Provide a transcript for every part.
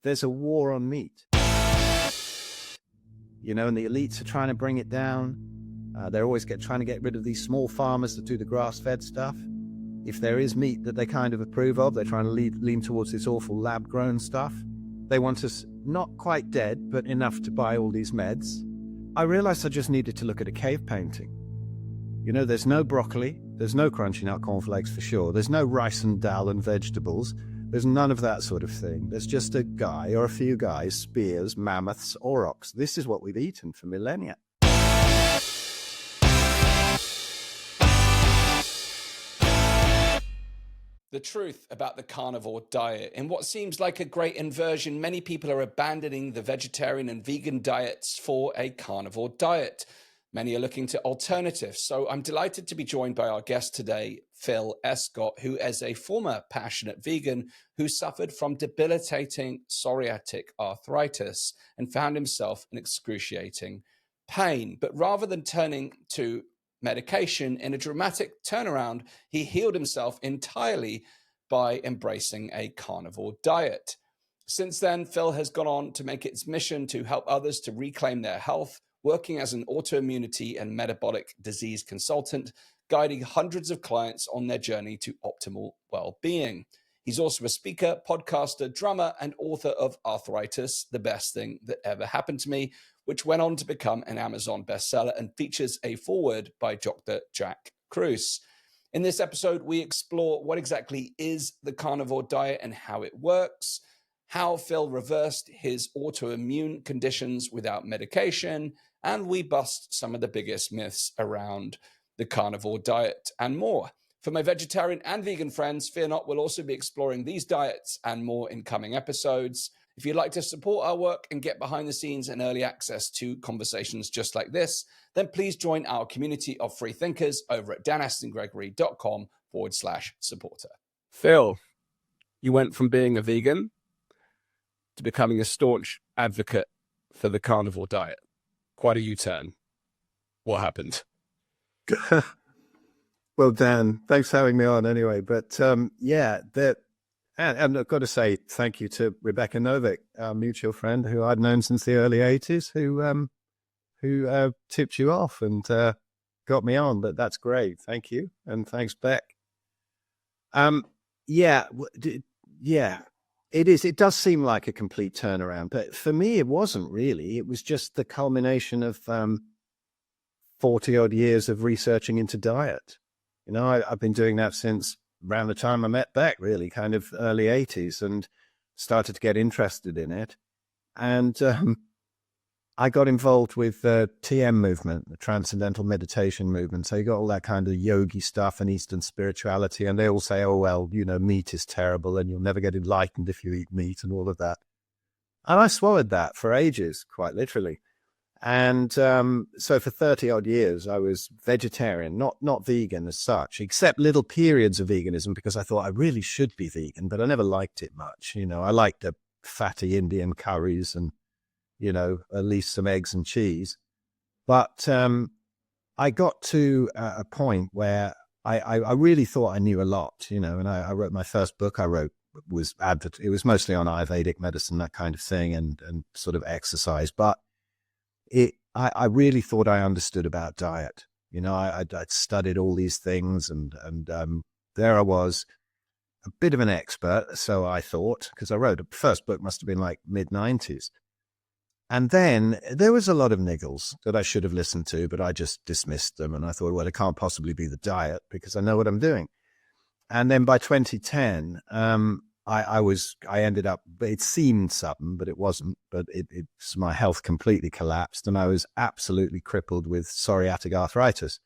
there's a war on meat. You know, and the elites are trying to bring it down. They're always trying to get rid of these small farmers that do the grass-fed stuff. If there is meat that they kind of approve of, they're trying to lean towards this awful lab-grown stuff. They want us not quite dead, but enough to buy all these meds. I realized I just needed to look at a cave painting. You know, there's no broccoli, there's no crunchy nut cornflakes for sure, there's no rice and dal and vegetables, there's none of that sort of thing. There's just a guy or a few guys, spears, mammoths, aurochs. This is what we've eaten for millennia. The truth about the carnivore diet. In what seems like a great inversion, many people are abandoning the vegetarian and vegan diets for a carnivore diet. Many are looking to alternatives. So I'm delighted to be joined by our guest today, Phil Escott, who is a former passionate vegan who suffered from debilitating psoriatic arthritis and found himself in excruciating pain. But rather than turning to medication, in a dramatic turnaround, he healed himself entirely by embracing a carnivore diet. Since then, Phil has gone on to make it his mission to help others to reclaim their health, working as an autoimmunity and metabolic disease consultant, guiding hundreds of clients on their journey to optimal well-being. He's also a speaker, podcaster, drummer, and author of Arthritis, The Best Thing That Ever Happened to Me, which went on to become an Amazon bestseller and features a foreword by Dr. Jack Kruse. In this episode, we explore what exactly is the carnivore diet and how it works, how Phil reversed his autoimmune conditions without medication, and we bust some of the biggest myths around the carnivore diet and more. For my vegetarian and vegan friends, fear not, we'll also be exploring these diets and more in coming episodes. If you'd like to support our work and get behind the scenes and early access to conversations just like this, then please join our community of free thinkers over at danastingregory.com/supporter. Phil, you went from being a vegan to becoming a staunch advocate for the carnivore diet. Quite a U-turn. What happened? Well, Dan, thanks for having me on anyway. But and I've got to say thank you to Rebecca Novick, our mutual friend who I'd known since the early 80s, who tipped you off and got me on. But that's great. Thank you. And thanks, Beck. It is. It does seem like a complete turnaround. But for me, it wasn't really. It was just the culmination of 40-odd years of researching into diet. You know, I've been doing that since around the time I met Beck, really, kind of early 80s, and started to get interested in it. And I got involved with the TM movement, the Transcendental Meditation movement. So you got all that kind of yogi stuff and Eastern spirituality. And they all say, oh, well, you know, meat is terrible and you'll never get enlightened if you eat meat and all of that. And I swallowed that for ages, quite literally. And so for 30-odd years, I was vegetarian, not vegan as such, except little periods of veganism because I thought I really should be vegan, but I never liked it much. You know, I liked the fatty Indian curries and, you know, at least some eggs and cheese. But I got to a point where I really thought I knew a lot, you know, and I wrote my first book it was mostly on Ayurvedic medicine, that kind of thing, and sort of exercise. But I really thought I understood about diet. You know, I'd studied all these things and there I was, a bit of an expert, so I thought, because I wrote the first book must have been like mid-90s. And then there was a lot of niggles that I should have listened to, but I just dismissed them. And I thought, well, it can't possibly be the diet because I know what I'm doing. And then by 2010, I ended up, it seemed something, but it wasn't, but my health completely collapsed and I was absolutely crippled with psoriatic arthritis,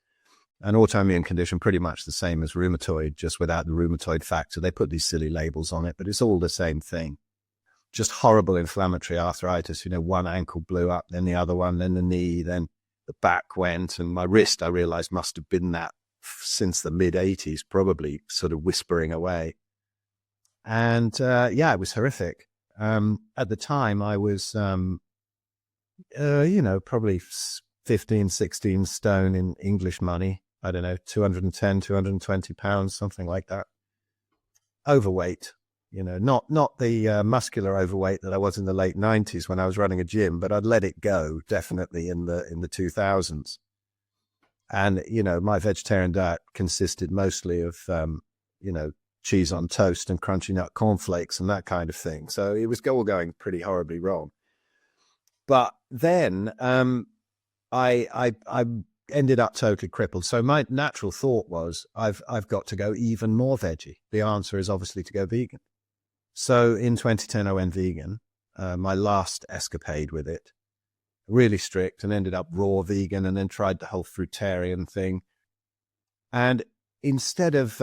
an autoimmune condition pretty much the same as rheumatoid, just without the rheumatoid factor. They put these silly labels on it, but it's all the same thing. Just horrible inflammatory arthritis. You know, one ankle blew up, then the other one, then the knee, then the back went, and my wrist, I realized, must have been that since the mid-80s, probably sort of whispering away. And it was horrific. At the time, I was, probably 15, 16 stone in English money. I don't know, 210, 220 pounds, something like that. Overweight, not the muscular overweight that I was in the late 90s when I was running a gym, but I'd let it go definitely in the 2000s. And, my vegetarian diet consisted mostly of, cheese on toast and crunchy nut cornflakes and that kind of thing. So it was all going pretty horribly wrong. But then I ended up totally crippled. So my natural thought was, I've got to go even more veggie. The answer is obviously to go vegan. So in 2010, I went vegan, my last escapade with it, really strict, and ended up raw vegan, and then tried the whole fruitarian thing. And instead of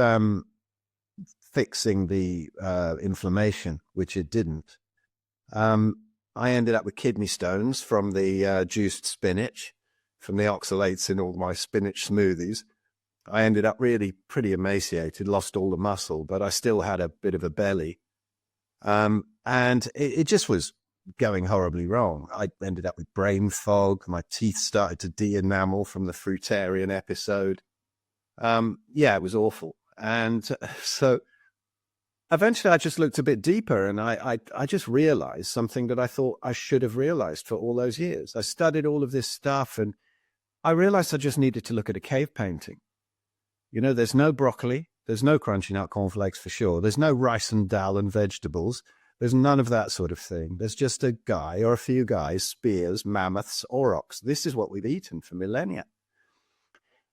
fixing the inflammation, which it didn't, I ended up with kidney stones from the juiced spinach, from the oxalates in all my spinach smoothies. I ended up really pretty emaciated, lost all the muscle, but I still had a bit of a belly. And it just was going horribly wrong. I ended up with brain fog. My teeth started to de-enamel from the fruitarian episode. It was awful. And so eventually I just looked a bit deeper, and I just realized something that I thought I should have realized for all those years. I studied all of this stuff, and I realized I just needed to look at a cave painting. There's no broccoli. There's no crunchy nut cornflakes for sure. There's no rice and dal and vegetables. There's none of that sort of thing. There's just a guy or a few guys, spears, mammoths, aurochs. This is what we've eaten for millennia.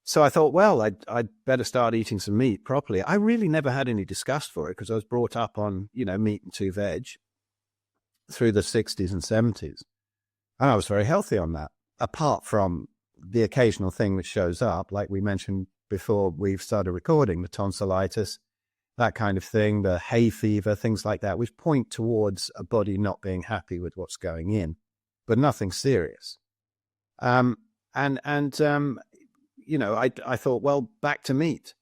So I thought, well, I'd better start eating some meat properly. I really never had any disgust for it because I was brought up on, meat and 2 veg through the 60s and 70s. And I was very healthy on that, apart from the occasional thing that shows up, like we mentioned before we've started recording, the tonsillitis, that kind of thing, the hay fever, things like that, which point towards a body not being happy with what's going in, but nothing serious. I thought, well, back to meat.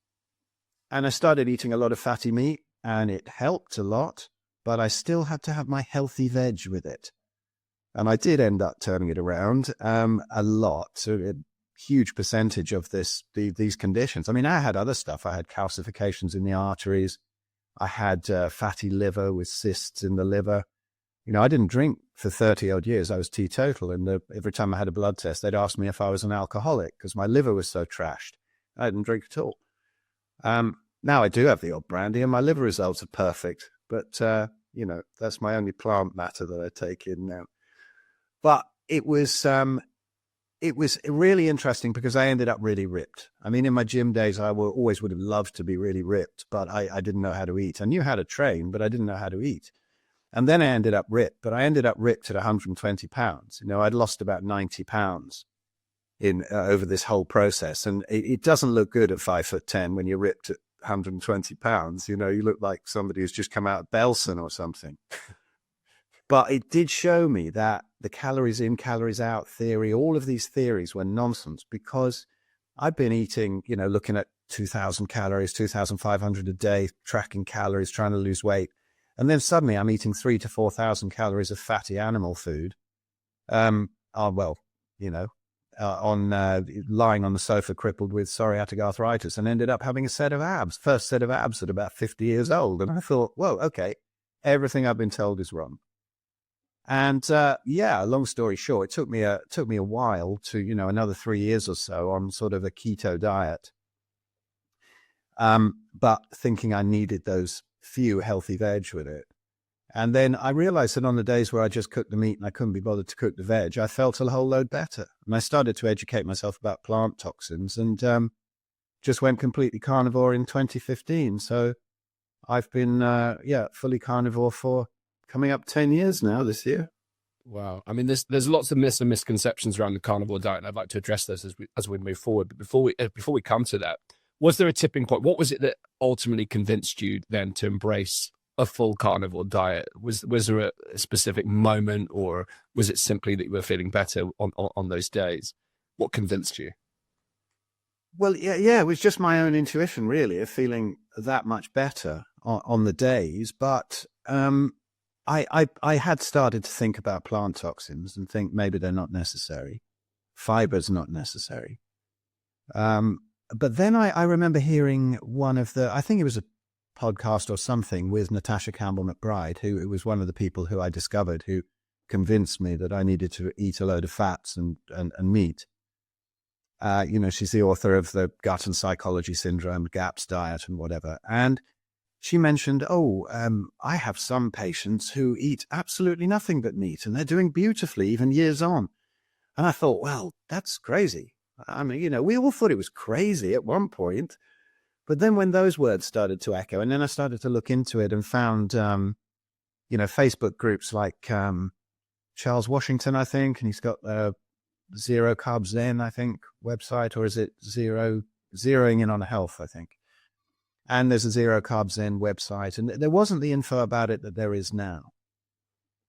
And I started eating a lot of fatty meat, and it helped a lot, but I still had to have my healthy veg with it. And I did end up turning it around a lot. So a huge percentage of these conditions. I mean, I had other stuff. I had calcifications in the arteries. I had fatty liver with cysts in the liver. I didn't drink for 30 odd years. I was teetotal. And every time I had a blood test, they'd ask me if I was an alcoholic because my liver was so trashed. I didn't drink at all. Now I do have the odd brandy, and my liver results are perfect. But, that's my only plant matter that I take in now. But it was really interesting because I ended up really ripped. I mean, in my gym days, I always would have loved to be really ripped, but I didn't know how to eat. I knew how to train, but I didn't know how to eat. And then I ended up ripped, but I ended up ripped at 120 pounds. I'd lost about 90 pounds over this whole process. And it doesn't look good at 5'10" when you're ripped at 120 pounds. You look like somebody who's just come out of Belson or something. But it did show me that the calories in, calories out theory, all of these theories were nonsense, because I've been eating, looking at 2,000 calories, 2,500 a day, tracking calories, trying to lose weight. And then suddenly I'm eating 3,000 to 4,000 calories of fatty animal food. Lying on the sofa crippled with psoriatic arthritis, and ended up having a set of abs, first set of abs at about 50 years old. And I thought, whoa, okay, everything I've been told is wrong. And long story short, it took me a while to, another 3 years or so on sort of a keto diet. But thinking I needed those few healthy veg with it. And then I realized that on the days where I just cooked the meat and I couldn't be bothered to cook the veg, I felt a whole load better. And I started to educate myself about plant toxins, and just went completely carnivore in 2015. So I've been, fully carnivore for coming up 10 years now this year. Wow. I mean, there's lots of myths and misconceptions around the carnivore diet, and I'd like to address those as we move forward. But before we come to that, was there a tipping point? What was it that ultimately convinced you then to embrace a full carnivore diet? Was there a specific moment, or was it simply that you were feeling better on those days? What convinced you? Well, yeah, it was just my own intuition, really, of feeling that much better on the days. But I had started to think about plant toxins and think maybe they're not necessary. Fiber's not necessary. But then I remember hearing I think it was a podcast or something with Natasha Campbell McBride, who was one of the people who I discovered who convinced me that I needed to eat a load of fats and meat. She's the author of the Gut and Psychology Syndrome, GAPS diet and whatever. And she mentioned, I have some patients who eat absolutely nothing but meat and they're doing beautifully even years on. And I thought, well, that's crazy. I mean, we all thought it was crazy at one point. But then when those words started to echo, and then I started to look into it and found, Facebook groups like Charles Washington, I think, and he's got Zero Carb Zen, I think, website, or is it Zeroing In on Health, I think. And there's a Zero Carb Zen website, and there wasn't the info about it that there is now.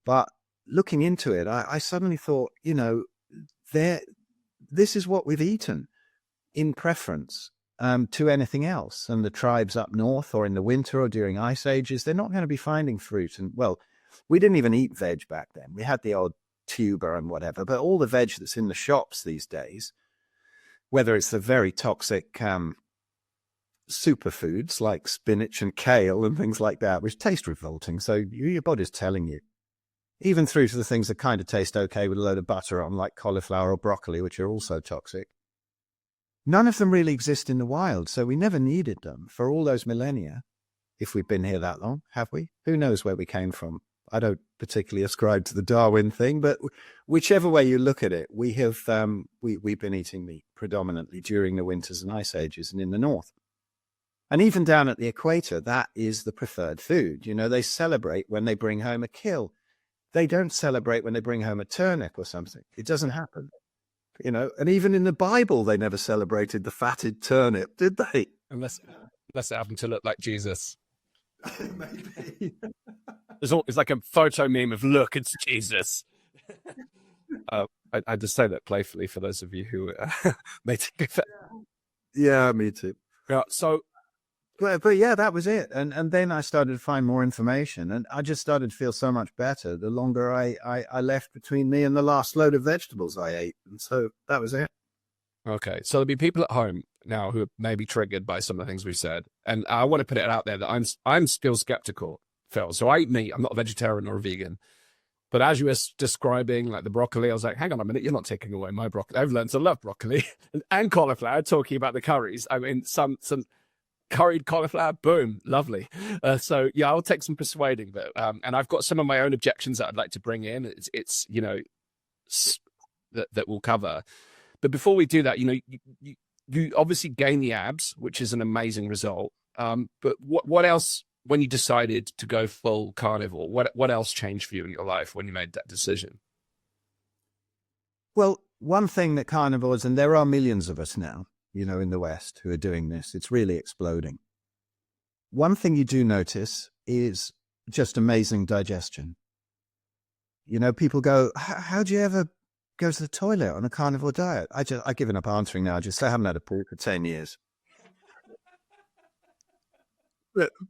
But looking into it, I suddenly thought, this is what we've eaten in preference to anything else. And the tribes up north or in the winter or during ice ages, they're not going to be finding fruit. And, well, we didn't even eat veg back then. We had the odd tuber and whatever, but all the veg that's in the shops these days, whether it's the very toxic superfoods like spinach and kale and things like that, which taste revolting. So your body's telling you, even through to the things that kind of taste okay with a load of butter on, like cauliflower or broccoli, which are also toxic. None of them really exist in the wild, so we never needed them for all those millennia. If we've been here that long, have we? Who knows where we came from? I don't particularly ascribe to the Darwin thing, but whichever way you look at it, we have we've been eating meat predominantly during the winters and ice ages and in the north. And even down at the equator, that is the preferred food. They celebrate when they bring home a kill. They don't celebrate when they bring home a turnip or something. It doesn't happen. And even in the Bible, they never celebrated the fatted turnip, did they? Unless it happened to look like Jesus. Maybe. It's like a photo meme of, look, it's Jesus. I just say that playfully for those of you who may take offense. Yeah, me too. Yeah, so... But yeah, that was it. And then I started to find more information, and I just started to feel so much better the longer I left between me and the last load of vegetables I ate. And so that was it. Okay. So there'll be people at home now who may be triggered by some of the things we've said. And I want to put it out there that I'm still skeptical, Phil. So I eat meat. I'm not a vegetarian or a vegan. But as you were describing, like the broccoli, I was like, hang on a minute, you're not taking away my broccoli. I've learned to love broccoli and cauliflower, talking about the curries. I mean, some curried cauliflower, boom, lovely. So yeah, I'll take some persuading, but and I've got some of my own objections that I'd like to bring in. It's that we'll cover. But before we do that, you obviously gain the abs, which is an amazing result. But what else, when you decided to go full carnivore, what else changed for you in your life when you made that decision? Well, one thing that carnivores, and there are millions of us now, in the West who are doing this, it's really exploding. One thing you do notice is just amazing digestion. People go, how do you ever go to the toilet on a carnivore diet? I've given up answering now. I haven't had a poo for 10 years.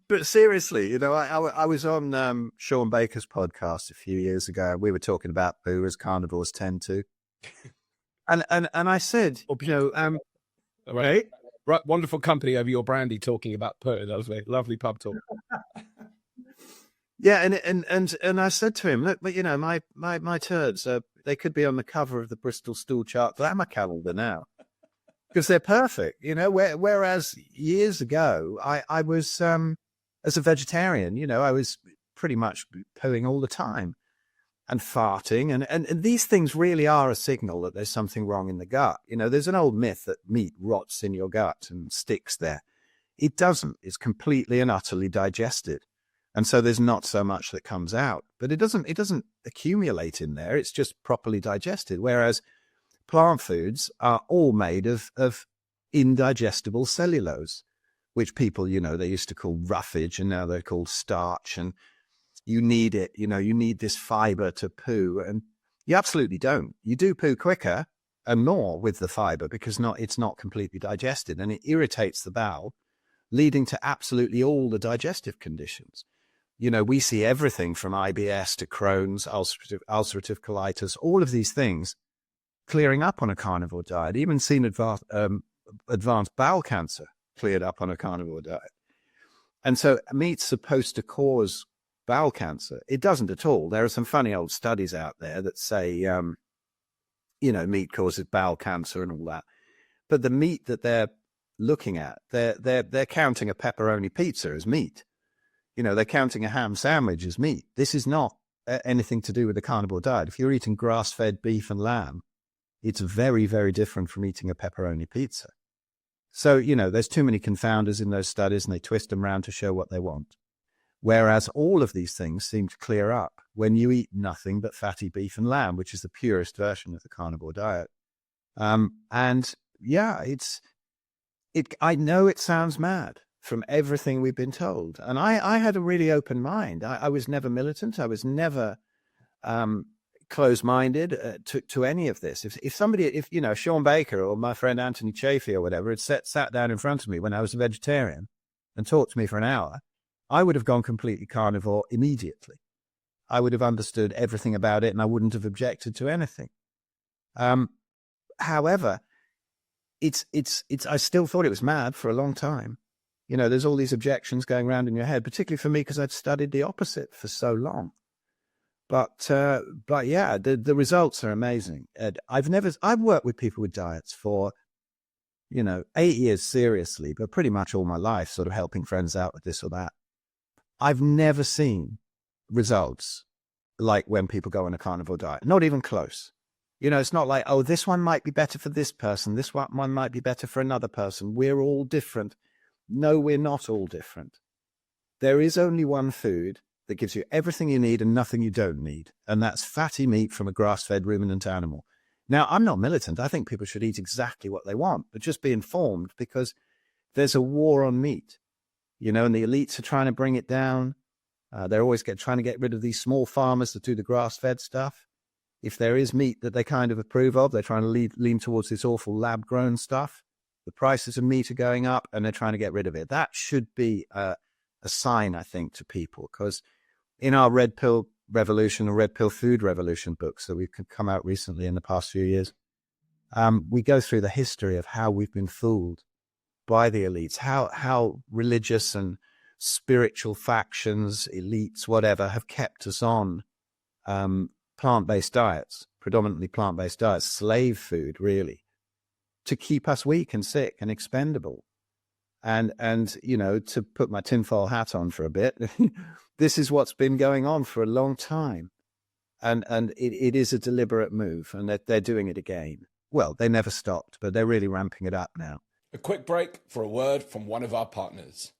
But seriously, I was on Sean Baker's podcast a few years ago. We were talking about poo, as carnivores tend to. And I said, right, wonderful company over your brandy talking about poo. That was a lovely pub talk. Yeah, and I said to him, look, but my turds, they could be on the cover of the Bristol Stool Chart Glamour calendar now, because they're perfect. Whereas years ago, I was as a vegetarian, I was pretty much pooing all the time and farting, and these things really are a signal that there's something wrong in the gut. There's an old myth that meat rots in your gut and sticks there. It doesn't. It's completely and utterly digested. And so there's not so much that comes out, but it doesn't accumulate in there. It's just properly digested. Whereas plant foods are all made of indigestible cellulose, which people, they used to call roughage, and now they're called starch. And you need it, you need this fiber to poo, and you absolutely don't. You do poo quicker and more with the fiber because it's not completely digested, and it irritates the bowel, leading to absolutely all the digestive conditions. We see everything from IBS to Crohn's, ulcerative colitis, all of these things clearing up on a carnivore diet. Even seen advanced bowel cancer cleared up on a carnivore diet. And so meat's supposed to cause bowel cancer. It doesn't at all. There are some funny old studies out there that say, meat causes bowel cancer and all that. But the meat that they're looking at, they're counting a pepperoni pizza as meat. They're counting a ham sandwich as meat. This is not anything to do with the carnivore diet. If you're eating grass-fed beef and lamb, it's very, very different from eating a pepperoni pizza. So, there's too many confounders in those studies, and they twist them around to show what they want. Whereas all of these things seem to clear up when you eat nothing but fatty beef and lamb, which is the purest version of the carnivore diet. I know it sounds mad from everything we've been told. And I had a really open mind. I was never militant. I was never closed-minded to any of this. If somebody, Sean Baker or my friend Anthony Chafee or whatever had sat down in front of me when I was a vegetarian and talked to me for an hour, I would have gone completely carnivore immediately. I would have understood everything about it, and I wouldn't have objected to anything. However, I still thought it was mad for a long time. There's all these objections going around in your head, particularly for me because I'd studied the opposite for so long. But yeah, the results are amazing. I've worked with people with diets for 8 years seriously, but pretty much all my life, sort of helping friends out with this or that. I've never seen results like when people go on a carnivore diet, not even close. It's not like, oh, this one might be better for this person. This one might be better for another person. We're all different. No, we're not all different. There is only one food that gives you everything you need and nothing you don't need. And that's fatty meat from a grass-fed ruminant animal. Now, I'm not militant. I think people should eat exactly what they want, but just be informed, because there's a war on meat, and the elites are trying to bring it down. They're always trying to get rid of these small farmers that do the grass-fed stuff. If there is meat that they kind of approve of, they're trying to lean towards this awful lab-grown stuff. The prices of meat are going up, and they're trying to get rid of it. That should be a sign, I think, to people, because in our Red Pill Revolution, or Red Pill Food Revolution books that we've come out recently in the past few years, we go through the history of how we've been fooled by the elites, how religious and spiritual factions, elites, whatever, have kept us on plant-based diets, predominantly plant-based diets, slave food, really, to keep us weak and sick and expendable. And to put my tinfoil hat on for a bit, this is what's been going on for a long time. And it is a deliberate move, and they're doing it again. Well, they never stopped, but they're really ramping it up now. A quick break for a word from one of our partners.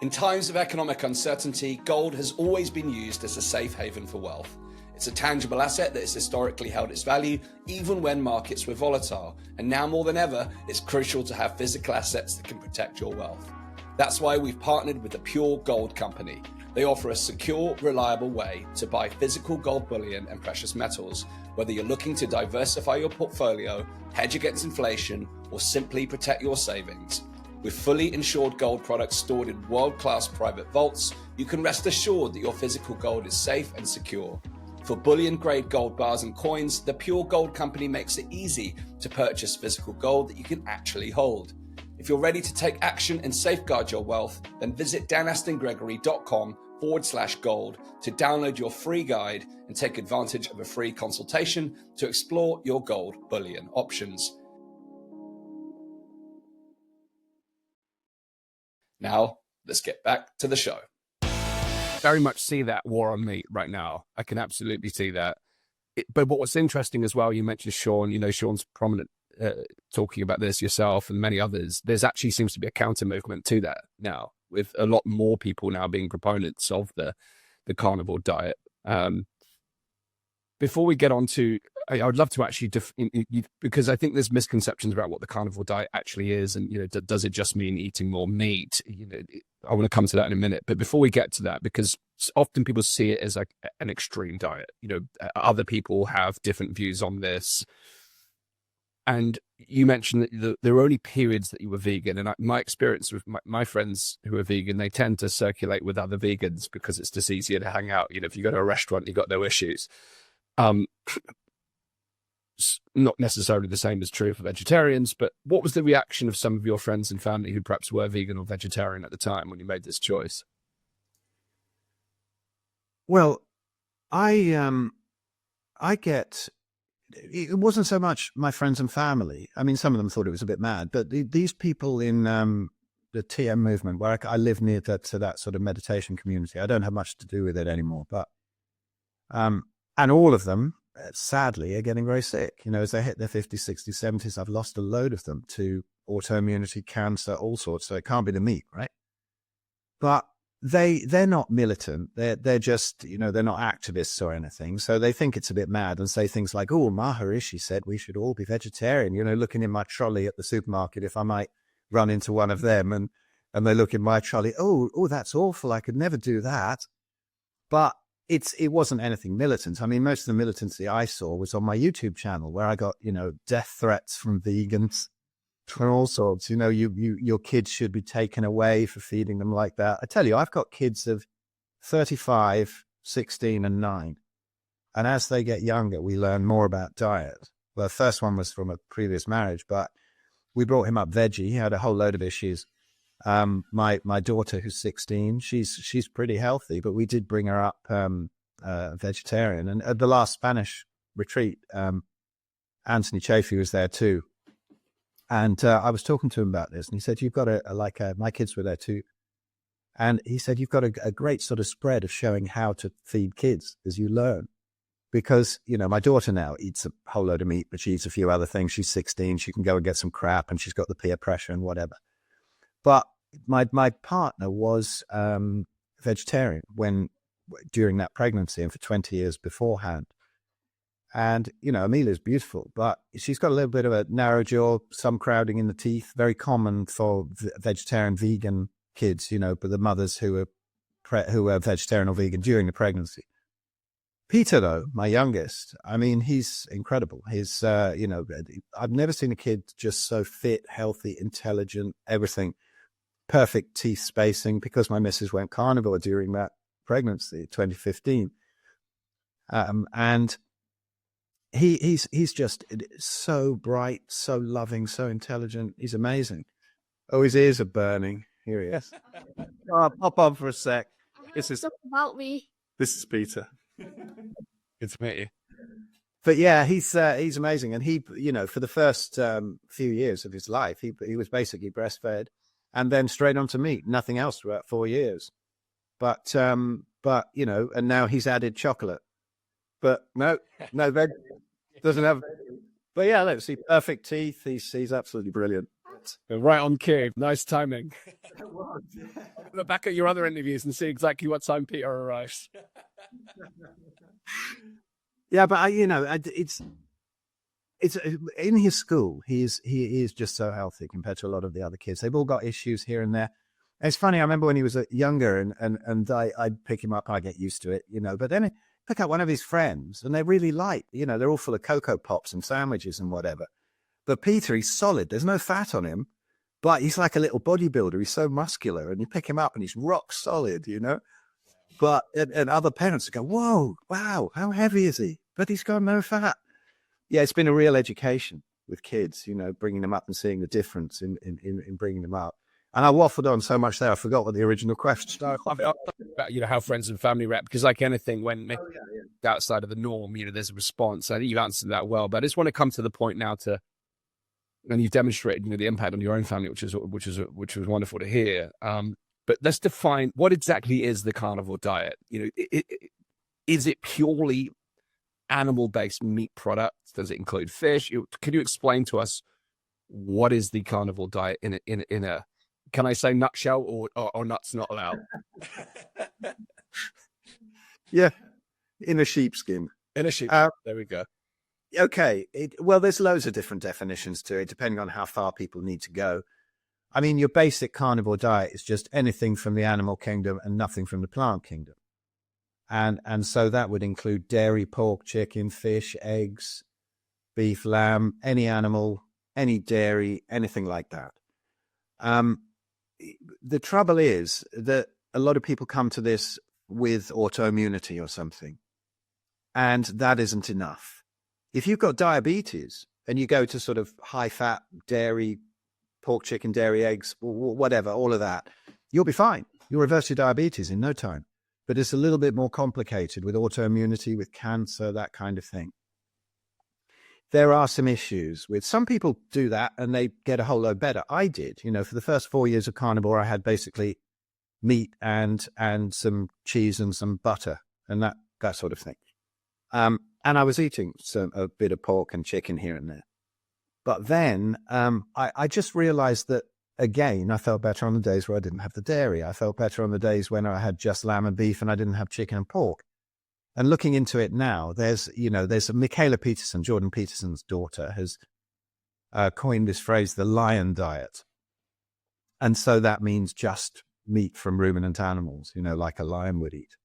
In times of economic uncertainty, gold has always been used as a safe haven for wealth. It's a tangible asset that has historically held its value, even when markets were volatile. And now more than ever, it's crucial to have physical assets that can protect your wealth. That's why we've partnered with the Pure Gold Company. They offer a secure, reliable way to buy physical gold bullion and precious metals, whether you're looking to diversify your portfolio, hedge against inflation, or simply protect your savings. With fully insured gold products stored in world-class private vaults, you can rest assured that your physical gold is safe and secure. For bullion-grade gold bars and coins, the Pure Gold Company makes it easy to purchase physical gold that you can actually hold. If you're ready to take action and safeguard your wealth, then visit danastingregory.com/gold to download your free guide and take advantage of a free consultation to explore your gold bullion options. Now, let's get back to the show. Very much see that war on meat right now. I can absolutely see that. But what's interesting as well, you mentioned Sean, Sean's prominent talking about this, yourself and many others. There's actually seems to be a counter movement to that now, with a lot more people now being proponents of the carnivore diet. Before we get on to, I would love to actually, because I think there's misconceptions about what the carnivore diet actually is, and does it just mean eating more meat? I want to come to that in a minute, but before we get to that, because often people see it as like an extreme diet. Other people have different views on this, and you mentioned that there are only periods that you were vegan, and my experience with my friends who are vegan, they tend to circulate with other vegans because it's just easier to hang out. If you go to a restaurant, you've got no issues. not necessarily the same is true for vegetarians, but what was the reaction of some of your friends and family who perhaps were vegan or vegetarian at the time when you made this choice? Well, I get, it wasn't so much my friends and family. I mean, some of them thought it was a bit mad, but these people in the TM movement, where I live near to that sort of meditation community, I don't have much to do with it anymore, but, and all of them, sadly, are getting very sick. You know, as they hit their 50s, 60s, 70s, I've lost a load of them to autoimmunity, cancer, all sorts. So it can't be the meat, right? But they're not militant. They're just, you know, they're not activists or anything. So they think it's a bit mad and say things like, oh, Maharishi said we should all be vegetarian. You know, looking in my trolley at the supermarket, if I might run into one of them, and they look in my trolley, oh, that's awful. I could never do that. But it wasn't anything militant. I mean, most of the militancy I saw was on my YouTube channel, where I got, you know, death threats from vegans, from all sorts. You know, your kids should be taken away for feeding them like that. I tell you, I've got kids of 35, 16, and 9. And as they get younger, we learn more about diet. Well, the first one was from a previous marriage, but we brought him up veggie. He had a whole load of issues. My daughter, who's 16, she's pretty healthy, but we did bring her up vegetarian. And at the last Spanish retreat, Anthony Chafee was there too. And I was talking to him about this, and he said, you've got my kids were there too. And he said, you've got a great sort of spread of showing how to feed kids as you learn. Because, you know, my daughter now eats a whole load of meat, but she eats a few other things. She's 16. She can go and get some crap, and she's got the peer pressure and whatever. But my partner was vegetarian during that pregnancy and for 20 years beforehand. And, you know, Amelia's beautiful, but she's got a little bit of a narrow jaw, some crowding in the teeth, very common for vegetarian, vegan kids, you know, but the mothers who are vegetarian or vegan during the pregnancy. Peter, though, my youngest, I mean, he's incredible. He's, you know, I've never seen a kid just so fit, healthy, intelligent, everything. Perfect teeth spacing, because my missus went carnivore during that pregnancy, 2015. And he's just so bright, so loving, so intelligent. He's amazing. Oh, his ears are burning. Here he is. Oh, pop on for a sec. This is about me. This is Peter. Good to meet you. But yeah, he's amazing. And he, you know, for the first few years of his life, he was basically breastfed and then straight onto meat, nothing else for about 4 years. But you know, and now he's added chocolate. But no, veg doesn't have. But yeah, let's see, perfect teeth. He's absolutely brilliant. Right on cue. Nice timing. Look back at your other interviews and see exactly what time Peter arrives. Yeah, but you know, it's in his school. He is just so healthy compared to a lot of the other kids. They've all got issues here and there. And it's funny. I remember when he was younger, and I'd pick him up. I get used to it, you know. But then I pick up one of his friends, and they're really light. You know, they're all full of Cocoa Pops and sandwiches and whatever. But Peter, he's solid. There's no fat on him, but he's like a little bodybuilder. He's so muscular, and you pick him up, and he's rock solid, you know. But and other parents go, "Whoa, wow, how heavy is he?" But he's got no fat. Yeah, it's been a real education with kids, you know, bringing them up and seeing the difference in bringing them up. And I waffled on so much there, I forgot what the original question was. About, you know, how friends and family react, because like anything, when outside of the norm, you know, there's a response. I think you've answered that well, but I just want to come to the point now and you've demonstrated, you know, the impact on your own family, which was wonderful to hear. But let's define what exactly is the carnivore diet. You know, is it purely animal-based meat products? Does it include fish? Can you explain to us what is the carnivore diet in a can I say nutshell, or nuts not allowed? Yeah, in a sheepskin. In a sheepskin. There we go. Okay. Well, there's loads of different definitions to it, depending on how far people need to go. I mean, your basic carnivore diet is just anything from the animal kingdom and nothing from the plant kingdom. And so that would include dairy, pork, chicken, fish, eggs, beef, lamb, any animal, any dairy, anything like that. The trouble is that a lot of people come to this with autoimmunity or something, and that isn't enough. If you've got diabetes and you go to sort of high fat dairy, pork, chicken, dairy, eggs, whatever, all of that, you'll be fine. You'll reverse your diabetes in no time. But it's a little bit more complicated with autoimmunity, with cancer, that kind of thing. There are some issues with some people do that and they get a whole lot better. I did, for the first 4 years of carnivore, I had basically meat and some cheese and some butter and that sort of thing. And I was eating a bit of pork and chicken here and there. But then I just realized that, again, I felt better on the days where I didn't have the dairy. I felt better on the days when I had just lamb and beef and I didn't have chicken and pork. And looking into it now, there's Michaela Peterson, Jordan Peterson's daughter, has coined this phrase, the lion diet. And so that means just meat from ruminant animals, like a lion would eat.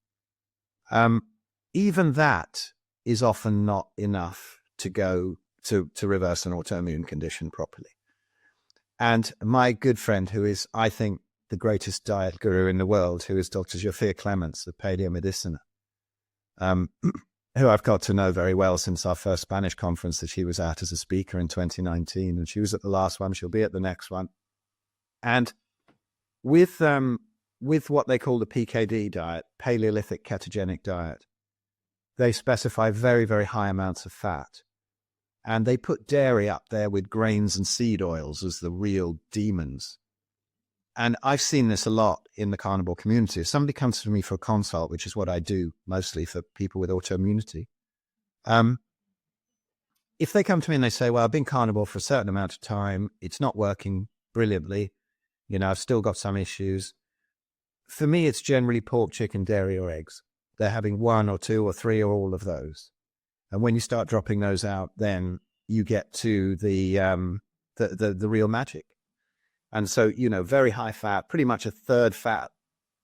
Even that is often not enough to go to reverse an autoimmune condition properly. And my good friend, who is, I think, the greatest diet guru in the world, who is Dr. Jofir Clements of Paleomedicina, who I've got to know very well since our first Spanish conference that she was at as a speaker in 2019. And she was at the last one. She'll be at the next one. And with what they call the PKD diet, Paleolithic ketogenic diet, they specify very, very high amounts of fat. And they put dairy up there with grains and seed oils as the real demons. And I've seen this a lot in the carnivore community. If somebody comes to me for a consult, which is what I do mostly for people with autoimmunity, if they come to me and they say, well, I've been carnivore for a certain amount of time, it's not working brilliantly, I've still got some issues. For me, it's generally pork, chicken, dairy, or eggs. They're having one or two or three or all of those. And when you start dropping those out, then you get to the real magic. And so, very high fat, pretty much a third fat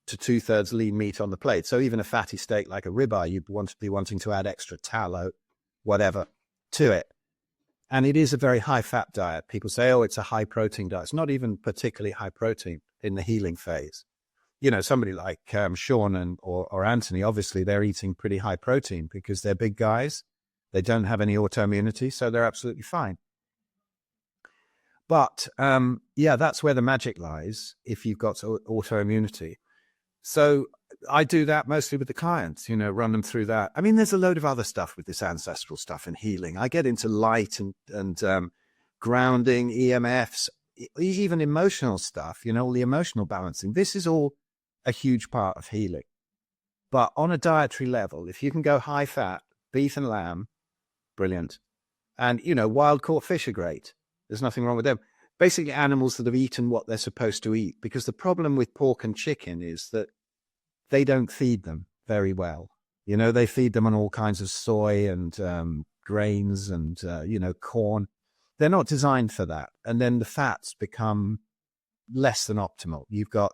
to 2/3 lean meat on the plate. So even a fatty steak like a ribeye, you'd want to be wanting to add extra tallow, whatever, to it. And it is a very high fat diet. People say, oh, it's a high protein diet. It's not even particularly high protein in the healing phase. Somebody like Sean or Anthony, obviously they're eating pretty high protein because they're big guys. They don't have any autoimmunity, so they're absolutely fine. But that's where the magic lies if you've got autoimmunity. So I do that mostly with the clients, run them through that. I mean, there's a load of other stuff with this ancestral stuff and healing. I get into light and grounding, EMFs, even emotional stuff, all the emotional balancing. This is all a huge part of healing. But on a dietary level, if you can go high fat, beef and lamb, brilliant. And, wild caught fish are great. There's nothing wrong with them. Basically, animals that have eaten what they're supposed to eat. Because the problem with pork and chicken is that they don't feed them very well. They feed them on all kinds of soy and grains and, corn. They're not designed for that. And then the fats become less than optimal. You've got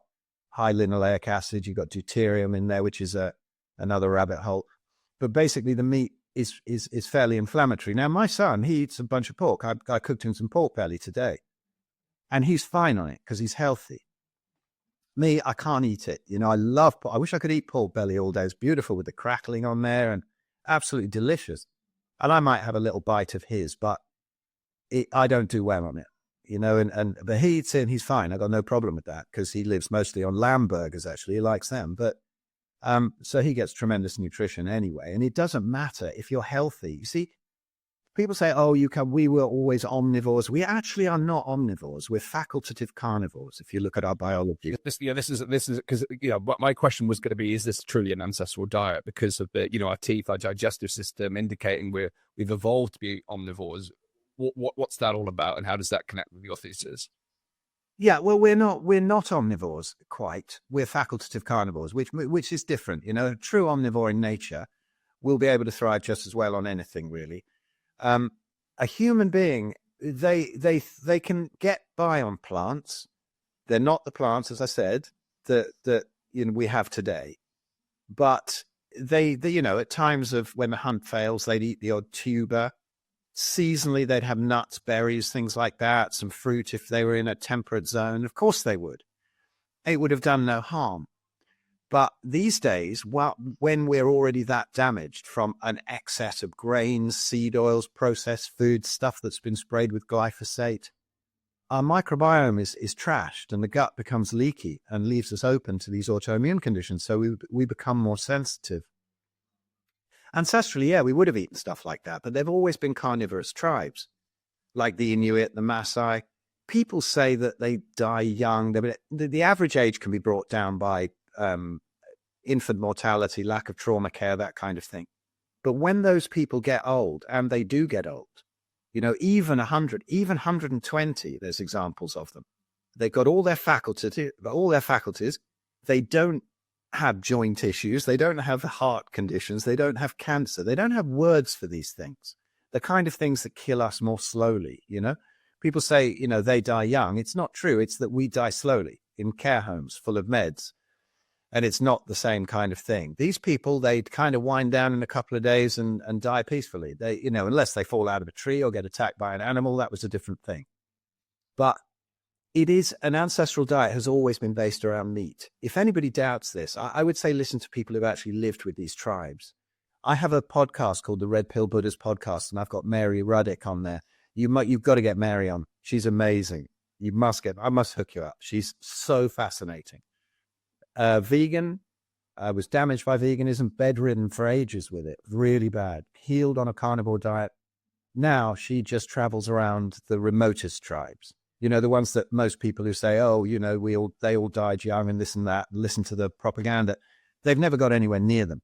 high linoleic acid. You've got deuterium in there, which is another rabbit hole. But basically, the meat is fairly inflammatory. Now, my son, he eats a bunch of pork. I cooked him some pork belly today. And he's fine on it because he's healthy. Me, I can't eat it. I love pork. I wish I could eat pork belly all day. It's beautiful with the crackling on there and absolutely delicious. And I might have a little bite of his, but I don't do well on it. But he eats it and he's fine. I got no problem with that because he lives mostly on lamb burgers, actually. He likes them. But so he gets tremendous nutrition anyway. And it doesn't matter if you're healthy. You see, people say, oh, we were always omnivores. We actually are not omnivores. We're facultative carnivores, if you look at our biology. This is because, my question was going to be, is this truly an ancestral diet? Because of the, our teeth, our digestive system indicating we've evolved to be omnivores. What's that all about? And how does that connect with your thesis? Yeah, well, we're not omnivores quite. We're facultative carnivores, which is different. A true omnivore in nature will be able to thrive just as well on anything, really. A human being, they can get by on plants. They're not the plants, as I said, that we have today. But they at times of when the hunt fails, they'd eat the odd tuber. Seasonally, they'd have nuts, berries, things like that, some fruit if they were in a temperate zone. Of course they would. It would have done no harm. But these days, well, when we're already that damaged from an excess of grains, seed oils, processed food, stuff that's been sprayed with glyphosate, our microbiome is trashed, and the gut becomes leaky and leaves us open to these autoimmune conditions. So we become more sensitive. Ancestrally, yeah, we would have eaten stuff like that, but they've always been carnivorous tribes, like the Inuit, the Maasai. People say that they die young. The average age can be brought down by infant mortality, lack of trauma care, that kind of thing. But when those people get old, and they do get old, even 100, even 120, there's examples of them. They've got all their faculties. They don't have joint issues. They don't have heart conditions. They don't have cancer. They don't have words for these things. The kind of things that kill us more slowly, People say, they die young. It's not true. It's that we die slowly in care homes full of meds. And it's not the same kind of thing. These people, they'd kind of wind down in a couple of days and die peacefully. They, unless they fall out of a tree or get attacked by an animal, that was a different thing. But it is an ancestral diet has always been based around meat. If anybody doubts this, I would say listen to people who've actually lived with these tribes. I have a podcast called the Red Pill Buddhas podcast, and I've got Mary Ruddick on there. You've got to get Mary on. She's amazing. I must hook you up. She's so fascinating. Vegan, was damaged by veganism, bedridden for ages with it, really bad, healed on a carnivore diet. Now she just travels around the remotest tribes, the ones that most people who say, they all died young and this and that, and listen to the propaganda. They've never got anywhere near them.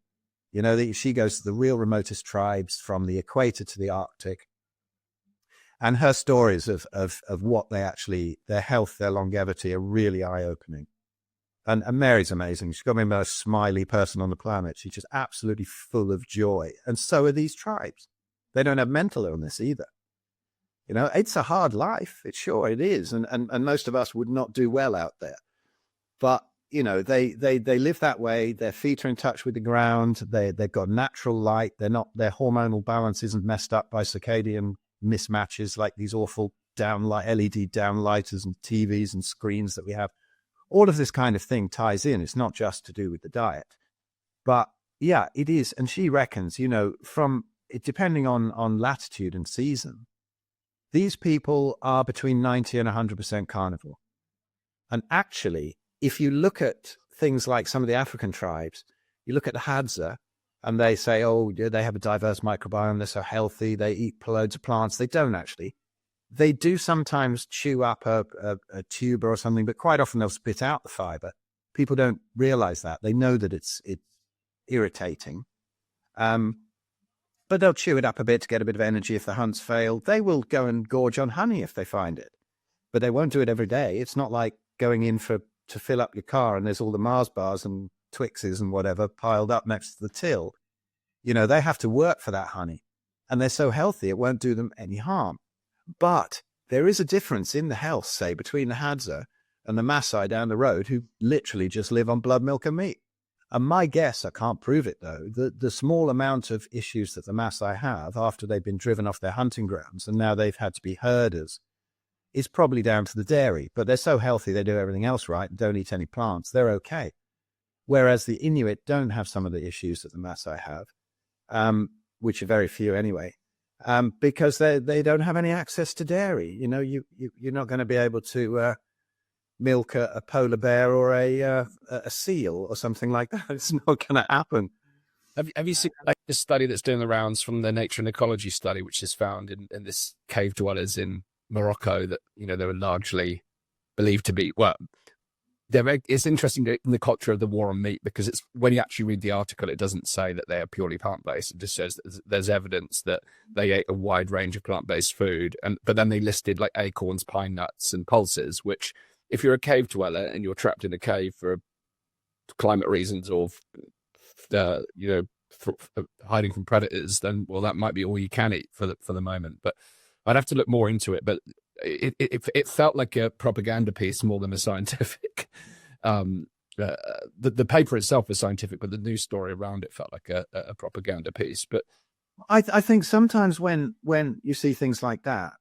She goes to the real remotest tribes from the equator to the Arctic. And her stories of what their health, their longevity are really eye-opening. And Mary's amazing. She's got to be the most smiley person on the planet. She's just absolutely full of joy. And so are these tribes. They don't have mental illness either. It's a hard life. It is. And most of us would not do well out there. But, they live that way. Their feet are in touch with the ground. They've got natural light. Their hormonal balance isn't messed up by circadian mismatches like these awful LED downlighters and TVs and screens that we have. All of this kind of thing ties in. It's not just to do with the diet. But yeah, it is. And she reckons, depending on latitude and season, these people are between 90 and 100% carnivore. And actually, if you look at things like some of the African tribes, you look at the Hadza, and they say, they have a diverse microbiome, they're so healthy, they eat loads of plants. They don't actually. They do sometimes chew up a tuber or something, but quite often they'll spit out the fiber. People don't realize that. They know that it's irritating. But they'll chew it up a bit to get a bit of energy if the hunts fail. They will go and gorge on honey if they find it. But they won't do it every day. It's not like going in to fill up your car and there's all the Mars bars and Twixes and whatever piled up next to the till. They have to work for that honey. And they're so healthy, it won't do them any harm. But there is a difference in the health, say, between the Hadza and the Maasai down the road who literally just live on blood, milk and meat. And my guess, I can't prove it though, the small amount of issues that the Maasai have after they've been driven off their hunting grounds and now they've had to be herders is probably down to the dairy. But they're so healthy, they do everything else right and don't eat any plants. They're okay. Whereas the Inuit don't have some of the issues that the Maasai have, which are very few anyway. Because they don't have any access to dairy. You're not going to be able to milk a polar bear or a seal or something like that. It's not going to happen. Have you seen this study that's doing the rounds from the Nature and Ecology study, which is found in this cave dwellers in Morocco that, they were largely believed to be, it's interesting in the culture of the war on meat, because it's when you actually read the article, it doesn't say that they are purely plant-based. It just says that there's evidence that they ate a wide range of plant-based food, but then they listed like acorns, pine nuts, and pulses. Which, if you're a cave dweller and you're trapped in a cave for climate reasons or hiding from predators, then that might be all you can eat for the moment. But I'd have to look more into it. But it felt like a propaganda piece more than a scientific. The paper itself was scientific, but the news story around it felt like a propaganda piece. But I think sometimes when you see things like that,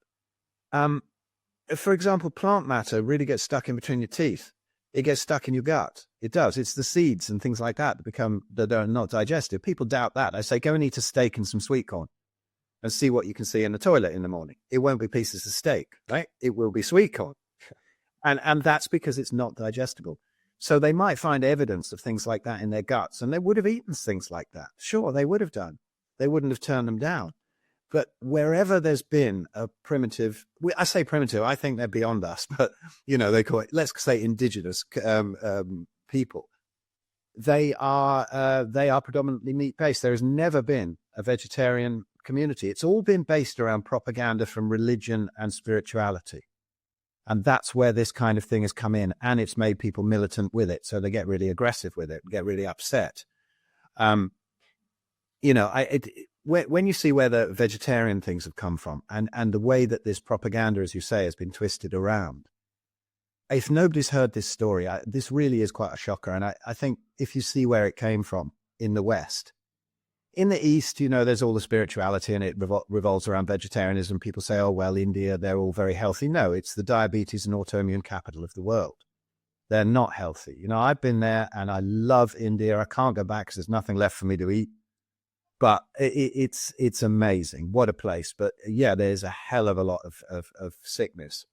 for example, plant matter really gets stuck in between your teeth. It gets stuck in your gut. It does. It's the seeds and things like that that are not digested. People doubt that. I say, go and eat a steak and some sweet corn and see what you can see in the toilet in the morning. It won't be pieces of steak, right? It will be sweet corn. And that's because it's not digestible. So they might find evidence of things like that in their guts, and they would have eaten things like that. Sure, they would have done. They wouldn't have turned them down. But wherever there's been a primitive, I say primitive, I think they're beyond us, but, they call it, let's say indigenous people. They are predominantly meat-based. There has never been a vegetarian community. It's all been based around propaganda from religion and spirituality. And that's where this kind of thing has come in, and it's made people militant with it. So they get really aggressive with it, get really upset. When you see where the vegetarian things have come from and the way that this propaganda, as you say, has been twisted around, if nobody's heard this story, this really is quite a shocker. And I think if you see where it came from in the West, in the East, there's all the spirituality and it revolves around vegetarianism. People say, oh, well, India, they're all very healthy. No, it's the diabetes and autoimmune capital of the world. They're not healthy. I've been there and I love India. I can't go back because there's nothing left for me to eat. But it's amazing. What a place. But yeah, there's a hell of a lot of sickness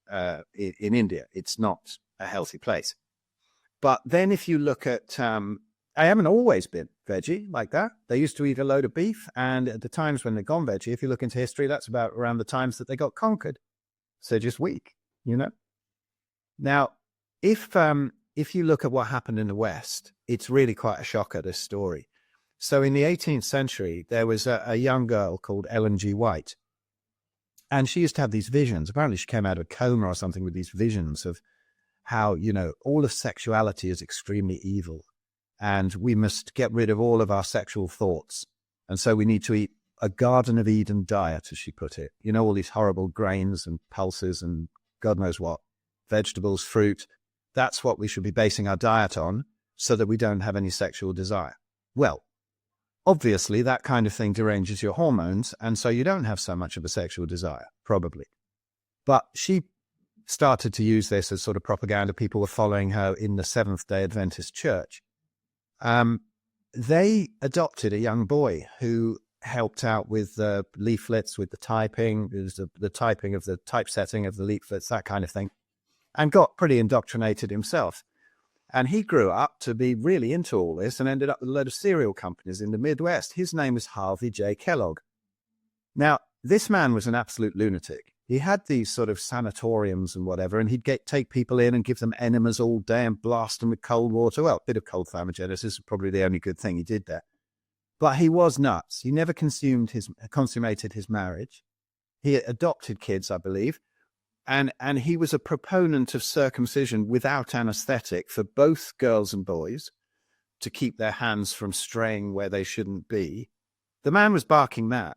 in India. It's not a healthy place. But then if you look at, I haven't always been veggie like that. They used to eat a load of beef. And at the times when they've gone veggie, if you look into history, that's about around the times that they got conquered. So just weak, Now, if you look at what happened in the West, it's really quite a shocker, this story. So in the 18th century, there was a young girl called Ellen G. White. And she used to have these visions. Apparently she came out of a coma or something with these visions of how, all of sexuality is extremely evil. And we must get rid of all of our sexual thoughts. And so we need to eat a Garden of Eden diet, as she put it. All these horrible grains and pulses and God knows what, vegetables, fruit. That's what we should be basing our diet on so that we don't have any sexual desire. Well, obviously, that kind of thing deranges your hormones, and so you don't have so much of a sexual desire, probably. But she started to use this as sort of propaganda. People were following her in the Seventh-day Adventist Church. They adopted a young boy who helped out with the leaflets, with the typing, the typing of the typesetting of the leaflets, that kind of thing, and got pretty indoctrinated himself. And he grew up to be really into all this and ended up with a load of cereal companies in the Midwest. His name was Harvey J. Kellogg. Now, this man was an absolute lunatic. He had these sort of sanatoriums and whatever, and he'd take people in and give them enemas all day and blast them with cold water. Well, a bit of cold thermogenesis is probably the only good thing he did there. But he was nuts. He never consummated his marriage. He adopted kids, I believe. And he was a proponent of circumcision without anesthetic for both girls and boys to keep their hands from straying where they shouldn't be. The man was barking mad.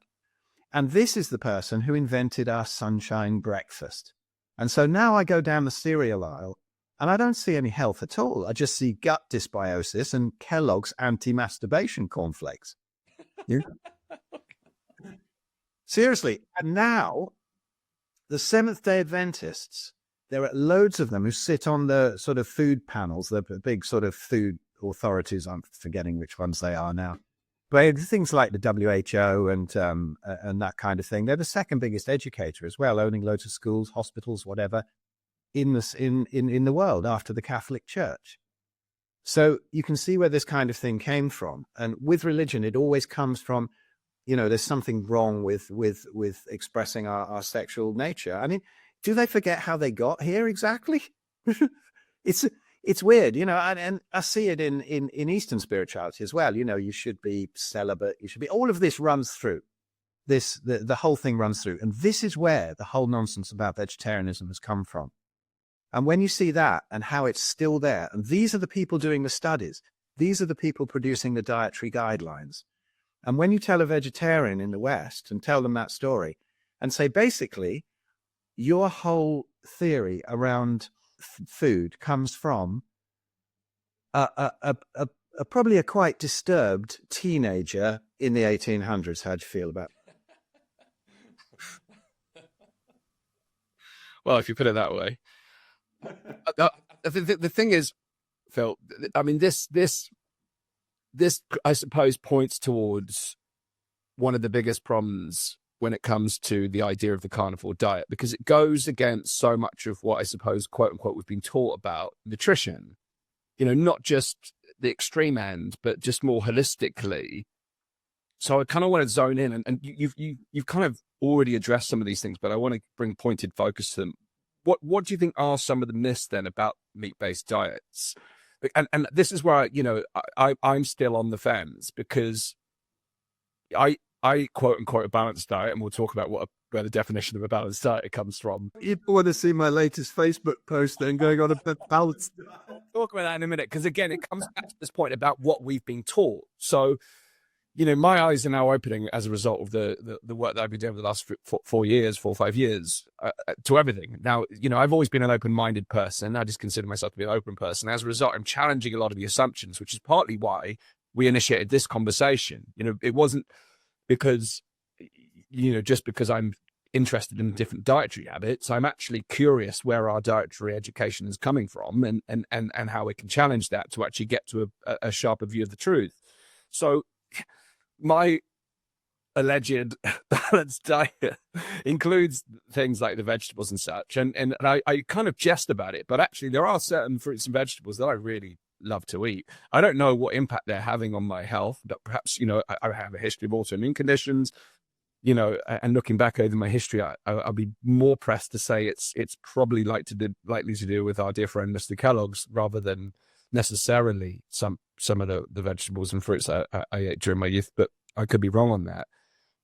And this is the person who invented our sunshine breakfast. And so now I go down the cereal aisle and I don't see any health at all. I just see gut dysbiosis and Kellogg's anti-masturbation cornflakes. Yeah. Seriously. And now the Seventh-day Adventists, there are loads of them who sit on the sort of food panels, the big sort of food authorities. I'm forgetting which ones they are now. But things like the WHO and that kind of thing, they're the second biggest educator as well, owning loads of schools, hospitals, whatever, in the world after the Catholic Church. So you can see where this kind of thing came from. And with religion, it always comes from, there's something wrong with expressing our sexual nature. I mean, do they forget how they got here exactly? It's weird, and I see it in Eastern spirituality as well. You should be celibate. You should be, all of this runs through this, the whole thing runs through. And this is where the whole nonsense about vegetarianism has come from. And when you see that and how it's still there, and these are the people doing the studies, these are the people producing the dietary guidelines. And when you tell a vegetarian in the West and tell them that story and say, basically, your whole theory around food comes from probably a quite disturbed teenager in the 1800s. How'd you feel about it? Well, if you put it that way. The thing is, Phil, I mean, this, I suppose, points towards one of the biggest problems when it comes to the idea of the carnivore diet, because it goes against so much of what I suppose, quote unquote, we've been taught about nutrition, not just the extreme end, but just more holistically. So I kind of want to zone in, and you've kind of already addressed some of these things, but I want to bring pointed focus to them. What do you think are some of the myths then about meat-based diets? And this is where I'm still on the fence, because I quote unquote a balanced diet, and we'll talk about where the definition of a balanced diet comes from. You want to see my latest Facebook post then, going on a balanced diet? Talk about that in a minute, because again, it comes back to this point about what we've been taught. So, my eyes are now opening as a result of the work that I've been doing for the last 4 or 5 years to everything. Now, I've always been an open-minded person. I just consider myself to be an open person. As a result, I'm challenging a lot of the assumptions, which is partly why we initiated this conversation. It wasn't because, just because I'm interested in different dietary habits. I'm actually curious where our dietary education is coming from, and how we can challenge that to actually get to a sharper view of the truth. So my alleged balanced diet includes things like the vegetables and such, and I kind of jest about it, but actually there are certain fruits and vegetables that I really love to eat. I don't know what impact they're having on my health, but perhaps I have a history of autoimmune conditions, and looking back over my history, I'll be more pressed to say it's probably likely to do with our dear friend Mr. Kellogg's, rather than necessarily some of the vegetables and fruits I ate during my youth, but I could be wrong on that.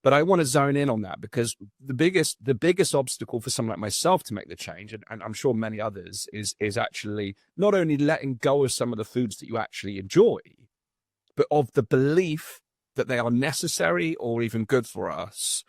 But I want to zone in on that, because the biggest obstacle for someone like myself to make the change, and I'm sure many others, is actually not only letting go of some of the foods that you actually enjoy, but of the belief that they are necessary or even good for us.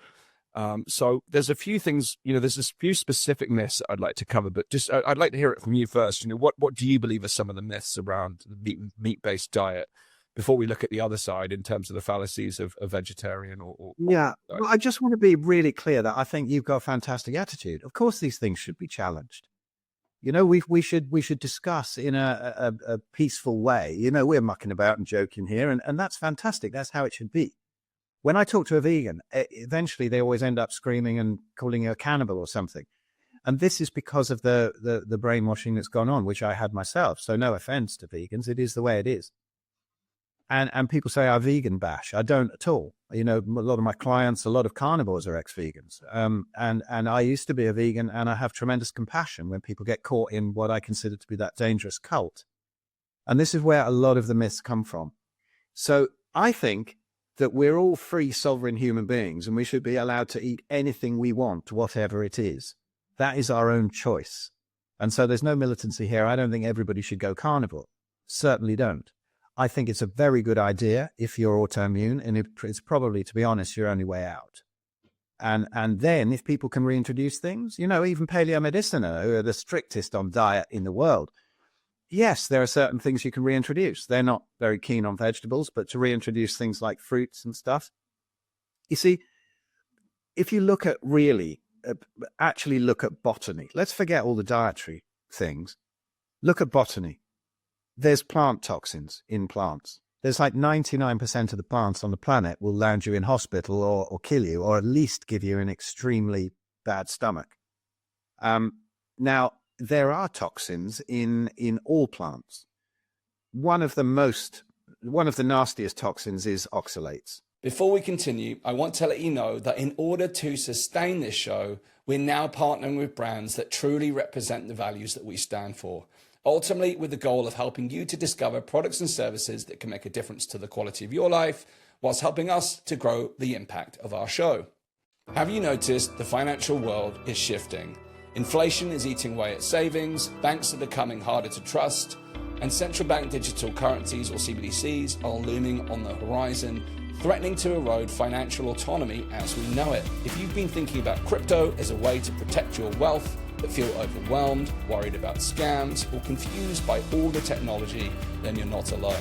So there's a few things, there's a few specific myths I'd like to cover, but just I'd like to hear it from you first. What do you believe are some of the myths around the meat-based diet, before we look at the other side in terms of the fallacies of a vegetarian or yeah. Well, I just want to be really clear that I think you've got a fantastic attitude. Of course, these things should be challenged. We should discuss in a peaceful way. We're mucking about and joking here, and that's fantastic. That's how it should be. When I talk to a vegan, eventually they always end up screaming and calling you a cannibal or something. And this is because of the brainwashing that's gone on, which I had myself. So no offense to vegans. It is the way it is. And people say I vegan bash. I don't at all. A lot of my clients, a lot of carnivores are ex-vegans. And I used to be a vegan, and I have tremendous compassion when people get caught in what I consider to be that dangerous cult. And this is where a lot of the myths come from. So I think that we're all free, sovereign human beings, and we should be allowed to eat anything we want, whatever it is. That is our own choice. And so there's no militancy here. I don't think everybody should go carnivore. Certainly don't. I think it's a very good idea if you're autoimmune, and it's probably, to be honest, your only way out. And then if people can reintroduce things, even Paleomedicina, who are the strictest on diet in the world, yes, there are certain things you can reintroduce. They're not very keen on vegetables, but to reintroduce things like fruits and stuff. You see, if you look at actually look at botany, let's forget all the dietary things. Look at botany. There's plant toxins in plants. There's like 99% of the plants on the planet will land you in hospital or kill you, or at least give you an extremely bad stomach. Now, there are toxins in all plants. One of the nastiest toxins is oxalates. Before we continue, I want to let you know that in order to sustain this show, we're now partnering with brands that truly represent the values that we stand for. Ultimately, with the goal of helping you to discover products and services that can make a difference to the quality of your life, whilst helping us to grow the impact of our show. Have you noticed the financial world is shifting? Inflation is eating away at savings, banks are becoming harder to trust, and central bank digital currencies, or CBDCs, are looming on the horizon, threatening to erode financial autonomy as we know it. If you've been thinking about crypto as a way to protect your wealth, but feel overwhelmed, worried about scams, or confused by all the technology, then you're not alone.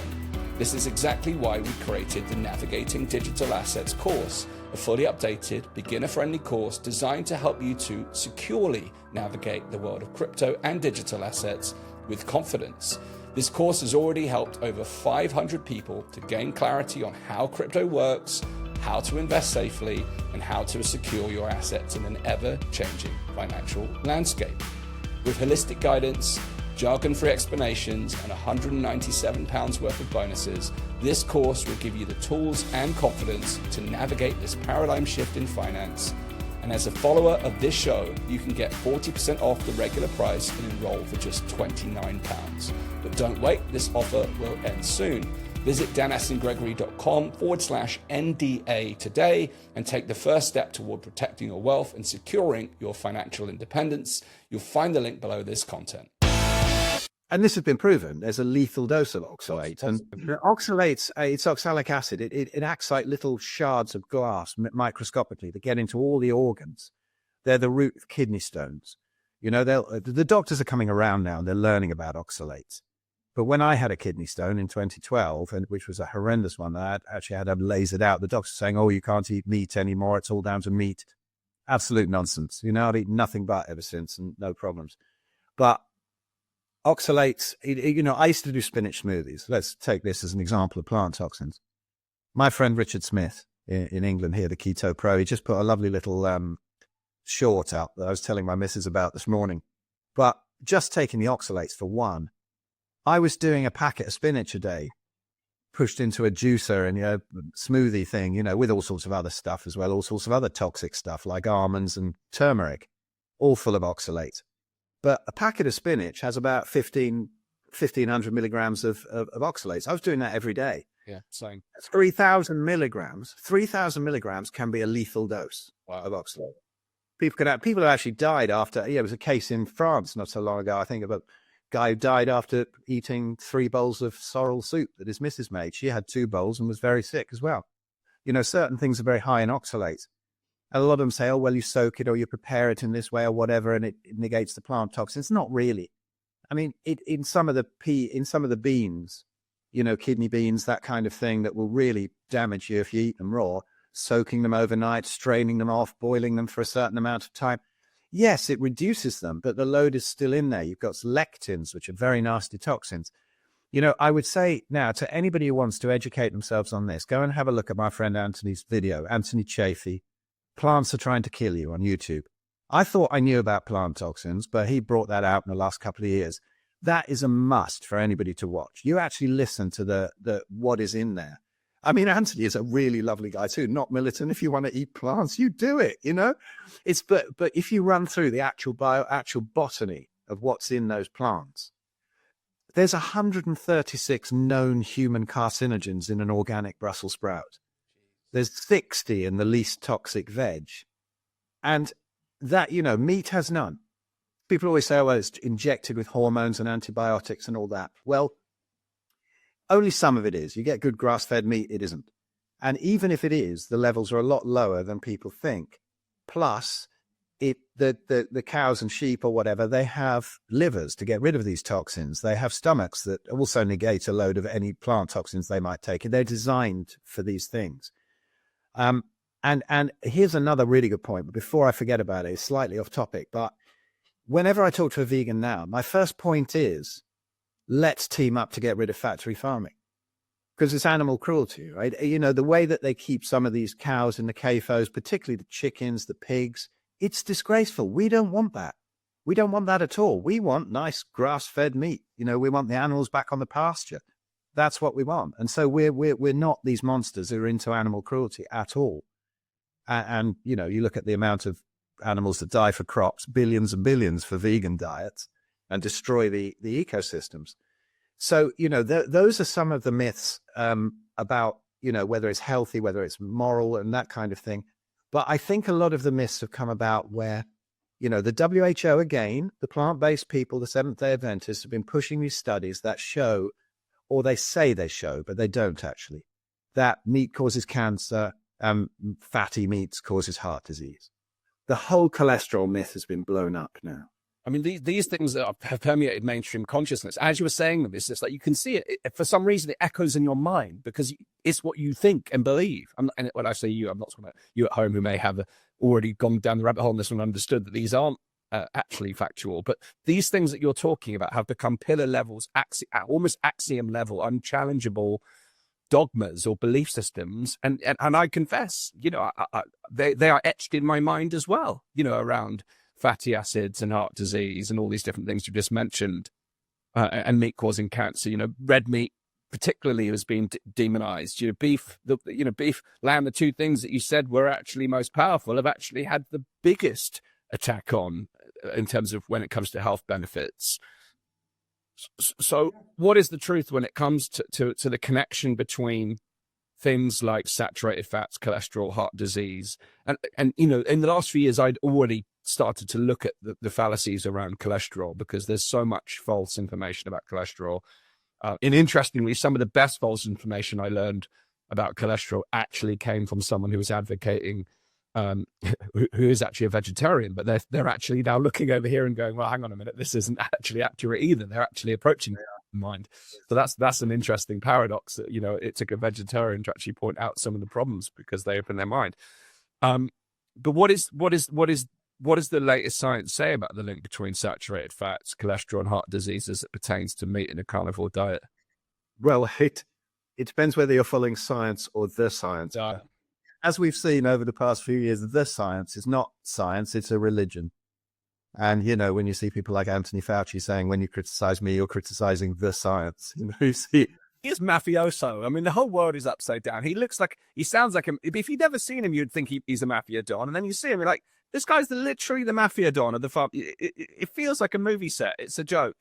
This is exactly why we created the Navigating Digital Assets course, a fully updated, beginner-friendly course designed to help you to securely navigate the world of crypto and digital assets with confidence. This course has already helped over 500 people to gain clarity on how crypto works, how to invest safely, and how to secure your assets in an ever-changing financial landscape. With holistic guidance, jargon-free explanations, and £197 worth of bonuses, this course will give you the tools and confidence to navigate this paradigm shift in finance. And as a follower of this show, you can get 40% off the regular price and enroll for just £29. But don't wait, this offer will end soon. Visit danastingregory.com/NDA today and take the first step toward protecting your wealth and securing your financial independence. You'll find the link below this content. And this has been proven. There's a lethal dose of oxalate. And oxalates, it's oxalic acid. It acts like little shards of glass microscopically that get into all the organs. They're the root of kidney stones. You know, the doctors are coming around now and they're learning about oxalates. But when I had a kidney stone in 2012, which was a horrendous one, I actually had to laser it out. The doctor saying, oh, you can't eat meat anymore. It's all down to meat. Absolute nonsense. You know, I've eaten nothing but ever since and no problems. But oxalates, you know, I used to do spinach smoothies. Let's take this as an example of plant toxins. My friend Richard Smith in England here, the Keto Pro, he just put a lovely little short out that I was telling my missus about this morning. But just taking the oxalates for one, I was doing a packet of spinach a day, pushed into a juicer and a smoothie thing, you know, with all sorts of other stuff as well, all sorts of other toxic stuff like almonds and turmeric, all full of oxalate. But a packet of spinach has about 1,500 milligrams of oxalates. I was doing that every day. Yeah, same. 3,000 milligrams. 3,000 milligrams can be a lethal dose of oxalate. People have actually died after. Yeah, it was a case in France not so long ago. I think of a guy who died after eating 3 bowls of sorrel soup that his missus made. She had 2 bowls and was very sick as well. You know, certain things are very high in oxalates. And a lot of them say, oh, well, you soak it or you prepare it in this way or whatever, and it negates the plant toxins. Not really. I mean, in some of the beans, you know, kidney beans, that kind of thing that will really damage you if you eat them raw, soaking them overnight, straining them off, boiling them for a certain amount of time. Yes, it reduces them, but the load is still in there. You've got lectins, which are very nasty toxins. You know, I would say now to anybody who wants to educate themselves on this, go and have a look at my friend Anthony's video, Anthony Chafee. Plants Are Trying to Kill You on YouTube. I thought I knew about plant toxins, but he brought that out in the last couple of years. That is a must for anybody to watch. You actually listen to the what is in there. I mean, Anthony is a really lovely guy too, not militant. If you want to eat plants, you do it, you know? But if you run through the actual botany of what's in those plants, there's 136 known human carcinogens in an organic Brussels sprout. There's 60 in the least toxic veg. And that, you know, meat has none. People always say, oh, well, it's injected with hormones and antibiotics and all that. Well, only some of it is. You get good grass-fed meat, it isn't. And even if it is, the levels are a lot lower than people think. Plus, the cows and sheep or whatever, they have livers to get rid of these toxins. They have stomachs that also negate a load of any plant toxins they might take. And they're designed for these things. And here's another really good point, but before I forget about it, it's slightly off topic, but whenever I talk to a vegan now, my first point is, let's team up to get rid of factory farming, because it's animal cruelty, right? You know, the way that they keep some of these cows in the CAFOs, particularly the chickens, the pigs, it's disgraceful. We don't want that. We don't want that at all. We want nice grass-fed meat. You know, we want the animals back on the pasture. That's what we want. And so we're not these monsters who are into animal cruelty at all. And, you know, you look at the amount of animals that die for crops, billions and billions for vegan diets, and destroy the ecosystems. So, you know, those are some of the myths about, you know, whether it's healthy, whether it's moral and that kind of thing. But I think a lot of the myths have come about where, you know, the WHO, again, the plant-based people, the Seventh-day Adventists have been pushing these studies that show, or they say they show, but they don't actually, that meat causes cancer, fatty meats causes heart disease. The whole cholesterol myth has been blown up now. I mean, these things that have permeated mainstream consciousness, as you were saying them, it's just like you can see it. For some reason, it echoes in your mind because it's what you think and believe. And when I say you, I'm not talking about you at home who may have already gone down the rabbit hole on this and understood that these aren't actually factual. But these things that you're talking about have become pillar levels, almost axiom level, unchallengeable dogmas or belief systems. And I confess, they are etched in my mind as well, around fatty acids and heart disease and all these different things you just mentioned, and meat causing cancer. Red meat particularly has been demonized. Beef, beef, lamb, the two things that you said were actually most powerful, have actually had the biggest attack on in terms of when it comes to health benefits. So what is the truth when it comes to the connection between things like saturated fats, cholesterol, heart disease? And in the last few years, I'd already started to look at the fallacies around cholesterol, because there's so much false information about cholesterol. And interestingly, some of the best false information I learned about cholesterol actually came from someone who was advocating, who is actually a vegetarian, but they're actually now looking over here and going, well, hang on a minute, this isn't actually accurate either. They're actually approaching mind. So that's an interesting paradox that, it took a vegetarian to actually point out some of the problems because they opened their mind. But what is the latest science say about the link between saturated fats, cholesterol, and heart disease as it pertains to meat in a carnivore diet? Well, it depends whether you're following science or the science. As we've seen over the past few years, the science is not science, it's a religion. And, when you see people like Anthony Fauci saying, when you criticize me, you're criticizing the science. You see, he's mafioso. I mean, the whole world is upside down. He sounds like him. If you'd never seen him, you'd think he's a mafia don. And then you see him, you're like, this guy's literally the mafia don of the farm. It feels like a movie set. It's a joke.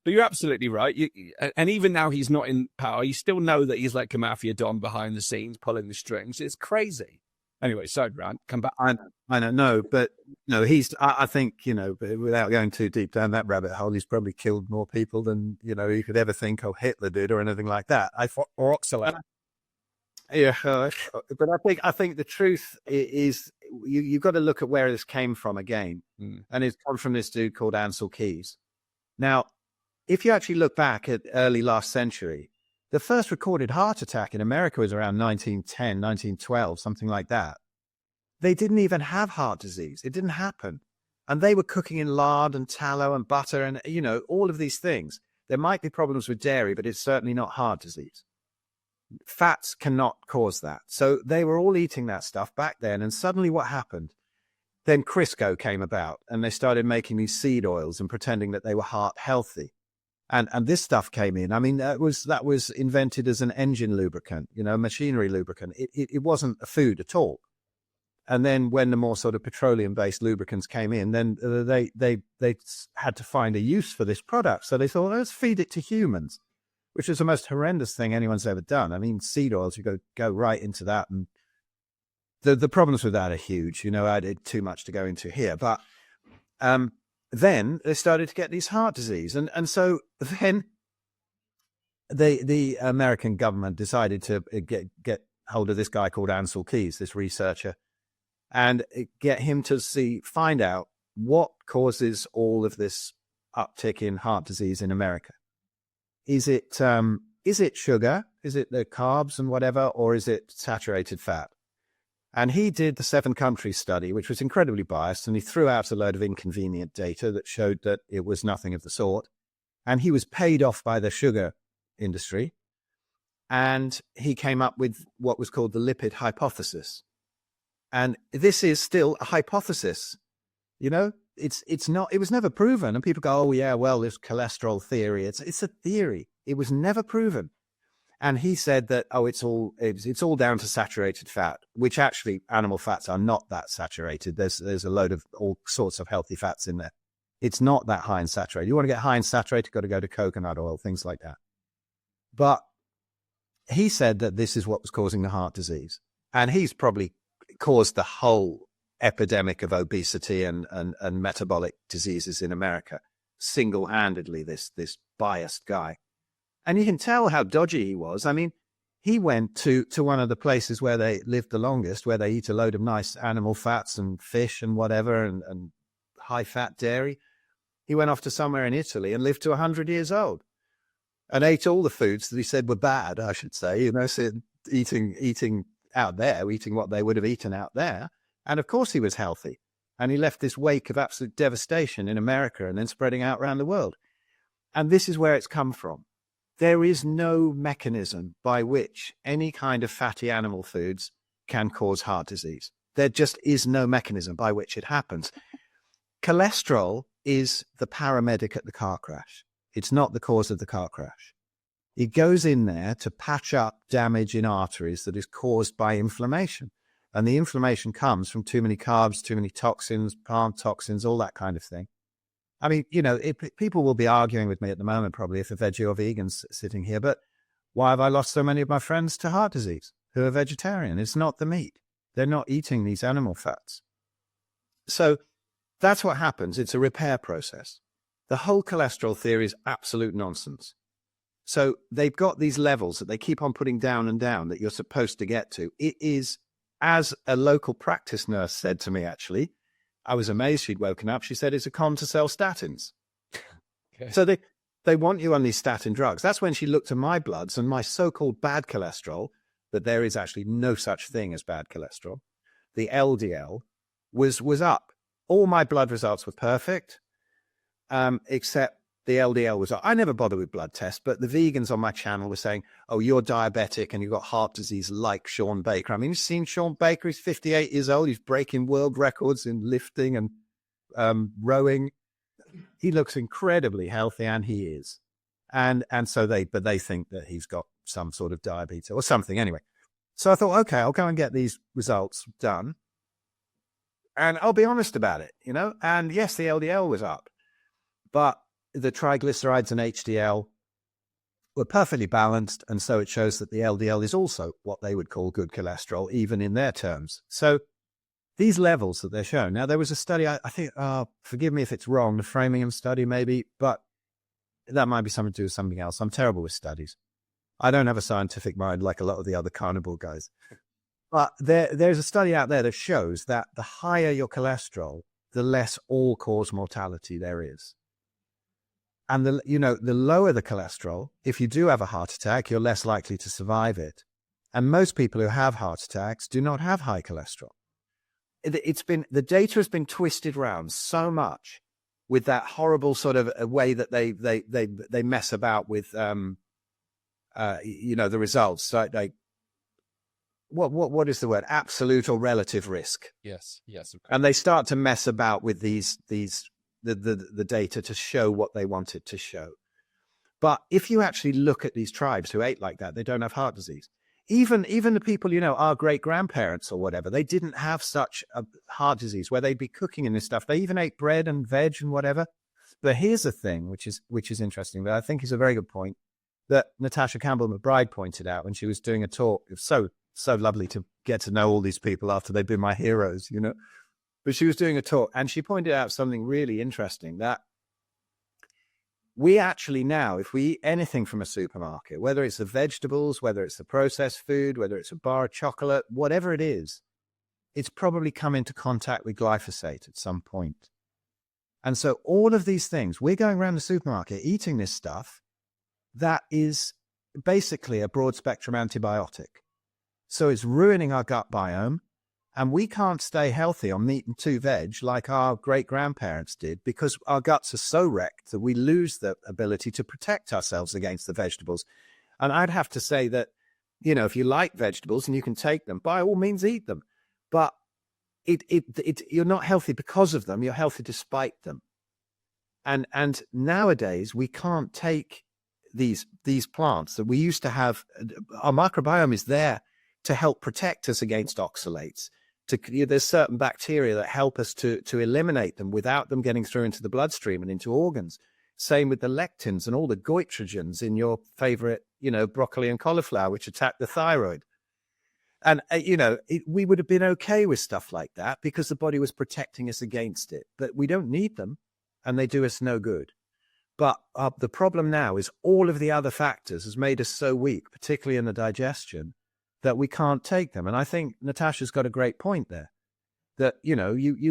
But you're absolutely right. And even now he's not in power, you still know that he's like a mafia don behind the scenes, pulling the strings. It's crazy. Anyway, so Grant, come back. I don't know, but I think, without going too deep down that rabbit hole, he's probably killed more people than, you could ever think Hitler did or anything like that. Or Oxalate. Yeah, but I think the truth is you've got to look at where this came from again. And it's come from this dude called Ancel Keys. Now, if you actually look back at early last century, the first recorded heart attack in America was around 1910, 1912, something like that. They didn't even have heart disease. It didn't happen. And they were cooking in lard and tallow and butter and, all of these things. There might be problems with dairy, but it's certainly not heart disease. Fats cannot cause that. So they were all eating that stuff back then. And suddenly what happened? Then Crisco came about and they started making these seed oils and pretending that they were heart healthy. And this stuff came in. I mean, that was invented as an engine lubricant, machinery lubricant. It wasn't a food at all. And then when the more sort of petroleum-based lubricants came in, then they had to find a use for this product. So they thought, let's feed it to humans, which is the most horrendous thing anyone's ever done. I mean, seed oils, you go right into that. And the problems with that are huge. I did too much to go into here. But then they started to get these heart disease. And so then the American government decided to get hold of this guy called Ancel Keys, this researcher, and get him to find out what causes all of this uptick in heart disease in America. Is it sugar? Is it the carbs and whatever, or is it saturated fat? And he did the 7-country study, which was incredibly biased, and he threw out a load of inconvenient data that showed that it was nothing of the sort. And he was paid off by the sugar industry, and he came up with what was called the lipid hypothesis. And this is still a hypothesis. It's not. It was never proven. And people go, "Oh yeah, well, this cholesterol theory. It's a theory. It was never proven." And he said that, it's all down to saturated fat, which actually animal fats are not that saturated. There's a load of all sorts of healthy fats in there. It's not that high in saturated. You want to get high in saturated, got to go to coconut oil, things like that. But he said that this is what was causing the heart disease. And he's probably caused the whole epidemic of obesity and metabolic diseases in America single-handedly, this biased guy. And you can tell how dodgy he was. I mean, he went to one of the places where they lived the longest, where they eat a load of nice animal fats and fish and whatever, and high-fat dairy. He went off to somewhere in Italy and lived to 100 years old and ate all the foods that he said were bad, I should say, so eating out there, eating what they would have eaten out there. And of course he was healthy. And he left this wake of absolute devastation in America and then spreading out around the world. And this is where it's come from. There is no mechanism by which any kind of fatty animal foods can cause heart disease. There just is no mechanism by which it happens. Cholesterol is the paramedic at the car crash. It's not the cause of the car crash. It goes in there to patch up damage in arteries that is caused by inflammation. And the inflammation comes from too many carbs, too many toxins, plant toxins, all that kind of thing. I mean, people will be arguing with me at the moment, probably, if a veggie or vegan's sitting here, but why have I lost so many of my friends to heart disease who are vegetarian? It's not the meat. They're not eating these animal fats. So that's what happens. It's a repair process. The whole cholesterol theory is absolute nonsense. So they've got these levels that they keep on putting down and down that you're supposed to get to. It is, as a local practice nurse said to me, actually, I was amazed she'd woken up. She said, it's a con to sell statins. Okay. So they want you on these statin drugs. That's when she looked at my bloods and my so-called bad cholesterol, that there is actually no such thing as bad cholesterol. The LDL was up. All my blood results were perfect, except the LDL was up. I never bother with blood tests, but the vegans on my channel were saying, oh, you're diabetic and you've got heart disease like Sean Baker. I mean, you've seen Sean Baker. He's 58 years old. He's breaking world records in lifting and rowing. He looks incredibly healthy, and he is. And so they think that he's got some sort of diabetes or something anyway. So I thought, okay, I'll go and get these results done. And I'll be honest about it, and yes, the LDL was up, but the triglycerides and HDL were perfectly balanced. And so it shows that the LDL is also what they would call good cholesterol, even in their terms. So these levels that they're shown. Now, there was a study, I think, forgive me if it's wrong, the Framingham study maybe, but that might be something to do with something else. I'm terrible with studies. I don't have a scientific mind like a lot of the other carnivore guys. But there's a study out there that shows that the higher your cholesterol, the less all-cause mortality there is. And the lower the cholesterol, if you do have a heart attack, you're less likely to survive it. And most people who have heart attacks do not have high cholesterol. The data has been twisted around so much with that horrible sort of a way that they mess about with the results. So what is the word? Absolute or relative risk. Yes. Okay. And they start to mess about with the data to show what they want it to show. But if you actually look at these tribes who ate like that, they don't have heart disease. Even the people, our great-grandparents or whatever, they didn't have such a heart disease where they'd be cooking in this stuff. They even ate bread and veg and whatever. But here's the thing, which is interesting, but I think is a very good point that Natasha Campbell-McBride pointed out when she was doing a talk. It was so lovely to get to know all these people after they've been my heroes, But she was doing a talk and she pointed out something really interesting, that we actually now, if we eat anything from a supermarket, whether it's the vegetables, whether it's the processed food, whether it's a bar of chocolate, whatever it is, it's probably come into contact with glyphosate at some point. And so all of these things, we're going around the supermarket eating this stuff that is basically a broad spectrum antibiotic. So it's ruining our gut biome. And we can't stay healthy on meat and 2 veg like our great-grandparents did because our guts are so wrecked that we lose the ability to protect ourselves against the vegetables. And I'd have to say that, if you like vegetables and you can take them, by all means eat them. But you're not healthy because of them. You're healthy despite them. And nowadays we can't take these plants that we used to have. Our microbiome is there to help protect us against oxalates. There's certain bacteria that help us to eliminate them without them getting through into the bloodstream and into organs. Same with the lectins and all the goitrogens in your favorite, broccoli and cauliflower, which attack the thyroid. And, we would have been okay with stuff like that because the body was protecting us against it. But we don't need them and they do us no good. But the problem now is all of the other factors has made us so weak, particularly in the digestion, that we can't take them. And I think Natasha's got a great point there. That, you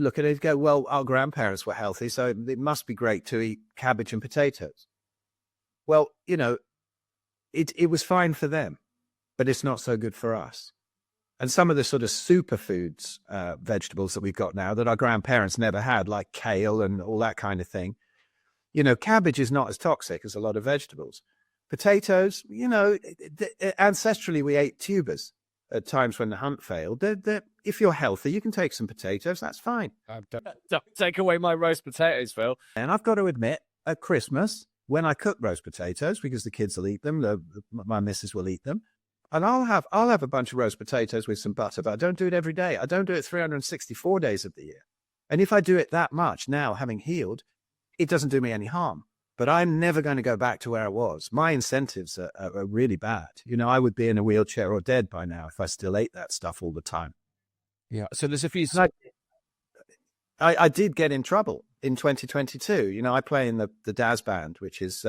look at it and go, well, our grandparents were healthy, so it must be great to eat cabbage and potatoes. Well, it was fine for them, but it's not so good for us. And some of the sort of superfoods, vegetables that we've got now that our grandparents never had, like kale and all that kind of thing. Cabbage is not as toxic as a lot of vegetables. Potatoes, ancestrally we ate tubers at times when the hunt failed. If you're healthy, you can take some potatoes. That's fine. Don't take away my roast potatoes, Phil. And I've got to admit, at Christmas, when I cook roast potatoes, because the kids will eat them, my missus will eat them, and I'll have a bunch of roast potatoes with some butter, but I don't do it every day. I don't do it 364 days of the year. And if I do it that much now, having healed, it doesn't do me any harm. But I'm never going to go back to where I was. My incentives are really bad. I would be in a wheelchair or dead by now if I still ate that stuff all the time. Yeah. So there's a few. I did get in trouble in 2022. I play in the Daz band, which is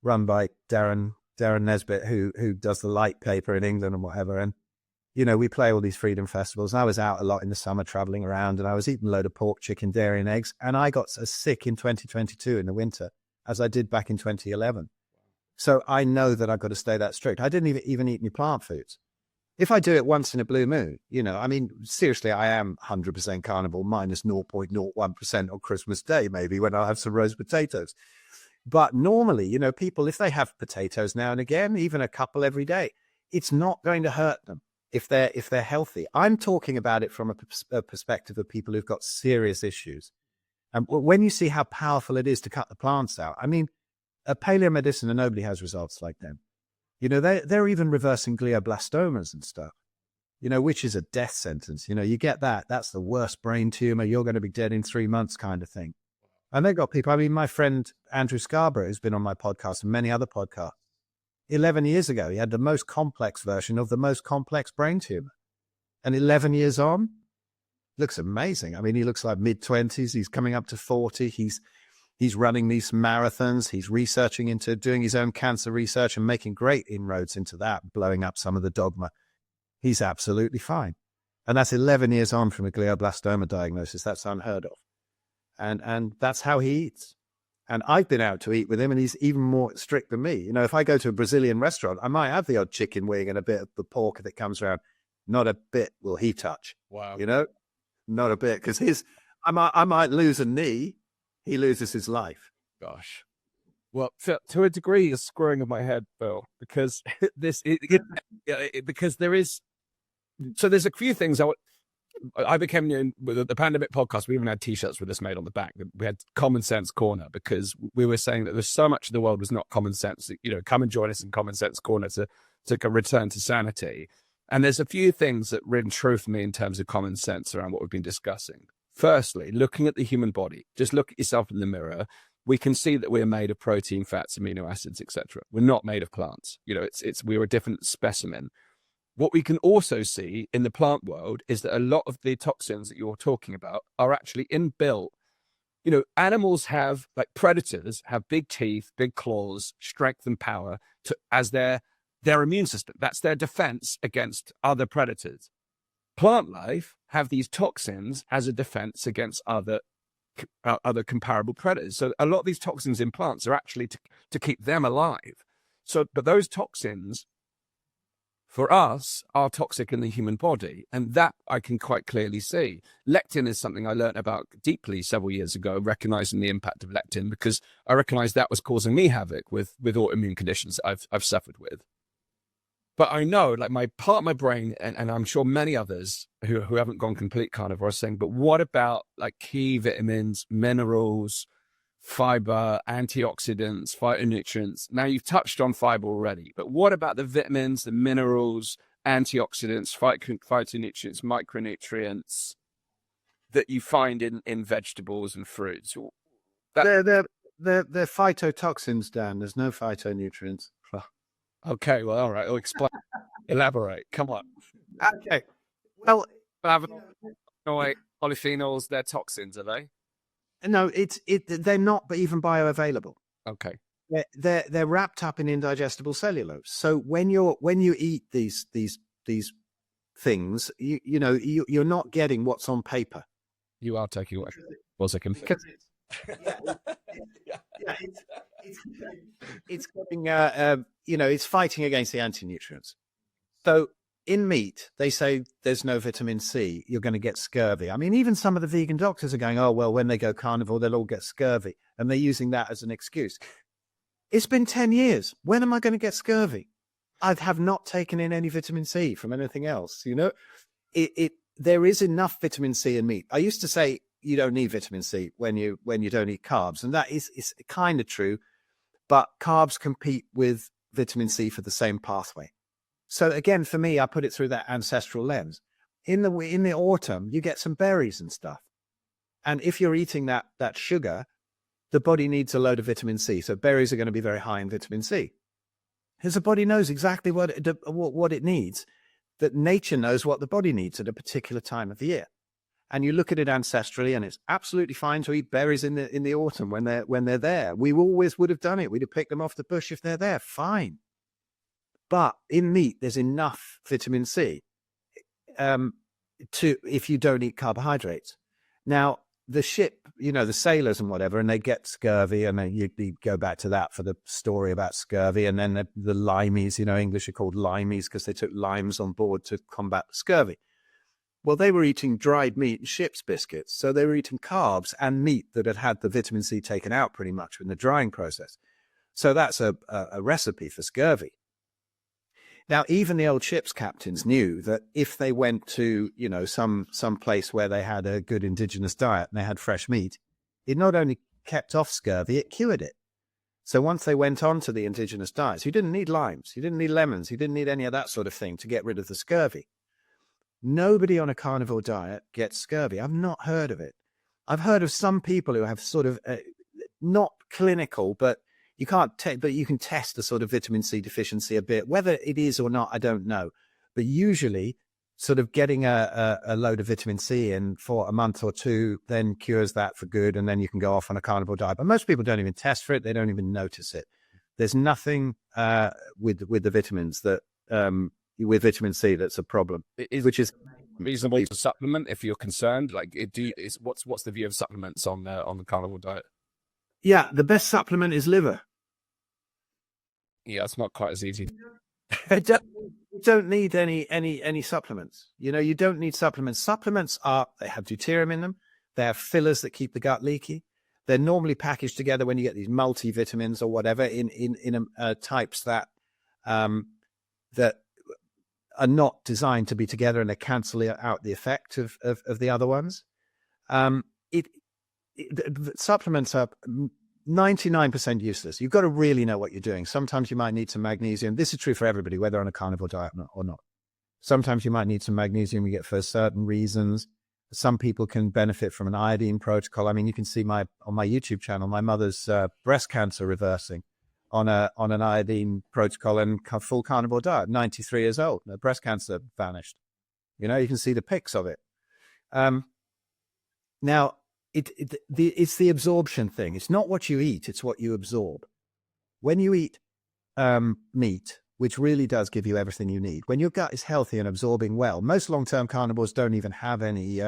run by Darren Nesbitt, who does the light paper in England and whatever. And, we play all these freedom festivals. And I was out a lot in the summer traveling around, and I was eating a load of pork, chicken, dairy and eggs. And I got as sick in 2022 in the winter as I did back in 2011. So I know that I've got to stay that strict. I didn't even eat any plant foods. If I do it once in a blue moon, seriously, I am 100% carnivore minus 0.01% on Christmas Day, maybe, when I'll have some roast potatoes. But normally, people, if they have potatoes now and again, even a couple every day, it's not going to hurt them if they're healthy. I'm talking about it from a perspective of people who've got serious issues. And when you see how powerful it is to cut the plants out, paleo medicine, and nobody has results like them. They're even reversing glioblastomas and stuff, which is a death sentence. You get that. That's the worst brain tumor. You're going to be dead in 3 months kind of thing. And they've got people. My friend Andrew Scarborough, who's been on my podcast and many other podcasts, 11 years ago, he had the most complex version of the most complex brain tumor. And 11 years on, looks amazing. He looks like mid-20s. He's coming up to 40. He's running these marathons. He's researching into doing his own cancer research and making great inroads into that, blowing up some of the dogma. He's absolutely fine. And that's 11 years on from a glioblastoma diagnosis. That's unheard of. And that's how he eats. And I've been out to eat with him, and he's even more strict than me. If I go to a Brazilian restaurant, I might have the odd chicken wing and a bit of the pork that comes around. Not a bit will he touch. Wow. Not a bit, because I might lose a knee. He loses his life. Gosh. Well, to a degree, you're screwing in my head, Bill, because because there is. So there's a few things I became with the pandemic podcast. We even had T-shirts with this made on the back. We had Common Sense Corner, because we were saying that there's so much of the world was not common sense. Come and join us in Common Sense Corner to return to sanity. And there's a few things that ring true for me in terms of common sense around what we've been discussing. Firstly, looking at the human body, just look at yourself in the mirror. We can see that we're made of protein, fats, amino acids, etc. We're not made of plants. We're a different specimen. What we can also see in the plant world is that a lot of the toxins that you're talking about are actually inbuilt. Animals have, like predators, have big teeth, big claws, strength and power as their immune system. That's their defense against other predators. Plant life have these toxins as a defense against other comparable predators. So a lot of these toxins in plants are actually to keep them alive. But those toxins, for us, are toxic in the human body. And that I can quite clearly see. Lectin is something I learned about deeply several years ago, recognizing the impact of lectin, because I recognized that was causing me havoc with autoimmune conditions I've suffered with. But I know, like, my part of my brain, and I'm sure many others who haven't gone complete carnivore are saying, but what about like key vitamins, minerals, fiber, antioxidants, phytonutrients? Now, you've touched on fiber already, but what about the vitamins, the minerals, antioxidants, phytonutrients, micronutrients that you find in vegetables and fruits? They're phytotoxins, Dan. There's no phytonutrients. Okay, well, all right. I'll explain. Elaborate. Come on. Okay. Well, polyphenols, they're toxins, are they? No, they're not, but even bioavailable. Okay. They're wrapped up in indigestible cellulose. So when you eat these things, you're not getting what's on paper. You are taking what was a conflict. It's getting, it's fighting against the anti-nutrients. So in meat, they say there's no vitamin C, you're going to get scurvy. I mean, even some of the vegan doctors are going, oh, well, when they go carnivore, they'll all get scurvy. And they're using that as an excuse. It's been 10 years. When am I going to get scurvy? I have not taken in any vitamin C from anything else. You know, there is enough vitamin C in meat. I used to say you don't need vitamin C when you don't eat carbs. And that is kind of true. But carbs compete with vitamin C for the same pathway. So again, for me, I put it through that ancestral lens. In the autumn, you get some berries and stuff. And if you're eating that sugar, the body needs a load of vitamin C. So berries are going to be very high in vitamin C. Because the body knows exactly what it needs, that nature knows what the body needs at a particular time of the year. And you look at it ancestrally, and it's absolutely fine to eat berries in the autumn when they're there. We always would have done it. We'd have picked them off the bush if they're there. Fine. But in meat, there's enough vitamin C if you don't eat carbohydrates. Now, the ship, you know, the sailors and whatever, and they get scurvy, and then you go back to that for the story about scurvy. And then the limeys, you know, English are called limeys because they took limes on board to combat scurvy. Well, they were eating dried meat and ship's biscuits. So they were eating carbs and meat that had the vitamin C taken out pretty much in the drying process. So that's a recipe for scurvy. Now, even the old ship's captains knew that if they went to, you know, some place where they had a good indigenous diet and they had fresh meat, it not only kept off scurvy, it cured it. So once they went on to the indigenous diets, you didn't need limes, you didn't need lemons, you didn't need any of that sort of thing to get rid of the scurvy. Nobody on a carnivore diet gets scurvy. I've not heard of it. I've heard of some people who have sort of not clinical, but you can't but you can test a sort of vitamin C deficiency a bit. Whether it is or not, I don't know. But usually sort of getting a load of vitamin C in for a month or two then cures that for good, and then you can go off on a carnivore diet. But most people don't even test for it. They don't even notice it. There's nothing with the vitamins that with vitamin C that's a problem, which is reasonable to supplement if you're concerned. Like, what's the view of supplements on the carnivore diet? Yeah, the best supplement is liver. Yeah, it's not quite as easy. You don't need any supplements. You know, you don't need supplements. Supplements they have deuterium in them. They have fillers that keep the gut leaky. They're normally packaged together when you get these multivitamins or whatever in types that are not designed to be together, and they cancel out the effect of the other ones. Supplements are 99% useless. You've got to really know what you're doing. Sometimes you might need some magnesium. This is true for everybody, whether on a carnivore diet or not. Sometimes you might need some magnesium you get for certain reasons. Some people can benefit from an iodine protocol. I mean, you can see on my YouTube channel, my mother's breast cancer reversing on an iodine protocol and full carnivore diet, 93 years old. The breast cancer vanished. You know, you can see the pics of it. Now, it's the absorption thing. It's not what you eat, it's what you absorb. When you eat meat, which really does give you everything you need, when your gut is healthy and absorbing well, most long-term carnivores don't even have any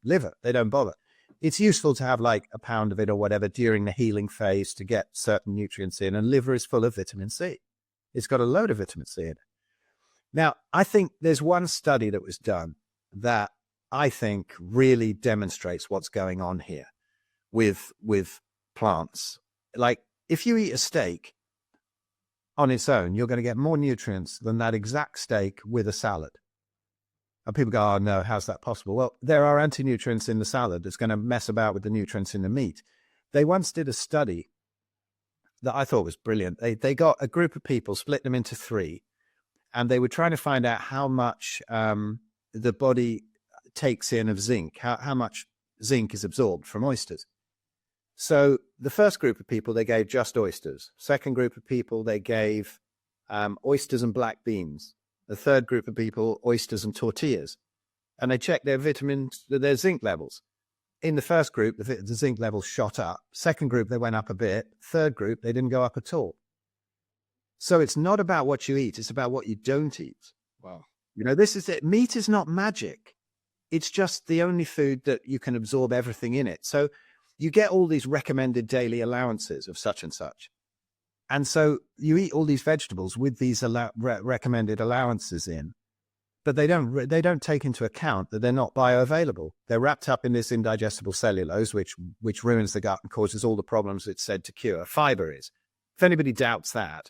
liver. They don't bother. It's useful to have like a pound of it or whatever during the healing phase to get certain nutrients in, and liver is full of vitamin C. It's got a load of vitamin C in it. Now, I think there's one study that was done that I think really demonstrates what's going on here with plants. Like, if you eat a steak on its own, you're going to get more nutrients than that exact steak with a salad. And people go, oh no, how's that possible? Well, there are anti-nutrients in the salad that's going to mess about with the nutrients in the meat. They once did a study that I thought was brilliant. They got a group of people, split them into 3, and they were trying to find out how much the body takes in of zinc, how much zinc is absorbed from oysters. So the first group of people, they gave just oysters. Second group of people, they gave oysters and black beans. The third group of people, oysters and tortillas. And they checked their their zinc levels. In the first group, the zinc levels shot up. Second group, they went up a bit. Third group, they didn't go up at all. So it's not about what you eat, it's about what you don't eat. Wow. You know, this is it. Meat is not magic. It's just the only food that you can absorb everything in it. So you get all these recommended daily allowances of such and such. And so you eat all these vegetables with these recommended allowances in. but they don't take into account that they're not bioavailable. They're wrapped up in this indigestible cellulose, which ruins the gut and causes all the problems it's said to cure. Fiber is. If anybody doubts that,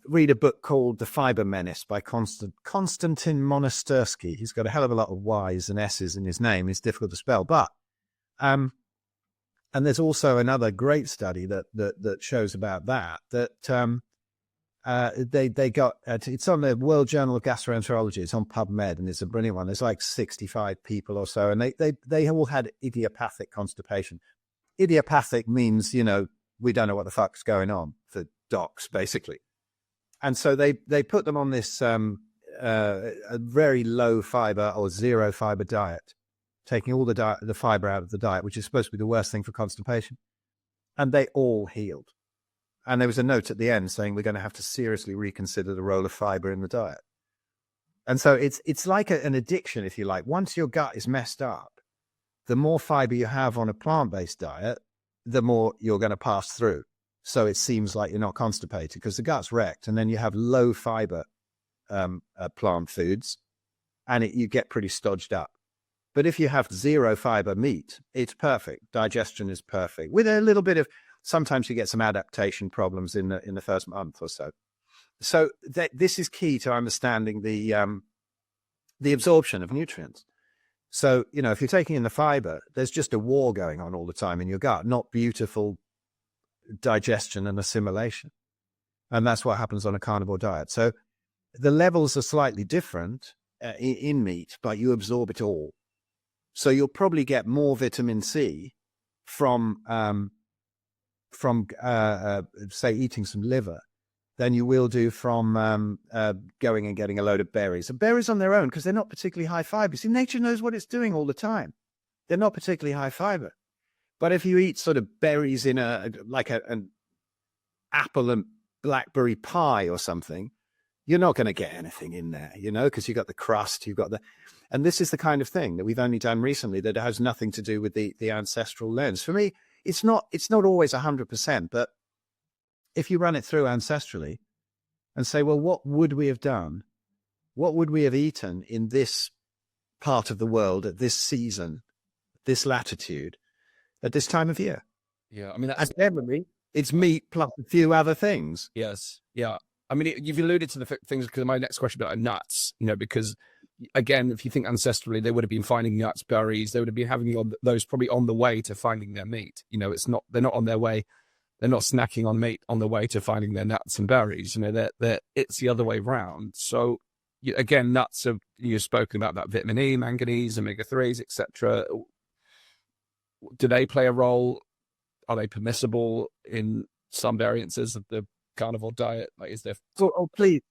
read a book called The Fiber Menace by Konstantin Monastyrsky. He's got a hell of a lot of Y's and S's in his name. It's difficult to spell, but and there's also another great study that shows about that they got it's on the World Journal of Gastroenterology. It's on PubMed, and it's a brilliant one. There's like 65 people or so, and they all had idiopathic constipation. Idiopathic means, we don't know what the fuck's going on for docs, basically. And so they put them on this a very low fiber or zero fiber diet, taking all the fiber out of the diet, which is supposed to be the worst thing for constipation. And they all healed. And there was a note at the end saying we're going to have to seriously reconsider the role of fiber in the diet. And so it's like an addiction, if you like. Once your gut is messed up, the more fiber you have on a plant-based diet, the more you're going to pass through. So it seems like you're not constipated because the gut's wrecked. And then you have low fiber plant foods, and you get pretty stodged up. But if you have zero fiber meat, it's perfect. Digestion is perfect. With a little bit of, sometimes you get some adaptation problems in the first month or so. So this is key to understanding the absorption of nutrients. So, if you're taking in the fiber, there's just a war going on all the time in your gut, not beautiful digestion and assimilation. And that's what happens on a carnivore diet. So the levels are slightly different in meat, but you absorb it all. So you'll probably get more vitamin C from say, eating some liver than you will do from going and getting a load of berries. And berries on their own, because they're not particularly high fiber. See, nature knows what it's doing all the time. They're not particularly high fiber. But if you eat sort of berries in an apple and blackberry pie or something, you're not going to get anything in there, because you've got the crust, and this is the kind of thing that we've only done recently that has nothing to do with the ancestral lens. For me, it's not always 100%, but if you run it through ancestrally and say, well, what would we have done? What would we have eaten in this part of the world at this season, this latitude, at this time of year? Yeah, I mean, and generally, it's meat plus a few other things. Yes, yeah. I mean, you've alluded to the things, because my next question about nuts, because again, if you think ancestrally, they would have been finding nuts, berries, they would have been having those probably on the way to finding their meat. They're not on their way. They're not snacking on meat on the way to finding their nuts and berries. It's the other way around. So again, nuts are, you've spoken about that vitamin E, manganese, omega-3s, etc. Do they play a role? Are they permissible in some variances of the carnivore diet? Like, is there? Oh, please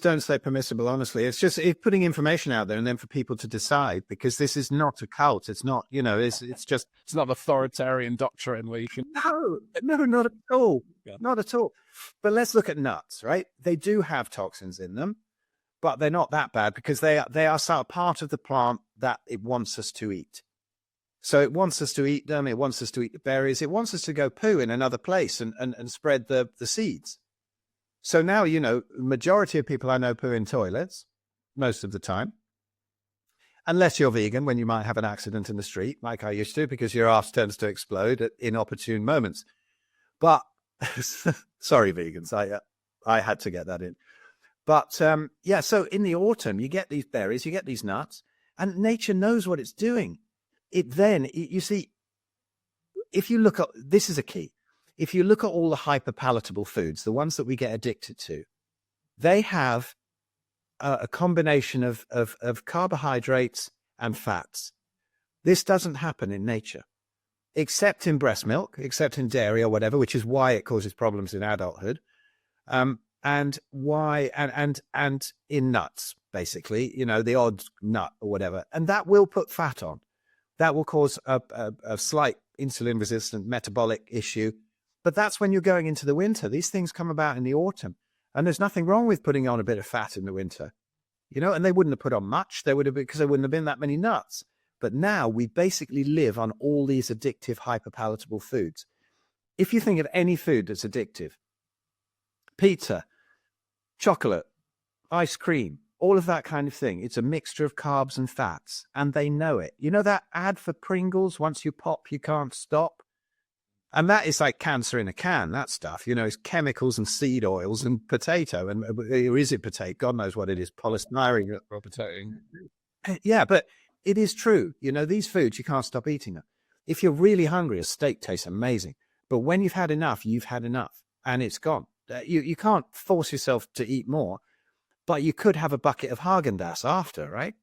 don't say permissible. Honestly, it's just putting information out there, and then for people to decide, because this is not a cult. It's not, it's just, it's not an authoritarian doctrine where you can. No, not at all. Yeah. Not at all. But let's look at nuts, right? They do have toxins in them, but they're not that bad because they are sort of part of the plant that it wants us to eat. So it wants us to eat them. It wants us to eat the berries. It wants us to go poo in another place and spread the seeds. So now, majority of people I know poo in toilets most of the time, unless you're vegan, when you might have an accident in the street, like I used to, because your arse tends to explode at inopportune moments. But sorry, vegans, I had to get that in. But so in the autumn, you get these berries, you get these nuts, and nature knows what it's doing. You see, if you look at, this is a key. If you look at all the hyperpalatable foods, the ones that we get addicted to, they have a combination of carbohydrates and fats. This doesn't happen in nature, except in breast milk, except in dairy or whatever, which is why it causes problems in adulthood, and in nuts, basically, the odd nut or whatever, and that will put fat on. That will cause a slight insulin-resistant metabolic issue. But that's when you're going into the winter. These things come about in the autumn. And there's nothing wrong with putting on a bit of fat in the winter. And they wouldn't have put on much. Because there wouldn't have been that many nuts. But now we basically live on all these addictive, hyperpalatable foods. If you think of any food that's addictive, pizza, chocolate, ice cream, all of that kind of thing. It's a mixture of carbs and fats, and they know it. You know that ad for Pringles, once you pop, you can't stop? And that is like cancer in a can, that stuff. You know, it's chemicals and seed oils and potato. And or is it potato? God knows what it is, polystyrene. Or potato. Yeah, but it is true. You know, these foods, you can't stop eating them. If you're really hungry, a steak tastes amazing. But when you've had enough, you've had enough, and it's gone. You can't force yourself to eat more, but you could have a bucket of Haagen-Dazs after, right?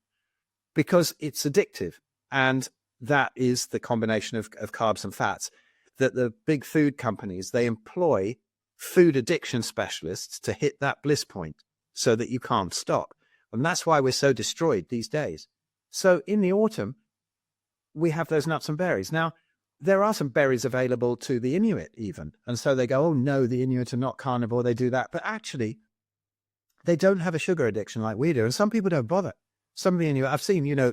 Because it's addictive. And that is the combination of carbs and fats that the big food companies, they employ food addiction specialists to hit that bliss point so that you can't stop. And that's why we're so destroyed these days. So in the autumn, we have those nuts and berries. Now, there are some berries available to the Inuit even. And so they go, oh no, the Inuit are not carnivore, they do that. But actually, they don't have a sugar addiction like we do. And some people don't bother. Some of the Inuit, I've seen, you know,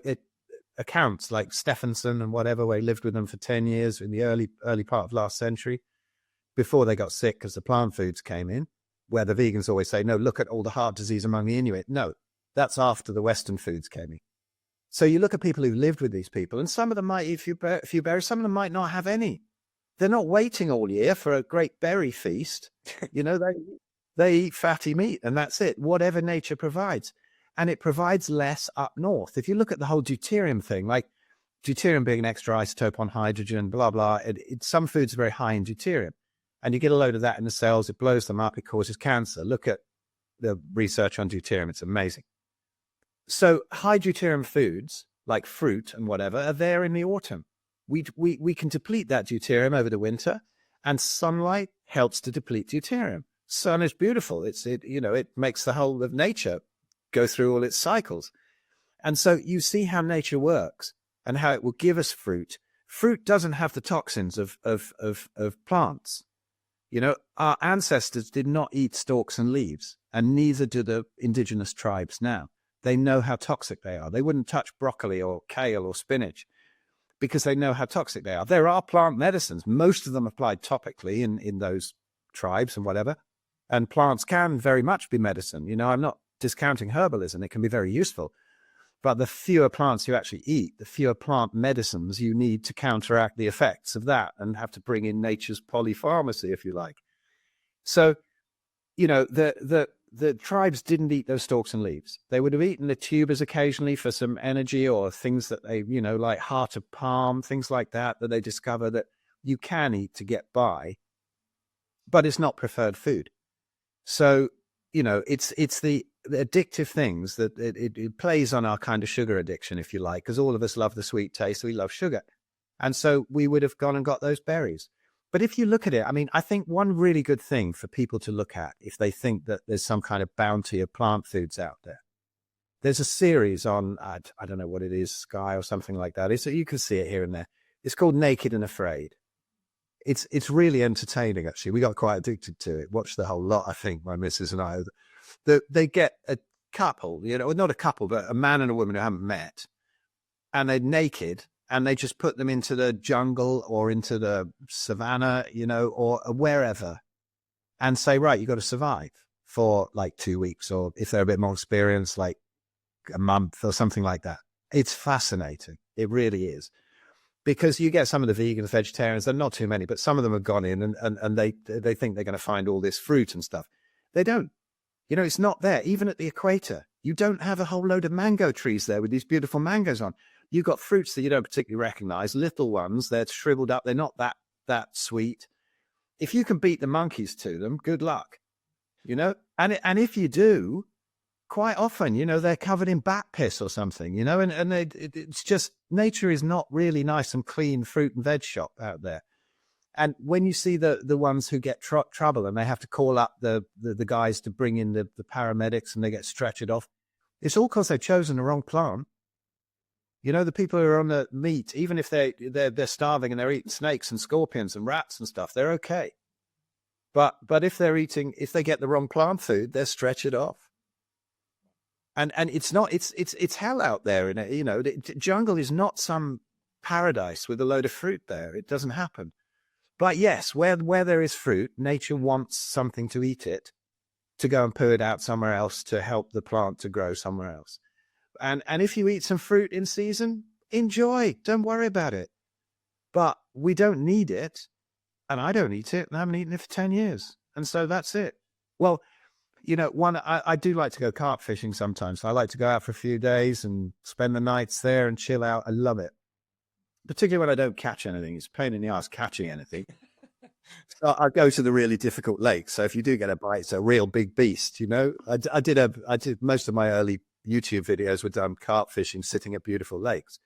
accounts like Stephenson and whatever, where he lived with them for 10 years in the early part of last century, before they got sick because the plant foods came in, where the vegans always say, no, look at all the heart disease among the Inuit. No, that's after the Western foods came in. So you look at people who lived with these people, and some of them might eat a few berries, some of them might not have any. They're not waiting all year for a great berry feast. You know, they eat fatty meat, and that's it, whatever nature provides. And it provides less up north. If you look at the whole deuterium thing, like deuterium being an extra isotope on hydrogen, blah, blah, some foods are very high in deuterium. And you get a load of that in the cells, it blows them up, it causes cancer. Look at the research on deuterium, it's amazing. So high deuterium foods, like fruit and whatever, are there in the autumn. We can deplete that deuterium over the winter, and sunlight helps to deplete deuterium. Sun is beautiful. It makes the whole of nature go through all its cycles. And so you see how nature works and how it will give us fruit. Fruit doesn't have the toxins of plants. You know, our ancestors did not eat stalks and leaves, and neither do the indigenous tribes now. They know how toxic they are. They wouldn't touch broccoli or kale or spinach because they know how toxic they are. There are plant medicines, most of them applied topically in those tribes and whatever. And plants can very much be medicine. You know, I'm not discounting herbalism. It can be very useful. But the fewer plants you actually eat, the fewer plant medicines you need to counteract the effects of that and have to bring in nature's polypharmacy, if you like. So, you know, the tribes didn't eat those stalks and leaves. They would have eaten the tubers occasionally for some energy, or things that they, you know, like heart of palm, things like that they discover that you can eat to get by, but it's not preferred food. So, you know, it's the addictive things that it plays on our kind of sugar addiction, if you like, because all of us love the sweet taste. We love sugar. And so we would have gone and got those berries. But if you look at it, I mean, I think one really good thing for people to look at if they think that there's some kind of bounty of plant foods out there, there's a series on, I don't know what it is, Sky or something like that. You can see it here and there. It's called Naked and Afraid. It's really entertaining, actually. We got quite addicted to it. Watched the whole lot, I think, my missus and I. They get a couple, you know, not a couple, but a man and a woman who haven't met, and they're naked, and they just put them into the jungle or into the savannah, you know, or wherever, and say, right, you've got to survive for like 2 weeks, or if they're a bit more experienced, like a month or something like that. It's fascinating. It really is. Because you get some of the vegans, vegetarians, they're not too many, but some of them have gone in and they think they're going to find all this fruit and stuff. They don't. You know, it's not there. Even at the equator, you don't have a whole load of mango trees there with these beautiful mangoes on. You've got fruits that you don't particularly recognize, little ones, they're shriveled up, they're not that sweet. If you can beat the monkeys to them, good luck. You know, and if you do, quite often, you know, they're covered in bat piss or something, you know, and it's just, nature is not really nice and clean fruit and veg shop out there. And when you see the ones who get trouble and they have to call up the guys to bring in the paramedics and they get stretchered off, it's all because they've chosen the wrong plant. You know, the people who are on the meat, even if they're starving and they're eating snakes and scorpions and rats and stuff, they're okay. But if they get the wrong plant food, they're stretchered off. And it's hell out there. You know, the jungle is not some paradise with a load of fruit there. It doesn't happen. But yes, where there is fruit, nature wants something to eat it to go and poo it out somewhere else to help the plant to grow somewhere else. And if you eat some fruit in season, enjoy. Don't worry about it. But we don't need it. And I don't eat it. And I haven't eaten it for 10 years. And so that's it. Well, you know, I do like to go carp fishing sometimes. I like to go out for a few days and spend the nights there and chill out. I love it. Particularly when I don't catch anything. It's a pain in the ass catching anything. So I go to the really difficult lakes. So if you do get a bite, it's a real big beast, you know. I did most of my early YouTube videos were done carp fishing, sitting at beautiful lakes.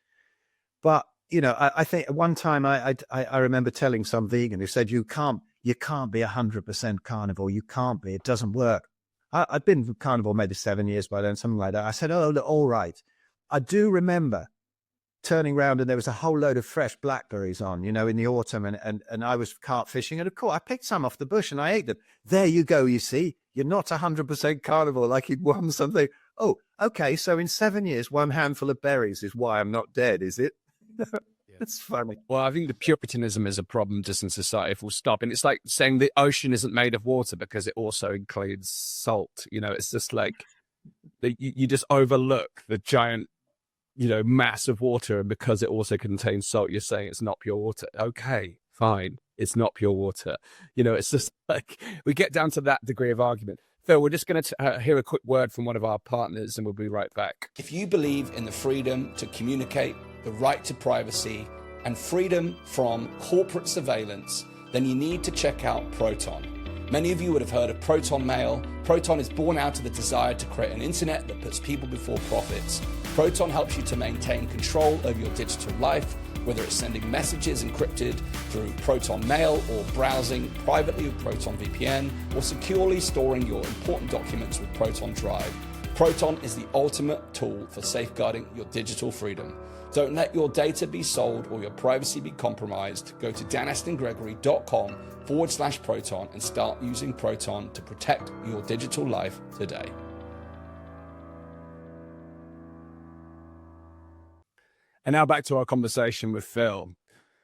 But, you know, I think one time I remember telling some vegan who said, you can't be 100% carnivore. You can't be. It doesn't work. I'd been carnivore maybe 7 years by then, something like that. I said, oh, all right. I do remember turning around and there was a whole load of fresh blackberries on, you know, in the autumn. And I was carp fishing. And of course, I picked some off the bush and I ate them. There you go, you see. You're not 100% carnivore like you'd won something. Oh, okay. So in 7 years, one handful of berries is why I'm not dead, is it? That's funny. Well, I think the Puritanism is a problem just in society, full stop. And it's like saying the ocean isn't made of water because it also includes salt. You know, it's just like you just overlook the giant, you know, mass of water. And because it also contains salt, you're saying it's not pure water. Okay, fine. It's not pure water. You know, it's just like we get down to that degree of argument. Phil, we're just going to hear a quick word from one of our partners and we'll be right back. If you believe in the freedom to communicate, the right to privacy, and freedom from corporate surveillance, then you need to check out Proton. Many of you would have heard of Proton Mail. Proton is born out of the desire to create an internet that puts people before profits. Proton helps you to maintain control over your digital life, whether it's sending messages encrypted through Proton Mail or browsing privately with Proton VPN or securely storing your important documents with Proton Drive. Proton is the ultimate tool for safeguarding your digital freedom. Don't let your data be sold or your privacy be compromised. Go to danastingregory.com/Proton and start using Proton to protect your digital life today. And now back to our conversation with Phil.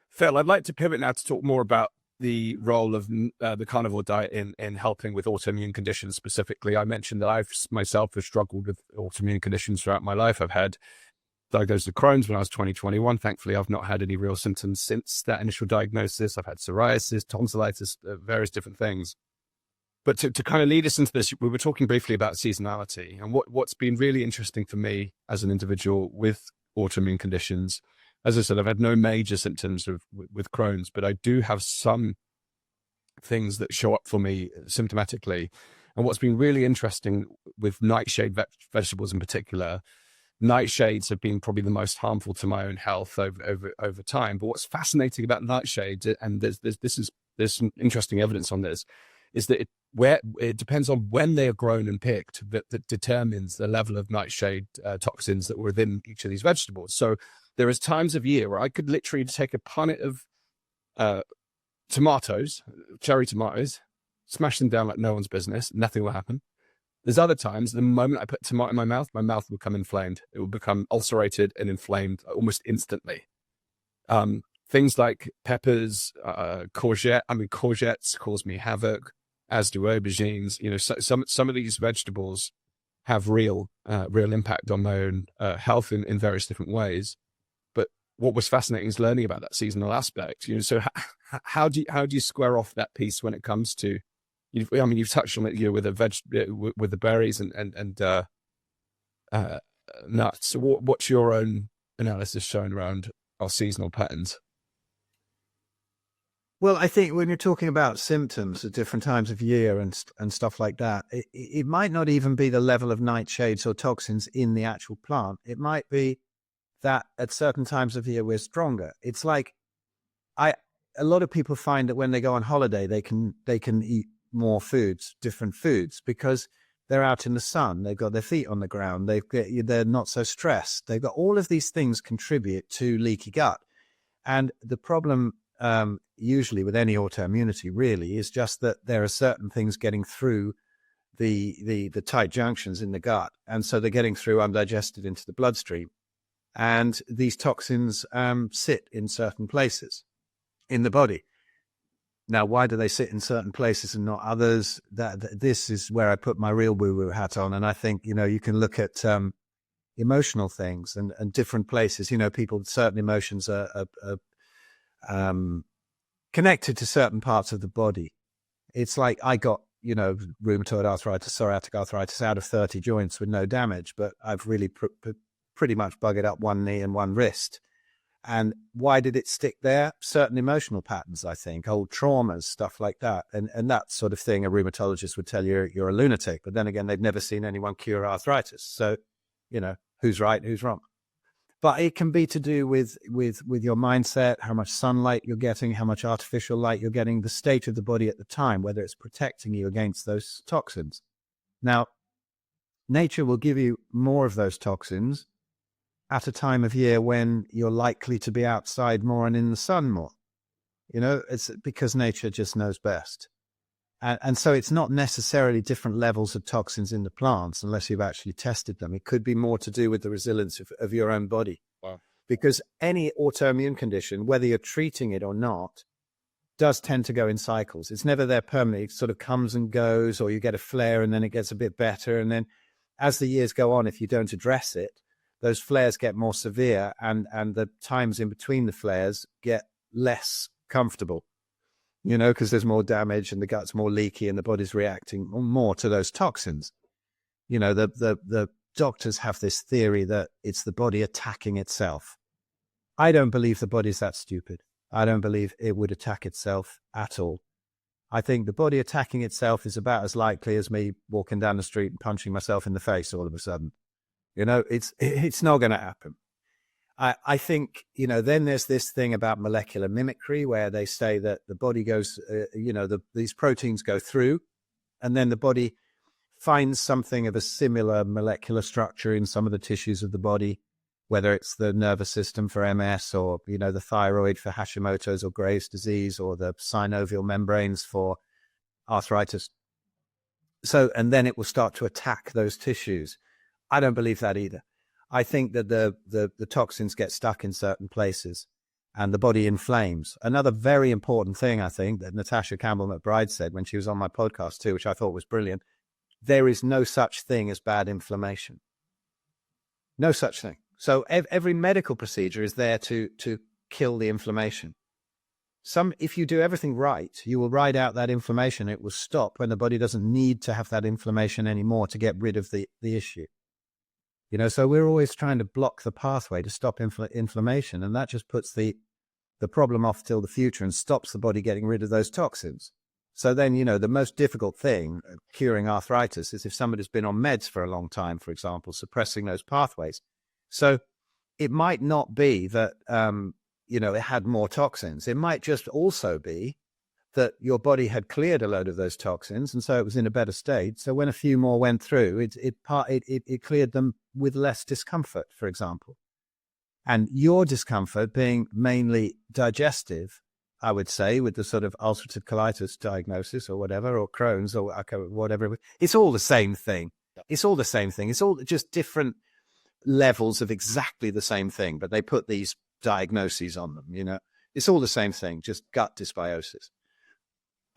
Phil, I'd like to pivot now to talk more about the role of the carnivore diet in helping with autoimmune conditions specifically. I mentioned that I myself have struggled with autoimmune conditions throughout my life. I've had diagnosed with Crohn's when I was 21. Thankfully, I've not had any real symptoms since that initial diagnosis. I've had psoriasis, tonsillitis, various different things. But to kind of lead us into this, we were talking briefly about seasonality. And what's been really interesting for me as an individual with autoimmune conditions, as I said, I've had no major symptoms with Crohn's, but I do have some things that show up for me symptomatically. And what's been really interesting with nightshade vegetables in particular, nightshades have been probably the most harmful to my own health over time. But what's fascinating about nightshades, and there's some interesting evidence on this, is that it depends on when they are grown and picked that determines the level of nightshade toxins that were within each of these vegetables. So there is times of year where I could literally take a punnet of tomatoes, cherry tomatoes, smash them down like no one's business, nothing will happen. There's other times, the moment I put tomato in my mouth will become inflamed. It will become ulcerated and inflamed almost instantly. Things like peppers, courgettes cause me havoc, as do aubergines. You know, some of these vegetables have real impact on my own health in various different ways. But what was fascinating is learning about that seasonal aspect. You know, so how do you square off that piece when it comes to, you've touched on it, you know, with the berries and nuts. So what's your own analysis showing around our seasonal patterns? Well, I think when you're talking about symptoms at different times of year and stuff like that, it might not even be the level of nightshades or toxins in the actual plant. It might be that at certain times of year we're stronger. It's like a lot of people find that when they go on holiday, they can eat more foods, different foods, because they're out in the sun. They've got their feet on the ground. They're not so stressed. They've got all of these things contribute to leaky gut. And the problem usually with any autoimmunity really is just that there are certain things getting through the tight junctions in the gut. And so they're getting through undigested into the bloodstream. And these toxins sit in certain places in the body. Now, why do they sit in certain places and not others? This is where I put my real woo-woo hat on. And I think, you can look at emotional things and different places. People with certain emotions are connected to certain parts of the body. It's like I got, rheumatoid arthritis, psoriatic arthritis out of 30 joints with no damage, but I've really pretty much buggered up one knee and one wrist. And why did it stick there? Certain emotional patterns, I think, old traumas, stuff like that. And that sort of thing, a rheumatologist would tell you you're a lunatic. But then again, they've never seen anyone cure arthritis. So, who's right, who's wrong? But it can be to do with your mindset, how much sunlight you're getting, how much artificial light you're getting, the state of the body at the time, whether it's protecting you against those toxins. Now, nature will give you more of those toxins at a time of year when you're likely to be outside more and in the sun more. It's because nature just knows best. And so it's not necessarily different levels of toxins in the plants unless you've actually tested them. It could be more to do with the resilience of your own body. Wow. Because any autoimmune condition, whether you're treating it or not, does tend to go in cycles. It's never there permanently. It sort of comes and goes, or you get a flare and then it gets a bit better. And then as the years go on, if you don't address it, those flares get more severe and the times in between the flares get less comfortable. Because there's more damage and the gut's more leaky and the body's reacting more to those toxins. The doctors have this theory that it's the body attacking itself. I don't believe the body's that stupid. I don't believe it would attack itself at all. I think the body attacking itself is about as likely as me walking down the street and punching myself in the face all of a sudden. It's not going to happen. I think, then there's this thing about molecular mimicry where they say that the body goes, these proteins go through and then the body finds something of a similar molecular structure in some of the tissues of the body, whether it's the nervous system for MS or, the thyroid for Hashimoto's or Graves' disease or the synovial membranes for arthritis. So, and then it will start to attack those tissues. I don't believe that either. I think that the toxins get stuck in certain places and the body inflames. Another very important thing, I think, that Natasha Campbell-McBride said when she was on my podcast too, which I thought was brilliant, there is no such thing as bad inflammation. No such thing. So every medical procedure is there to kill the inflammation. If you do everything right, you will ride out that inflammation. It will stop when the body doesn't need to have that inflammation anymore to get rid of the issue. So we're always trying to block the pathway to stop inflammation, and that just puts the problem off till the future and stops the body getting rid of those toxins. So then, the most difficult thing, curing arthritis, is if somebody's been on meds for a long time, for example, suppressing those pathways. So it might not be that, it had more toxins. It might just also be that your body had cleared a load of those toxins, and so it was in a better state. So when a few more went through, it cleared them with less discomfort, for example. And your discomfort being mainly digestive, I would say, with the sort of ulcerative colitis diagnosis or whatever, or Crohn's or whatever, it's all the same thing. It's all the same thing. It's all just different levels of exactly the same thing, but they put these diagnoses on them, It's all the same thing, just gut dysbiosis.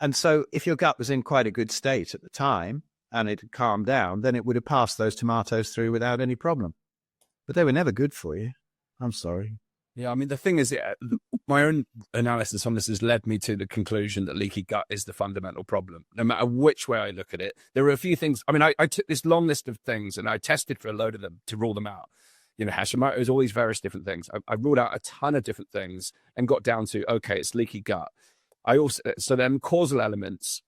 And so if your gut was in quite a good state at the time and it had calmed down, then it would have passed those tomatoes through without any problem. But they were never good for you. I'm sorry. Yeah, I mean, the thing is, my own analysis on this has led me to the conclusion that leaky gut is the fundamental problem. No matter which way I look at it, there are a few things. I mean, I took this long list of things and I tested for a load of them to rule them out. Hashimoto's, all these various different things. I ruled out a ton of different things and got down to, okay, it's leaky gut. So then causal elements,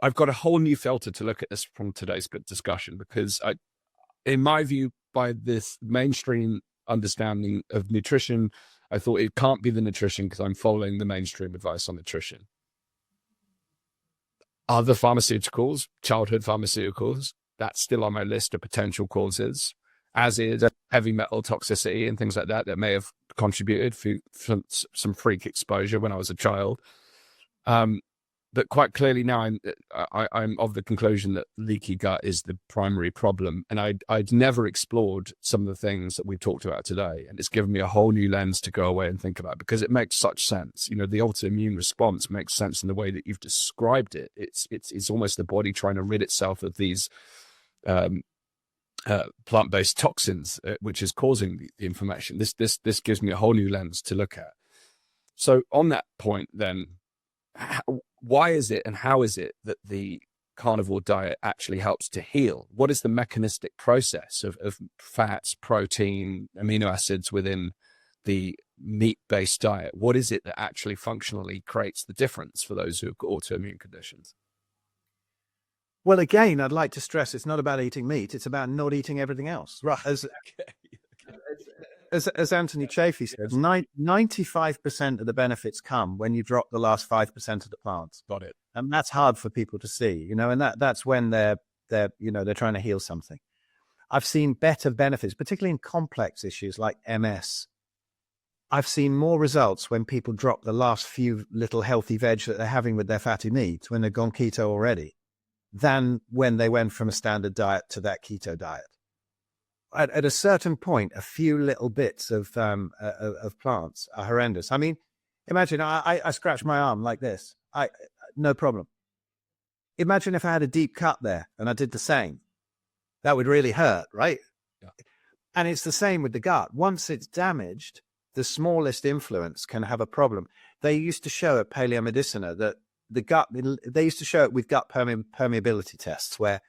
I've got a whole new filter to look at this from today's discussion, because in my view, by this mainstream understanding of nutrition, I thought it can't be the nutrition because I'm following the mainstream advice on nutrition. Other pharmaceuticals, childhood pharmaceuticals, that's still on my list of potential causes, as is heavy metal toxicity and things like that may have contributed for some freak exposure when I was a child. But But quite clearly now, I'm of the conclusion that leaky gut is the primary problem, and I'd never explored some of the things that we've talked about today, and it's given me a whole new lens to go away and think about, because it makes such sense. You know, the autoimmune response makes sense in the way that you've described it. It's almost the body trying to rid itself of these plant-based toxins, which is causing the inflammation. This gives me a whole new lens to look at. So on that point, then, why is it and how is it that the carnivore diet actually helps to heal? What is the mechanistic process of fats, protein, amino acids within the meat-based diet? What is it that actually functionally creates the difference for those who have got autoimmune conditions? Well, again, I'd like to stress it's not about eating meat. It's about not eating everything else. Right. As Anthony Chaffee says, 95% of the benefits come when you drop the last 5% of the plants. Got it. And that's hard for people to see, you know, and that's when they're trying to heal something. I've seen better benefits, particularly in complex issues like MS. I've seen more results when people drop the last few little healthy veg that they're having with their fatty meat when they've gone keto already, than when they went from a standard diet to that keto diet. At a certain point, a few little bits of plants are horrendous. I mean, imagine I scratch my arm like this. No problem. Imagine if I had a deep cut there and I did the same. That would really hurt, right? Yeah. And it's the same with the gut. Once it's damaged, the smallest influence can have a problem. They used to show at Paleomedicina that the gut, they used to show it with gut permeability tests, where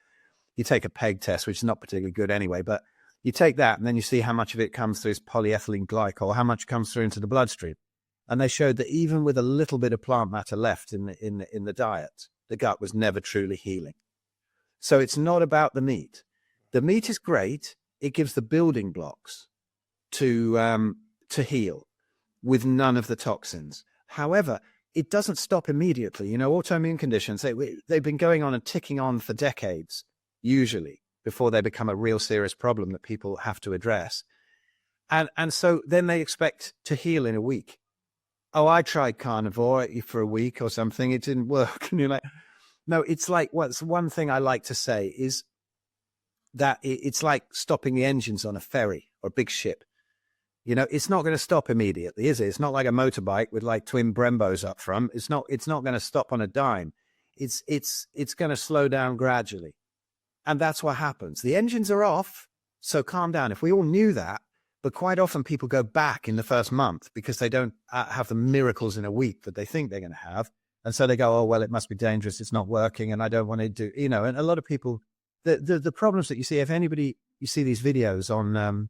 you take a PEG test, which is not particularly good anyway, but you take that and then you see how much of it comes through as polyethylene glycol, how much comes through into the bloodstream. And they showed that even with a little bit of plant matter left in the diet, the gut was never truly healing. So it's not about the meat. The meat is great. It gives the building blocks to heal with none of the toxins. However, it doesn't stop immediately. You know, autoimmune conditions, they've been going on and ticking on for decades, usually, before they become a real serious problem that people have to address. And so then they expect to heal in a week. Oh, I tried carnivore for a week or something. It didn't work. And you're like, no, it's like, what's one thing I like to say is that it's like stopping the engines on a ferry or a big ship. You know, it's not going to stop immediately, is it? It's not like a motorbike with like twin Brembos up front. It's not going to stop on a dime. It's going to slow down gradually. And that's what happens. The engines are off, so calm down. If we all knew that, but quite often people go back in the first month because they don't have the miracles in a week that they think they're going to have. And so they go, oh, well, it must be dangerous. It's not working. And I don't want to do, you know, and a lot of people, the problems that you see, if anybody, you see these videos on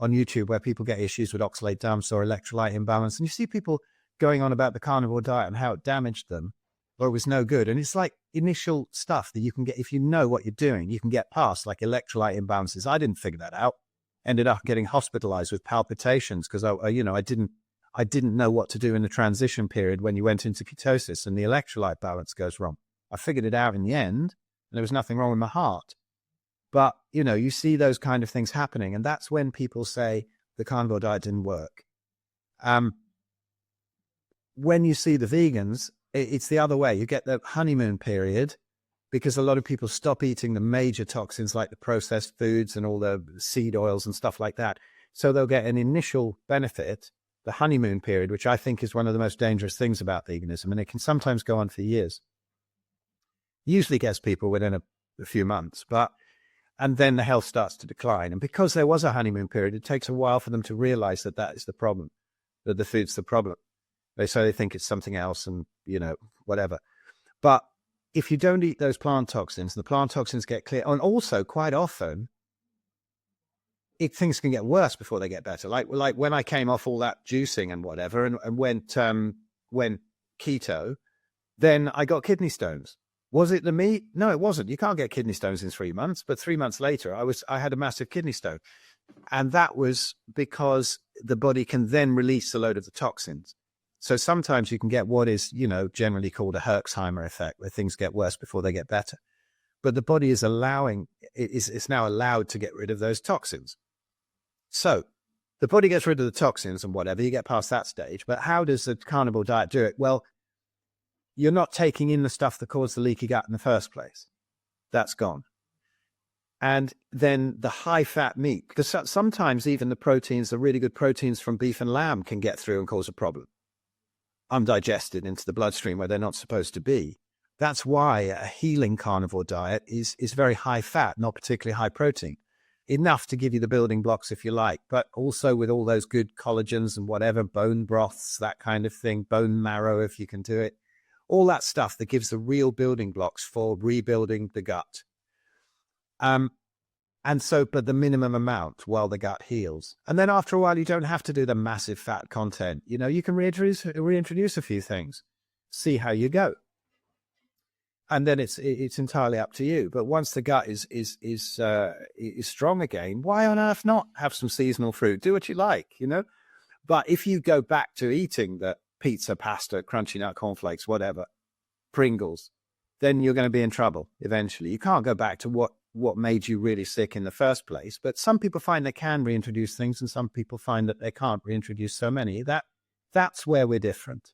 YouTube where people get issues with oxalate dumps or electrolyte imbalance, and you see people going on about the carnivore diet and how it damaged them or it was no good. And it's like initial stuff that you can get, if you know what you're doing, you can get past, like electrolyte imbalances. I didn't figure that out. Ended up getting hospitalized with palpitations because I didn't know what to do in the transition period when you went into ketosis and the electrolyte balance goes wrong. I figured it out in the end, and there was nothing wrong with my heart. But, you know, you see those kind of things happening, and that's when people say the carnivore diet didn't work. When you see the vegans, it's the other way. You get the honeymoon period because a lot of people stop eating the major toxins like the processed foods and all the seed oils and stuff like that. So they'll get an initial benefit, the honeymoon period, which I think is one of the most dangerous things about veganism, and it can sometimes go on for years. Usually gets people within a few months, and then the health starts to decline. And because there was a honeymoon period, it takes a while for them to realize that that is the problem, that the food's the problem. They think it's something else and, you know, whatever. But if you don't eat those plant toxins, the plant toxins get clear. And also, quite often, things can get worse before they get better. Like when I came off all that juicing and whatever and went keto, then I got kidney stones. Was it the meat? No, it wasn't. You can't get kidney stones in 3 months. But 3 months later, I had a massive kidney stone. And that was because the body can then release a load of the toxins. So sometimes you can get what is, you know, generally called a Herxheimer effect, where things get worse before they get better. But the body is it's now allowed to get rid of those toxins. So the body gets rid of the toxins and whatever, you get past that stage. But how does the carnivore diet do it? Well, you're not taking in the stuff that caused the leaky gut in the first place. That's gone. And then the high-fat meat, because sometimes even the proteins, the really good proteins from beef and lamb can get through and cause a problem. Undigested into the bloodstream where they're not supposed to be. That's why a healing carnivore diet is very high-fat, not particularly high protein. Enough to give you the building blocks if you like, but also with all those good collagens and whatever, bone broths, that kind of thing, bone marrow if you can do it. All that stuff that gives the real building blocks for rebuilding the gut. And so, but the minimum amount while the gut heals. And then after a while, you don't have to do the massive fat content. You know, you can reintroduce a few things, see how you go. And then it's entirely up to you. But once the gut is strong again, why on earth not have some seasonal fruit? Do what you like, you know. But if you go back to eating the pizza, pasta, crunchy nut cornflakes, whatever, Pringles, then you're going to be in trouble eventually. You can't go back to what made you really sick in the first place. But some people find they can reintroduce things, and some people find that they can't reintroduce so many. That's where we're different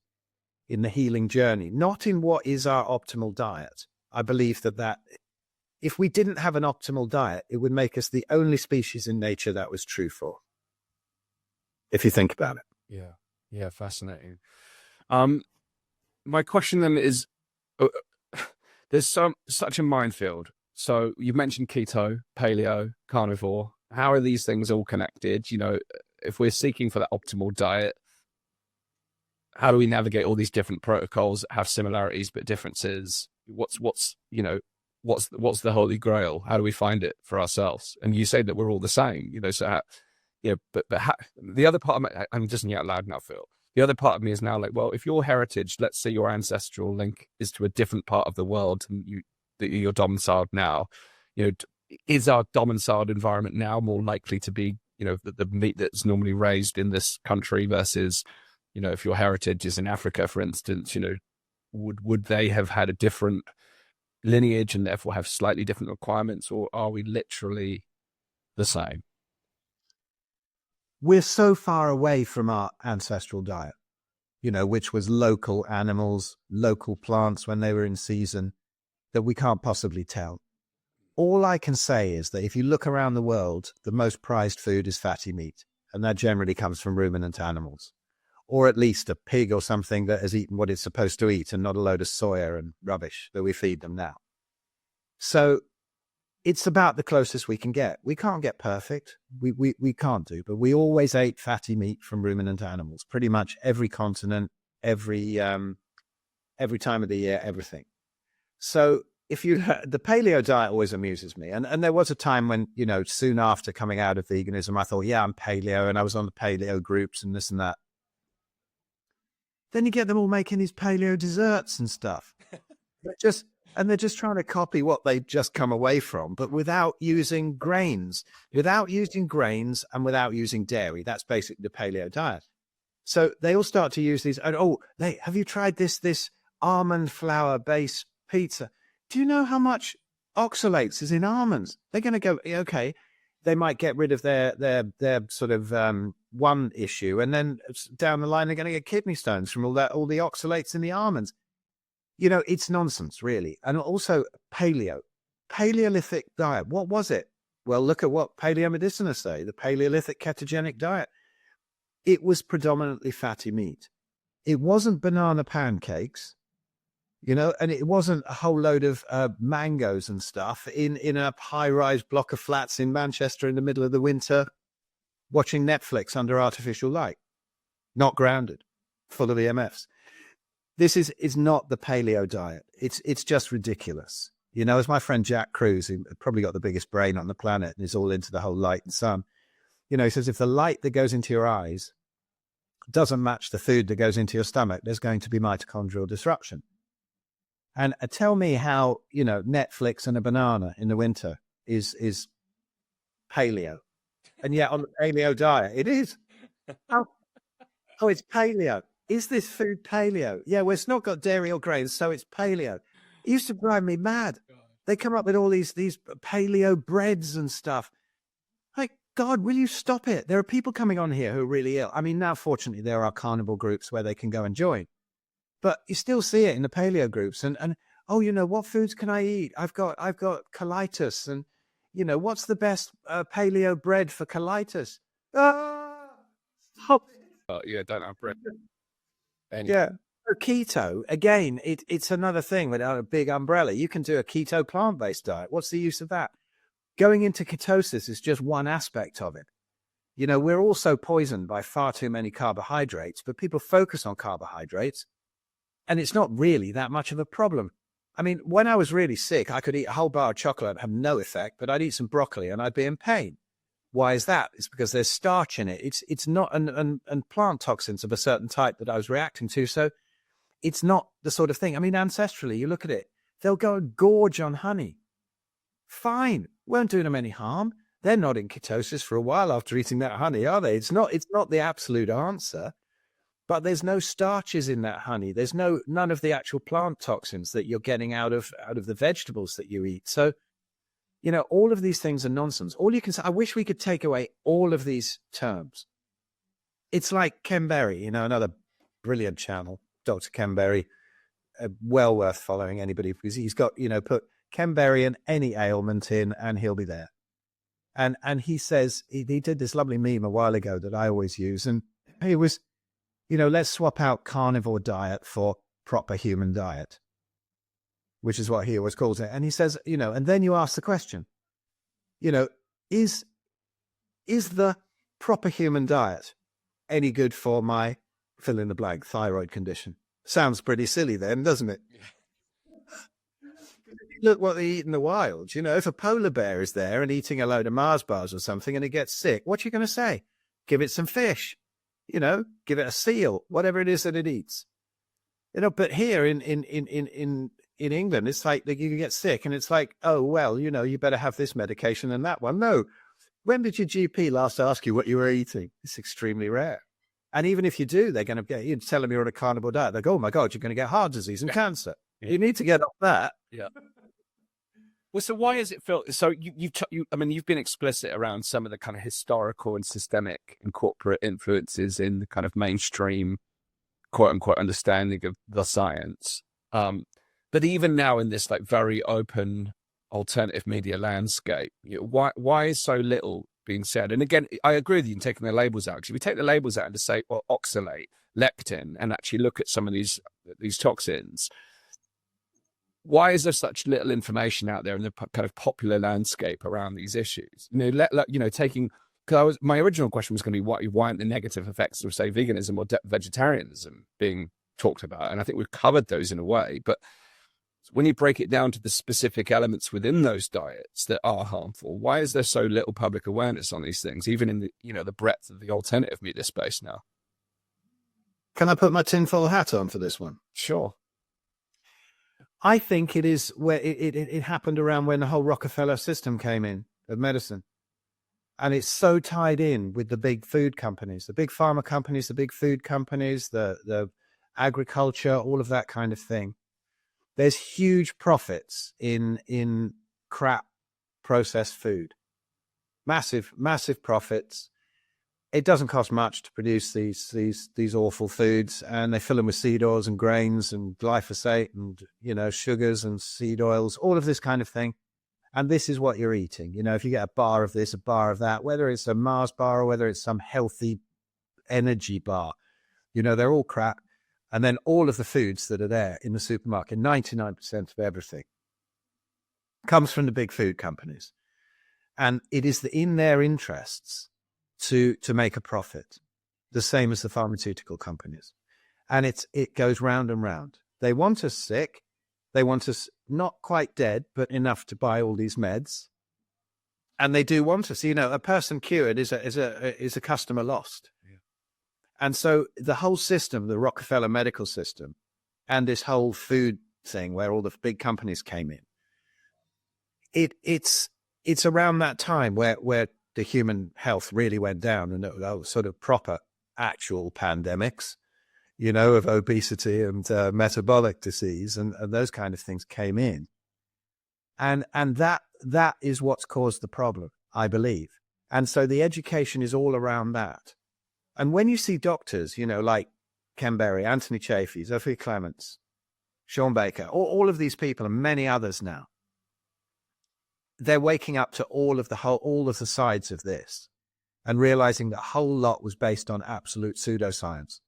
in the healing journey, not in what is our optimal diet. I believe that if we didn't have an optimal diet, it would make us the only species in nature that was true for, if you think about it. Yeah, fascinating. My question then is, there's such a minefield. So you mentioned keto, paleo, carnivore. How are these things all connected? You know, if we're seeking for that optimal diet, how do we navigate all these different protocols that have similarities but differences? What's the holy grail? How do we find it for ourselves? And you say that we're all the same, you know. So, the other part of I'm just thinking out loud now, Phil. The other part of me is now like, well, if your heritage, let's say your ancestral link is to a different part of the world and you're domiciled now, you know, is our domiciled environment now more likely to be, you know, the meat that's normally raised in this country versus, you know, if your heritage is in Africa, for instance, you know, would they have had a different lineage and therefore have slightly different requirements, or are we literally the same? We're so far away from our ancestral diet, you know, which was local animals, local plants when they were in season, that we can't possibly tell. All I can say is that if you look around the world, the most prized food is fatty meat, and that generally comes from ruminant animals, or at least a pig or something that has eaten what it's supposed to eat and not a load of soya and rubbish that we feed them now. So it's about the closest we can get. We can't get perfect. We can't do, but we always ate fatty meat from ruminant animals, pretty much every continent, every time of the year, everything. So the paleo diet always amuses me. And there was a time when, you know, soon after coming out of veganism, I thought, yeah, I'm paleo, and I was on the paleo groups and this and that. Then you get them all making these paleo desserts and stuff. They're just trying to copy what they've just come away from, but without using grains, and without using dairy. That's basically the paleo diet. So they all start to use these. And have you tried this almond flour based pizza? Do you know how much oxalates is in almonds? They're going to go, okay. They might get rid of their sort of one issue, and then down the line they're going to get kidney stones from all the oxalates in the almonds. You know, it's nonsense, really. And also Paleolithic diet. What was it? Well, look at what paleomedicinists say, the Paleolithic ketogenic diet. It was predominantly fatty meat. It wasn't banana pancakes, you know, and it wasn't a whole load of mangoes and stuff in a high-rise block of flats in Manchester in the middle of the winter, watching Netflix under artificial light, not grounded, full of EMFs. This is not the paleo diet. It's just ridiculous. You know, as my friend Jack Cruz, who probably got the biggest brain on the planet and is all into the whole light and sun, you know, he says if the light that goes into your eyes doesn't match the food that goes into your stomach, there's going to be mitochondrial disruption. And tell me how, you know, Netflix and a banana in the winter is paleo. And yet on the paleo diet, it is. Oh, it's paleo. Is this food paleo? Yeah, well, it's not got dairy or grains, so it's paleo. It used to drive me mad. They come up with all these paleo breads and stuff. Like, God, will you stop it? There are people coming on here who are really ill. I mean, now, fortunately, there are carnivore groups where they can go and join. But you still see it in the paleo groups. And oh, what foods can I eat? I've got colitis. And, what's the best paleo bread for colitis? Stop it. Yeah, don't have bread. Yeah. Keto, again, it's another thing without a big umbrella. You can do a keto plant-based diet. What's the use of that? Going into ketosis is just one aspect of it. We're also poisoned by far too many carbohydrates, but people focus on carbohydrates, and it's not really that much of a problem. I mean, when I was really sick, I could eat a whole bar of chocolate and have no effect, but I'd eat some broccoli and I'd be in pain. Why is that? It's because there's starch in it. It's not, and plant toxins of a certain type that I was reacting to. So it's not the sort of thing. I mean, ancestrally, you look at it, they'll go and gorge on honey. Fine. Won't do them any harm. They're not in ketosis for a while after eating that honey, are they? It's not the absolute answer, but there's no starches in that honey. There's none of the actual plant toxins that you're getting out of the vegetables that you eat. So, all of these things are nonsense. All you can say, I wish we could take away all of these terms. It's like Ken Berry, another brilliant channel, Dr. Ken Berry, well worth following anybody, because he's got, put Ken Berry and any ailment in and he'll be there. And he says, he did this lovely meme a while ago that I always use. And he was, let's swap out carnivore diet for proper human diet, which is what he always calls it. And he says, and then you ask the question, is the proper human diet any good for my fill in the blank thyroid condition? Sounds pretty silly then, doesn't it? Yeah. Look what they eat in the wild. If a polar bear is there and eating a load of Mars bars or something and it gets sick, what are you going to say? Give it some fish, give it a seal, whatever it is that it eats. But here in England, it's like that you get sick and it's like, oh, well, you better have this medication and that one. No. When did your GP last ask you what you were eating? It's extremely rare. And even if you do, they're going to get you, tell them you're on a carnivore diet. They go, oh my God, you're going to get heart disease and cancer. Yeah. You need to get off that. Yeah. Well, so why is it felt so? You've been explicit around some of the kind of historical and systemic and corporate influences in the kind of mainstream, quote unquote, understanding of the science. But even now in this like very open alternative media landscape, why is so little being said? And again, I agree with you in taking the labels out, because if we take the labels out and just say, well, oxalate, lectin, and actually look at some of these toxins, why is there such little information out there in the kind of popular landscape around these issues? Taking, because my original question was going to be why aren't the negative effects of, say, veganism or vegetarianism being talked about? And I think we've covered those in a way, but when you break it down to the specific elements within those diets that are harmful, why is there so little public awareness on these things, even in the, the breadth of the alternative media space now? Can I put my tinfoil hat on for this one? Sure. I think it is where it happened around when the whole Rockefeller system came in of medicine. And it's so tied in with the big food companies, the big pharma companies, the big food companies, the agriculture, all of that kind of thing. There's huge profits in crap processed food. Massive, massive profits. It doesn't cost much to produce these awful foods, and they fill them with seed oils and grains and glyphosate and, sugars and seed oils, all of this kind of thing. And this is what you're eating. If you get a bar of this, a bar of that, whether it's a Mars bar or whether it's some healthy energy bar, they're all crap. And then all of the foods that are there in the supermarket, 99% of everything, comes from the big food companies. And it is in their interests to make a profit, the same as the pharmaceutical companies. And it goes round and round. They want us sick. They want us not quite dead, but enough to buy all these meds. And they do want us. A person cured is a customer lost. Yeah. And so the whole system, the Rockefeller medical system, and this whole food thing where all the big companies came in, it's around that time where the human health really went down, and that was sort of proper actual pandemics, of obesity and metabolic disease and those kind of things came in. And that is what's caused the problem, I believe. And so the education is all around that. And when you see doctors, like Ken Berry, Anthony Chaffee, Sophie Clements, Sean Baker, all of these people and many others now, they're waking up to all of the sides of this and realizing that a whole lot was based on absolute pseudoscience.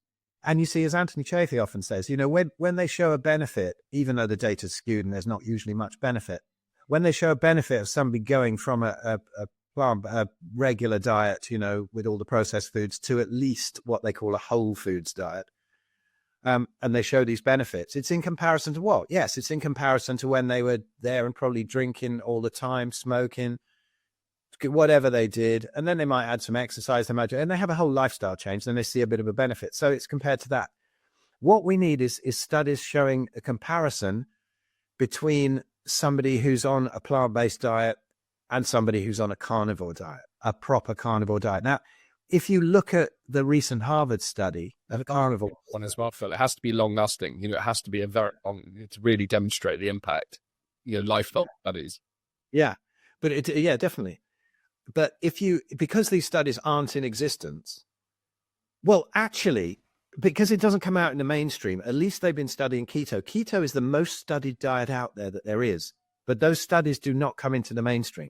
And you see, as Anthony Chaffee often says, when they show a benefit, even though the data's skewed and there's not usually much benefit, when they show a benefit of somebody going from a regular diet, with all the processed foods to at least what they call a whole foods diet, and they show these benefits, it's in comparison to what? Yes, it's in comparison to when they were there and probably drinking all the time, smoking, whatever they did, and then they might add some exercise, and they have a whole lifestyle change, then they see a bit of a benefit. So it's compared to that. What we need is studies showing a comparison between somebody who's on a plant-based diet and somebody who's on a carnivore diet, a proper carnivore diet. Now, if you look at the recent Harvard study of carnivore one as well, Phil, it has to be long-lasting. It has to be a very long to really demonstrate the impact. Lifestyle studies. Yeah, but definitely. But because these studies aren't in existence, well, actually, because it doesn't come out in the mainstream, at least they've been studying keto. Keto is the most studied diet out there that there is, but those studies do not come into the mainstream.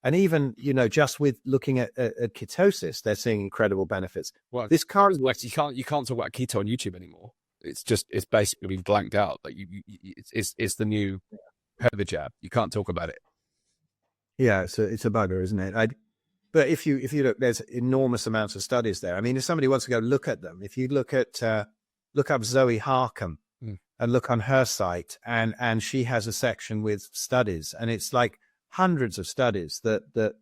And even, just with looking at ketosis, they're seeing incredible benefits. Well, this current, you can't talk about keto on YouTube anymore. It's basically been blanked out. Like it's the new COVID jab. You can't talk about it. Yeah, it's a bugger, isn't it? But if you look, there's enormous amounts of studies there. I mean, if somebody wants to go look at them, if you look up Zoe Harcum and look on her site, and she has a section with studies, and it's like hundreds of studies that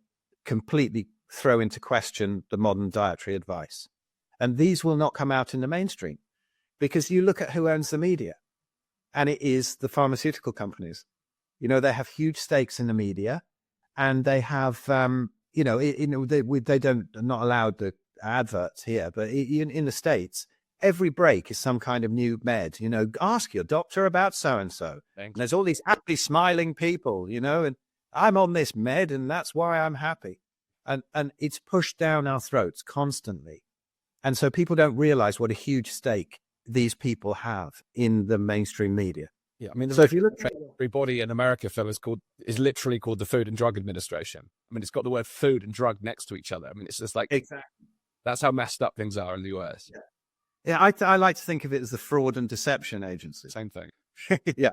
completely throw into question the modern dietary advice. And these will not come out in the mainstream because you look at who owns the media, and it is the pharmaceutical companies. They have huge stakes in the media. And they have, they don't, not allowed the adverts here, but in the States, every break is some kind of new med. Ask your doctor about so-and-so. And there's all these happy, smiling people, and I'm on this med and that's why I'm happy. And it's pushed down our throats constantly. And so people don't realize what a huge stake these people have in the mainstream media. Yeah, I mean, so if you look at everybody in America, Phil, is literally called the Food and Drug Administration. I mean, it's got the word food and drug next to each other. I mean, it's just like, exactly. That's how messed up things are in the US. Yeah, I like to think of it as the Fraud and Deception Agency. Same thing. Yeah,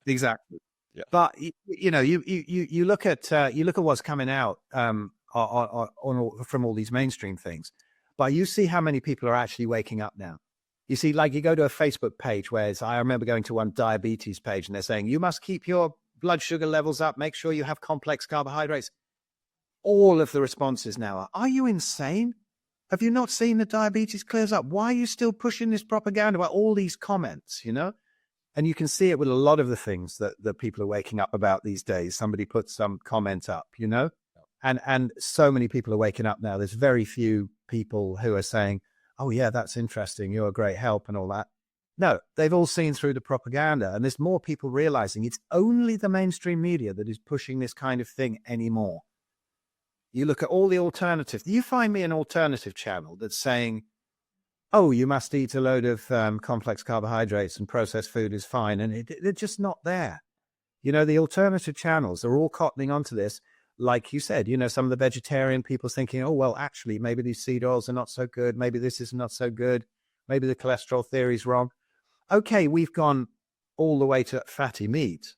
exactly. Yeah. But you look at what's coming out from all these mainstream things, but you see how many people are actually waking up now. You see, like you go to a Facebook page where I remember going to one diabetes page and they're saying, you must keep your blood sugar levels up. Make sure you have complex carbohydrates. All of the responses now are you insane? Have you not seen that diabetes clears up? Why are you still pushing this propaganda about all these comments, And you can see it with a lot of the things that people are waking up about these days. Somebody puts some comment up, and so many people are waking up now. There's very few people who are saying, oh, yeah, that's interesting. You're a great help and all that. No, they've all seen through the propaganda. And there's more people realizing it's only the mainstream media that is pushing this kind of thing anymore. You look at all the alternatives. You find me an alternative channel that's saying, oh, you must eat a load of complex carbohydrates and processed food is fine. And they're just not there. The alternative channels are all cottoning onto this. Like you said, some of the vegetarian people thinking, oh, well, actually, maybe these seed oils are not so good. Maybe this is not so good. Maybe the cholesterol theory is wrong. Okay, we've gone all the way to fatty meat,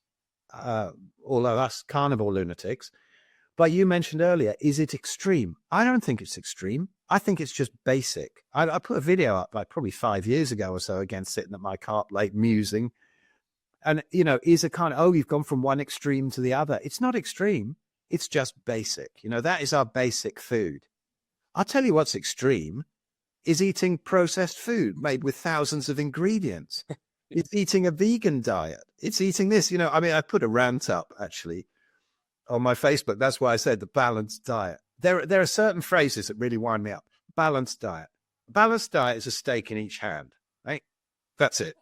although us carnivore lunatics. But you mentioned earlier, is it extreme? I don't think it's extreme. I think it's just basic. I put a video up like probably 5 years ago or so, again, sitting at my carp lake musing. And, is it kind of, you've gone from one extreme to the other. It's not extreme. It's just basic. That is our basic food. I'll tell you what's extreme is eating processed food made with thousands of ingredients. It's eating a vegan diet. It's eating this, I put a rant up actually on my Facebook. That's why I said the balanced diet. There are certain phrases that really wind me up. Balanced diet. Balanced diet is a steak in each hand, right? That's it.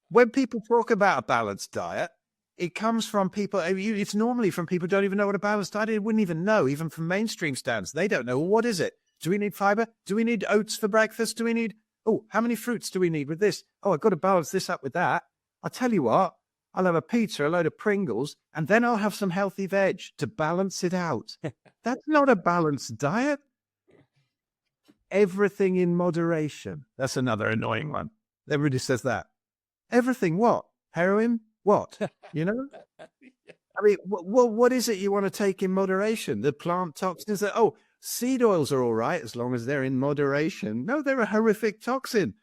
When people talk about a balanced diet, it comes from people, it's normally from people who don't even know what a balanced diet is. They wouldn't even know, even from mainstream stands. They don't know, well, what is it? Do we need fiber? Do we need oats for breakfast? Do we need Oh, how many fruits do we need with this? Oh, I've got to balance this up with that. I'll tell you what, I'll have a pizza, a load of Pringles, and then I'll have some healthy veg to balance it out. That's not a balanced diet. Everything in moderation. That's another annoying one. Everybody says that. Everything what? Heroin? What? You know? I mean, what is it you want to take in moderation? The plant toxins that, oh, seed oils are all right as long as they're in moderation. No, they're a horrific toxin.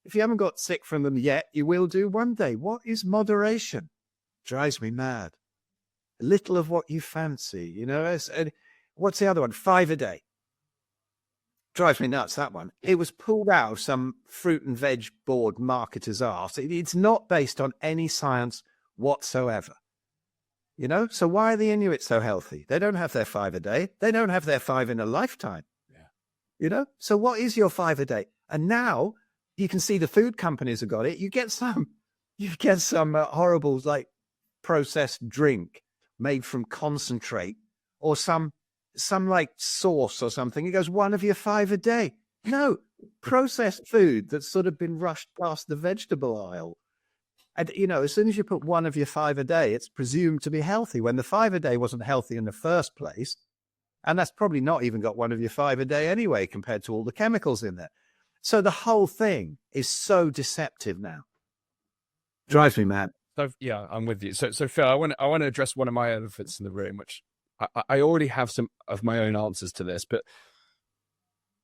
If you haven't got sick from them yet, you will do one day. What is moderation? Drives me mad. A little of what you fancy, you know? And what's the other one? 5 a day. Drives me nuts, that one. It was pulled out of some fruit and veg board marketer's arse. It's not based on any science whatsoever. You know? So why are the Inuit so healthy? They don't have their 5 a day. They don't have their 5 in a lifetime. Yeah. You know? So what is your 5 a day? And now you can see the food companies have got it. You get some horrible, like, processed drink made from concentrate or some like sauce or something. It goes, one of your 5 a day. No, processed food that's sort of been rushed past the vegetable aisle. And, you know, as soon as you put one of your 5 a day, it's presumed to be healthy when the 5 a day wasn't healthy in the first place. And that's probably not even got one of your 5 a day anyway, compared to all the chemicals in there. So the whole thing is so deceptive now. Drives me mad. So yeah, I'm with you. So Phil, I want to address one of my elephants in the room, which I already have some of my own answers to this, but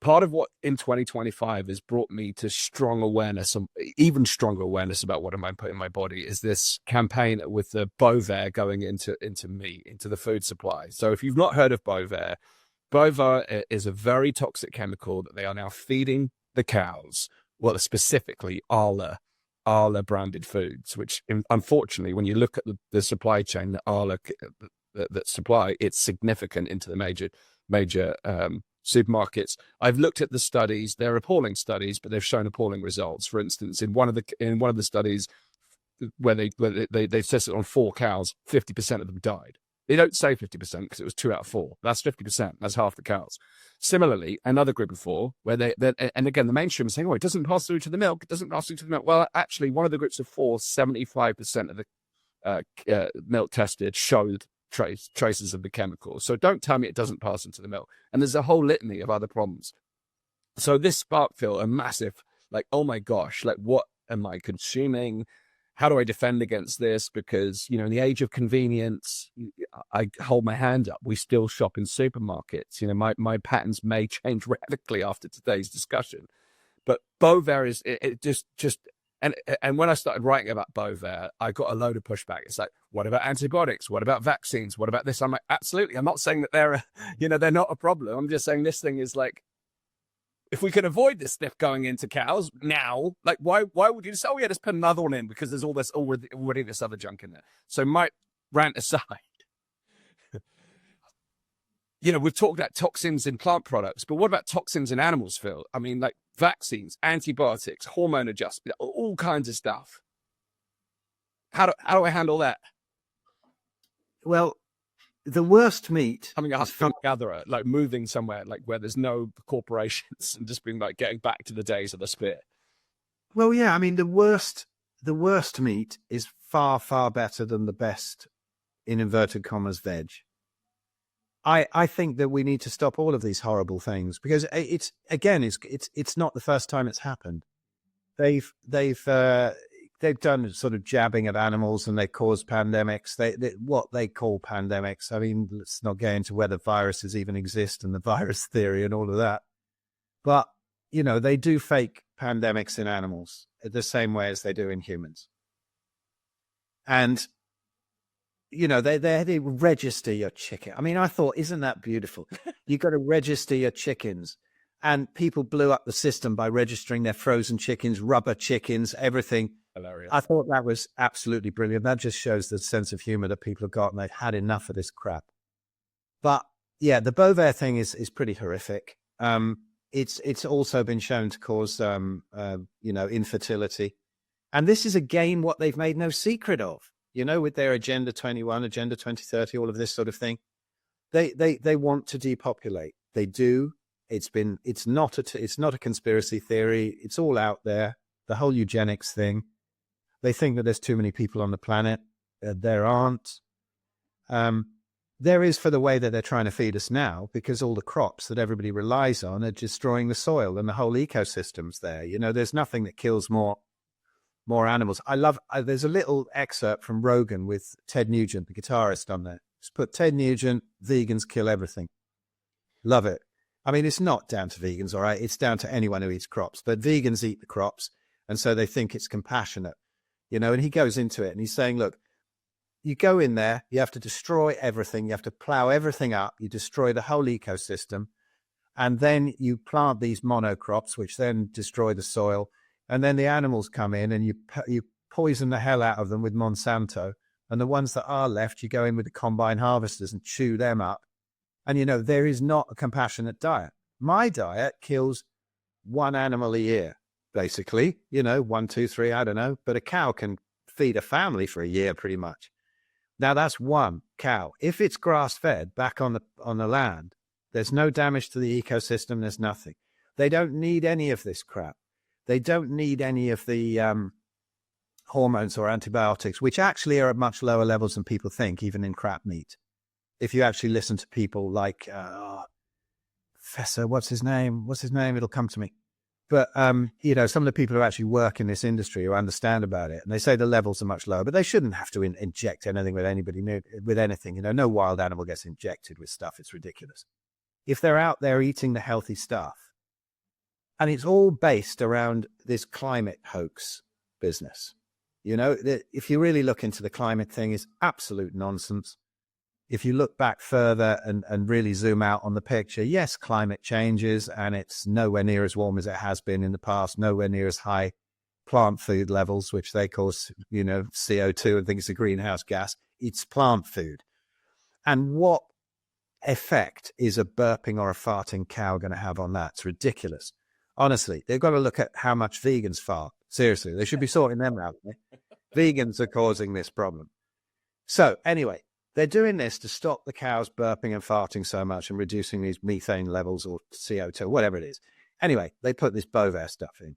part of what in 2025 has brought me to strong awareness, even stronger awareness about what am I putting in my body, is this campaign with the Bovaer going into meat, into the food supply. So if you've not heard of Bovaer is a very toxic chemical that they are now feeding the cows, well, specifically Arla branded foods, which unfortunately, when you look at the supply chain that Arla that supply, it's significant into the major supermarkets. I've looked at the studies; they're appalling studies, but they've shown appalling results. For instance, in one of the studies where they tested on 4 cows, 50% of them died. They don't say 50% because it was 2 out of 4. That's 50%. That's half the cows. Similarly, another group of 4 where and again, the mainstream is saying, oh, it doesn't pass through to the milk. It doesn't pass through to the milk. Well, actually, one of the groups of 4, 75% of the milk tested showed traces of the chemicals. So don't tell me it doesn't pass into the milk. And there's a whole litany of other problems. So this sparked, Phil, a massive, like, oh my gosh, like, what am I consuming? How do I defend against this? Because, you know, in the age of convenience, I hold my hand up. We still shop in supermarkets. You know, my patterns may change radically after today's discussion. But Bovaer is and when I started writing about Bovaer, I got a load of pushback. It's like, what about antibiotics? What about vaccines? What about this? I'm like, absolutely. I'm not saying that they're not a problem. I'm just saying this thing is like, if we can avoid this stuff going into cows now, like, why would you just say, oh yeah, just put another one in because there's already this other junk in there. So my rant aside, you know, we've talked about toxins in plant products, but what about toxins in animals, Phil? I mean, like vaccines, antibiotics, hormone adjustment, all kinds of stuff. How do I handle that? Well, the worst meat. Coming out from gatherer, like moving somewhere, like where there's no corporations, and just being like getting back to the days of the spear. Well, yeah, I mean, the worst meat is far, far better than the best, in inverted commas, veg. I think that we need to stop all of these horrible things because it's not the first time it's happened. They've done sort of jabbing at animals and they caused pandemics. What they call pandemics. I mean, let's not get into whether viruses even exist and the virus theory and all of that. But, you know, they do fake pandemics in animals the same way as they do in humans. And, you know, they register your chicken. I mean, I thought, isn't that beautiful? You got to register your chickens. And people blew up the system by registering their frozen chickens, rubber chickens, everything. Hilarious. I thought that was absolutely brilliant. That just shows the sense of humor that people have got, and they've had enough of this crap. But yeah, the Bovaer thing is pretty horrific. It's also been shown to cause infertility, and this is again what they've made no secret of. You know, with their Agenda 21, Agenda 2030, all of this sort of thing, they want to depopulate. They do. It's not a conspiracy theory. It's all out there. The whole eugenics thing. They think that there's too many people on the planet. There aren't. There is for the way that they're trying to feed us now, because all the crops that everybody relies on are destroying the soil and the whole ecosystem's there. You know, there's nothing that kills more animals. There's a little excerpt from Rogan with Ted Nugent, the guitarist, on there. Just put Ted Nugent, vegans kill everything. Love it. I mean, it's not down to vegans, all right? It's down to anyone who eats crops, but vegans eat the crops, and so they think it's compassionate, you know, and he goes into it and he's saying, look, you go in there, you have to destroy everything, you have to plow everything up, you destroy the whole ecosystem, and then you plant these monocrops, which then destroy the soil, and then the animals come in and you poison the hell out of them with Monsanto, and the ones that are left, you go in with the combine harvesters and chew them up. And, you know, there is not a compassionate diet. My diet kills one animal a year, basically, you know, 1, 2, 3, I don't know, but a cow can feed a family for a year pretty much. Now that's one cow. If it's grass-fed back on the land, there's no damage to the ecosystem. There's nothing. They don't need any of this crap. They don't need any of the hormones or antibiotics, which actually are at much lower levels than people think, even in crap meat. If you actually listen to people like Professor, what's his name? It'll come to me. But, you know, some of the people who actually work in this industry who understand about it, and they say the levels are much lower, but they shouldn't have to inject anything with anything. You know, no wild animal gets injected with stuff. It's ridiculous. If they're out there eating the healthy stuff, and it's all based around this climate hoax business. You know, if you really look into the climate thing, it's absolute nonsense. If you look back further and really zoom out on the picture, yes, climate changes, and it's nowhere near as warm as it has been in the past, nowhere near as high plant food levels, which they call, you know, CO2 and think it's a greenhouse gas. It's plant food. And what effect is a burping or a farting cow going to have on that? It's ridiculous. Honestly, they've got to look at how much vegans fart. Seriously, they should be sorting them out. Vegans are causing this problem. So anyway, they're doing this to stop the cows burping and farting so much and reducing these methane levels or CO2, whatever it is. Anyway, they put this Bovaer stuff in.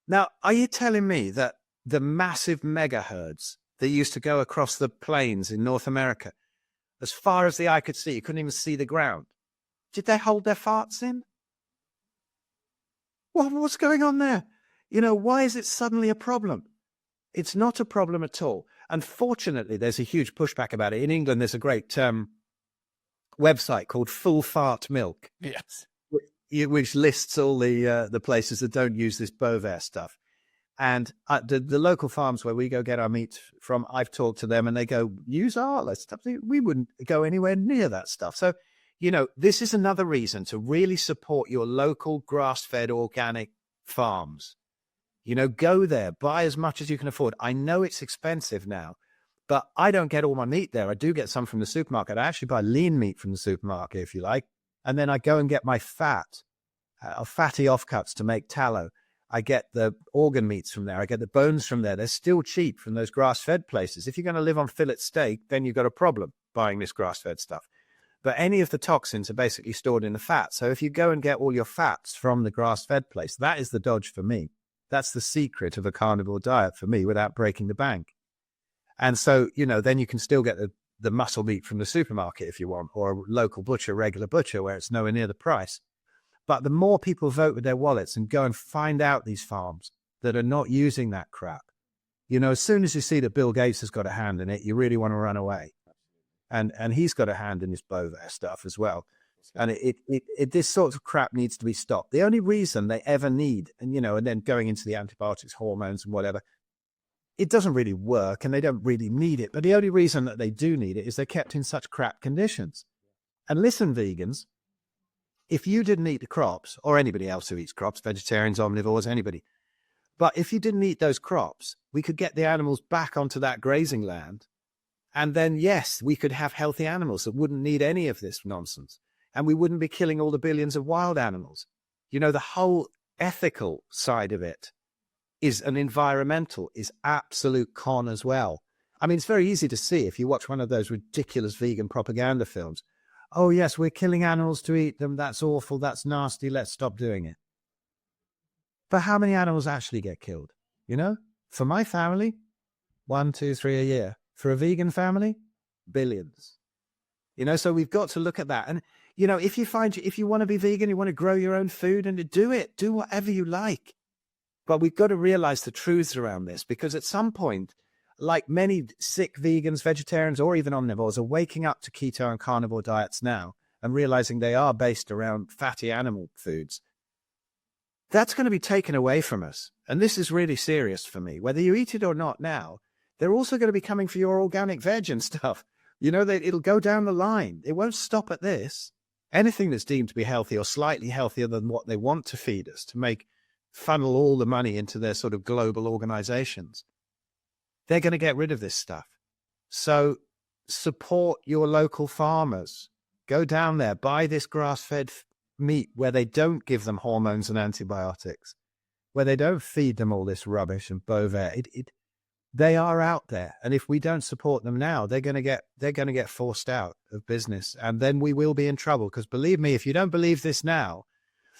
Now, are you telling me that the massive mega herds that used to go across the plains in North America, as far as the eye could see, you couldn't even see the ground, did they hold their farts in? What's going on there? You know, why is it suddenly a problem? It's not a problem at all. Unfortunately, there's a huge pushback about it. In England, there's a great website called Full Fart Milk. Yes. Which lists all the places that don't use this Bovaer stuff. And the local farms where we go get our meat from, I've talked to them and they go, use our stuff. We wouldn't go anywhere near that stuff. So, you know, this is another reason to really support your local grass-fed organic farms. You know, go there, buy as much as you can afford. I know it's expensive now, but I don't get all my meat there. I do get some from the supermarket. I actually buy lean meat from the supermarket, if you like. And then I go and get my fatty offcuts to make tallow. I get the organ meats from there. I get the bones from there. They're still cheap from those grass-fed places. If you're going to live on fillet steak, then you've got a problem buying this grass-fed stuff. But any of the toxins are basically stored in the fat. So if you go and get all your fats from the grass-fed place, that is the dodge for me. That's the secret of a carnivore diet for me without breaking the bank. And so, you know, then you can still get the muscle meat from the supermarket if you want, or a local butcher, regular butcher, where it's nowhere near the price. But the more people vote with their wallets and go and find out these farms that are not using that crap, you know, as soon as you see that Bill Gates has got a hand in it, you really want to run away. And he's got a hand in this Bovaer stuff as well. And this sort of crap needs to be stopped. The only reason they ever need, and, you know, and then going into the antibiotics, hormones and whatever, it doesn't really work and they don't really need it. But the only reason that they do need it is they're kept in such crap conditions. And listen, vegans, if you didn't eat the crops, or anybody else who eats crops, vegetarians, omnivores, anybody, but if you didn't eat those crops, we could get the animals back onto that grazing land. And then, yes, we could have healthy animals that wouldn't need any of this nonsense. And we wouldn't be killing all the billions of wild animals. You know, the whole ethical side of it is an environmental, is absolute con as well. I mean, it's very easy to see if you watch one of those ridiculous vegan propaganda films. oh yes, we're killing animals to eat them. That's awful. That's nasty. Let's stop doing it. But how many animals actually get killed? You know, for my family, 1, 2, 3 a year. For a vegan family, billions. You know, so we've got to look at that. And, you know, if you want to be vegan, you want to grow your own food, and do it, do whatever you like. But we've got to realize the truths around this, because at some point, like many sick vegans, vegetarians, or even omnivores are waking up to keto and carnivore diets now and realizing they are based around fatty animal foods. That's going to be taken away from us. And this is really serious for me. Whether you eat it or not now, they're also going to be coming for your organic veg and stuff. You know, it'll go down the line. It won't stop at this. Anything that's deemed to be healthy or slightly healthier than what they want to feed us to funnel all the money into their sort of global organizations, they're going to get rid of this stuff. So support your local farmers. Go down there, buy this grass-fed meat where they don't give them hormones and antibiotics, where they don't feed them all this rubbish and Bovaer. They are out there, and if we don't support them now, they're going to get forced out of business, and then we will be in trouble. Because believe me, if you don't believe this now,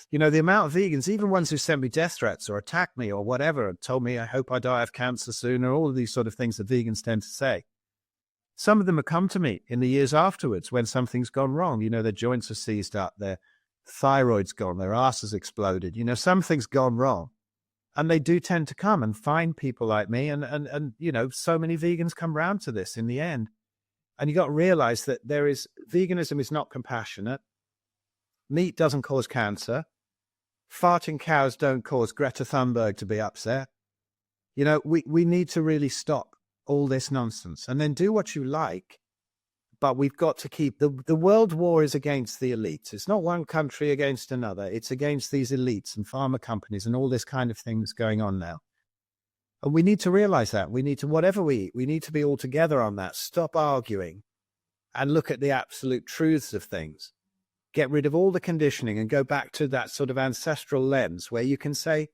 you know, the amount of vegans, even ones who sent me death threats or attacked me or whatever, and told me I hope I die of cancer soon, or all of these sort of things that vegans tend to say. Some of them have come to me in the years afterwards when something's gone wrong. You know, their joints are seized up, their thyroid's gone, their ass has exploded. You know, something's gone wrong. And they do tend to come and find people like me. And you know, so many vegans come round to this in the end. And you got to realize that veganism is not compassionate. Meat doesn't cause cancer. Farting cows don't cause Greta Thunberg to be upset. You know, we need to really stop all this nonsense and then do what you like. But we've got to keep the world war is against the elites. It's not one country against another. It's against these elites and pharma companies and all this kind of things going on now. And we need to realize that. We need to, whatever we eat, we need to be all together on that. Stop arguing and look at the absolute truths of things. Get rid of all the conditioning and go back to that sort of ancestral lens where you can say,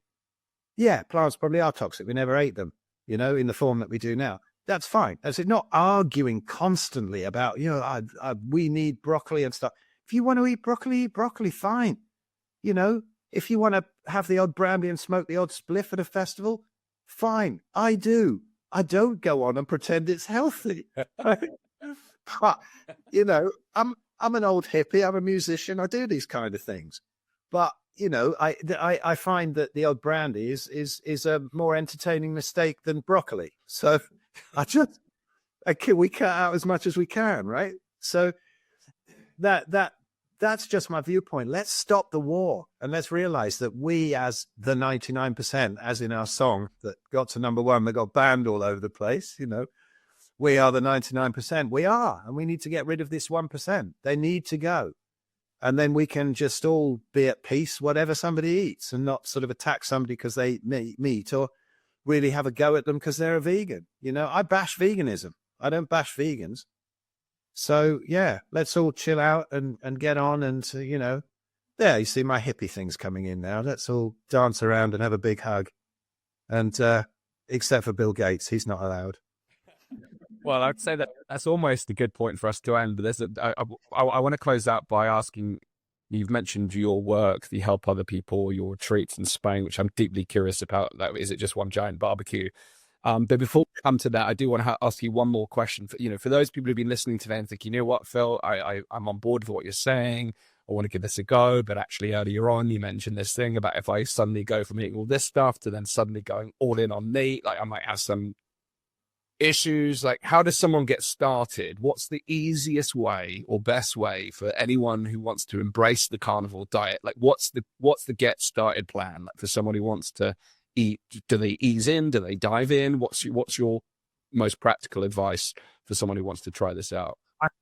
yeah, plants probably are toxic. We never ate them, you know, in the form that we do now. That's fine. As it's not arguing constantly about, you know, we need broccoli and stuff. If you want to eat broccoli, fine. You know, if you want to have the odd brandy and smoke the odd spliff at a festival, fine. I do. I don't go on and pretend it's healthy. But, you know, I'm an old hippie. I'm a musician. I do these kind of things. But, you know, I find that the odd brandy is a more entertaining mistake than broccoli. So we cut out as much as we can, right? So that's just my viewpoint. Let's stop the war and let's realize that we, as the 99%, as in our song that got to #1, that got banned all over the place, you know, we are the 99%. We are, and we need to get rid of this 1%. They need to go. And then we can just all be at peace, whatever somebody eats, and not sort of attack somebody because they eat meat or really have a go at them because they're a vegan. You know, I bash veganism. I don't bash vegans. So, yeah, let's all chill out and get on and, you know, there, you see my hippie things coming in now. Let's all dance around and have a big hug. And except for Bill Gates, he's not allowed. Well, I'd say that's almost a good point for us to end. But I want to close out by asking, you've mentioned your work, the help other people, your retreats in Spain, which I'm deeply curious about. Like, is it just one giant barbecue? But before we come to that, I do want to ask you one more question. For those people who've been listening to that and think, you know what, Phil, I'm on board with what you're saying. I want to give this a go. But actually, earlier on, you mentioned this thing about if I suddenly go from eating all this stuff to then suddenly going all in on meat, like I might have some issues. Like, how does someone get started? What's the easiest way or best way for anyone who wants to embrace the carnivore diet? Like, what's the get started plan, like, for someone who wants to eat? Do they ease in? Do they dive in? What's your most practical advice for someone who wants to try this out?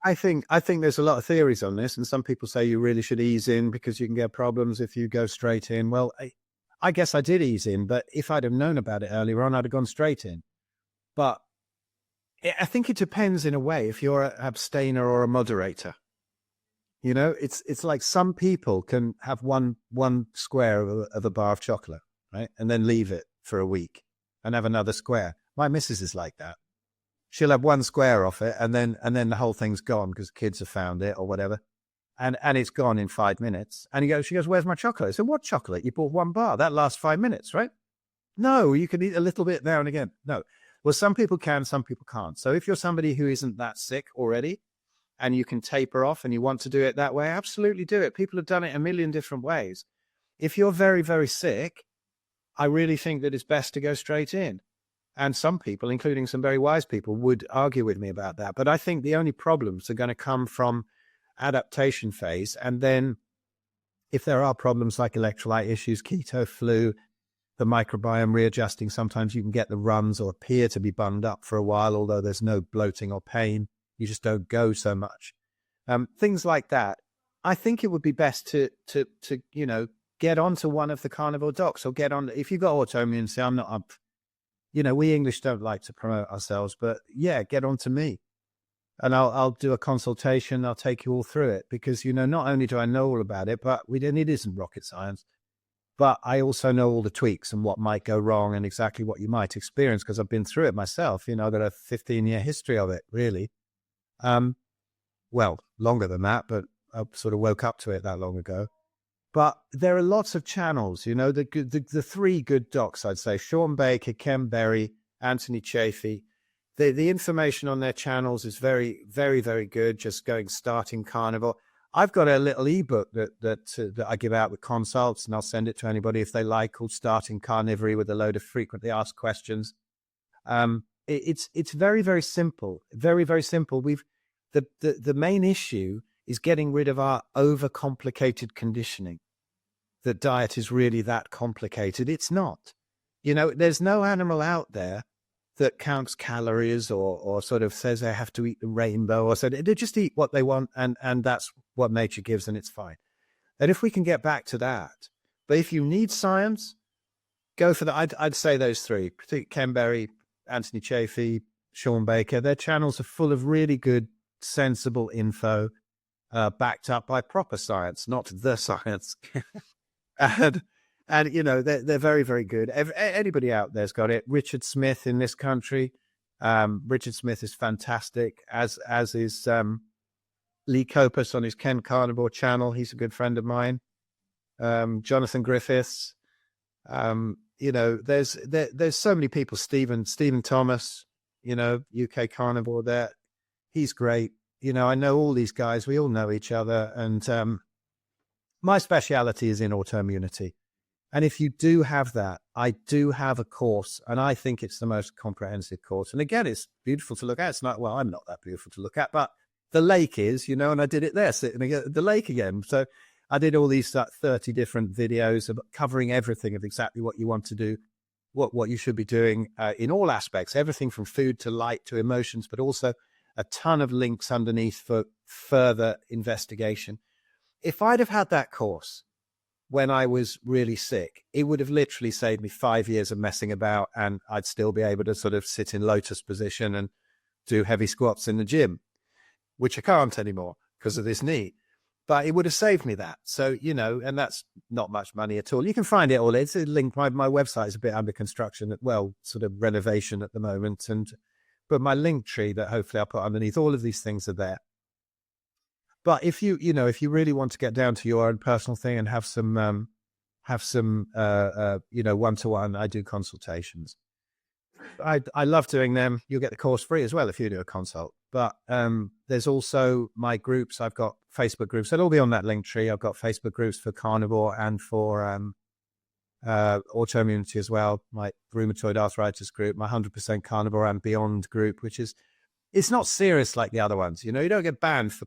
I think there's a lot of theories on this, and some people say you really should ease in because you can get problems if you go straight in. Well, I guess I did ease in, but if I'd have known about it earlier on, I'd have gone straight in. But I think it depends in a way if you're an abstainer or a moderator. You know, it's like some people can have one square of a bar of chocolate, right, and then leave it for a week and have another square. My missus is like that. She'll have one square off it, and then the whole thing's gone because kids have found it or whatever. and it's gone in 5 minutes. And she goes, where's my chocolate? I said, what chocolate? You bought one bar. That lasts 5 minutes, right? No, you can eat a little bit now and again. No. Well, some people can, some people can't. So if you're somebody who isn't that sick already and you can taper off and you want to do it that way, absolutely do it. People have done it a million different ways. If you're very, very sick, I really think that it's best to go straight in. And some people, including some very wise people, would argue with me about that. But I think the only problems are going to come from adaptation phase. And then if there are problems like electrolyte issues, keto, flu, the microbiome readjusting, sometimes you can get the runs or appear to be bunged up for a while, although there's no bloating or pain. You just don't go so much. Things like that. I think it would be best to get onto one of the carnivore docs, or get on. If you've got autoimmune, say, I'm not up. We English don't like to promote ourselves, but yeah, get on to me. And I'll do a consultation. I'll take you all through it, because, not only do I know all about it, but it isn't rocket science, but I also know all the tweaks and what might go wrong and exactly what you might experience, because I've been through it myself. I've got a 15-year history of it, really. Well, longer than that, but I sort of woke up to it that long ago. But there are lots of channels, the three good docs, I'd say: Sean Baker, Ken Berry, Anthony Chaffee. The information on their channels is very, very, very good. Just starting carnivore. I've got a little ebook that I give out with consults, and I'll send it to anybody if they like, called Starting Carnivory, with a load of frequently asked questions. It's very, very simple. Very, very simple. The main issue is getting rid of our overcomplicated conditioning. That diet is really that complicated. It's not. There's no animal out there that counts calories or sort of says they have to eat the rainbow, or said they just eat what they want, and that's what nature gives, and it's fine. And if we can get back to that, but if you need science, go for that. I'd say those three: Ken Berry, Anthony Chaffee, Sean Baker. Their channels are full of really good, sensible info, backed up by proper science, not the science. and they're very, very good. Anybody out there's got it. Richard Smith in this country. Richard Smith is fantastic, as is Lee Copus on his Ken Carnivore channel. He's a good friend of mine. Jonathan Griffiths. There's so many people. Stephen Thomas, UK Carnivore there. He's great. I know all these guys. We all know each other. And my speciality is in autoimmunity. And if you do have that, I do have a course, and I think it's the most comprehensive course. And again, it's beautiful to look at. It's not, well, I'm not that beautiful to look at, but the lake is, and I did it there, sitting at the lake again. So I did all these 30 different videos of covering everything of exactly what you want to do, what you should be doing in all aspects, everything from food to light to emotions, but also a ton of links underneath for further investigation. If I'd have had that course when I was really sick, it would have literally saved me 5 years of messing about, and I'd still be able to sort of sit in lotus position and do heavy squats in the gym, which I can't anymore because of this knee. But it would have saved me that. So, and that's not much money at all. You can find it all. It's a link. My website is a bit under construction, sort of renovation at the moment. But my link tree that hopefully I'll put underneath, all of these things are there. But if you really want to get down to your own personal thing and have some one-to-one, I do consultations. I love doing them. You'll get the course free as well if you do a consult. But there's also my groups. I've got Facebook groups. They'll all be on that link tree. I've got Facebook groups for carnivore and for autoimmunity as well. My rheumatoid arthritis group, my 100% carnivore and beyond group, which is, it's not serious like the other ones. You don't get banned for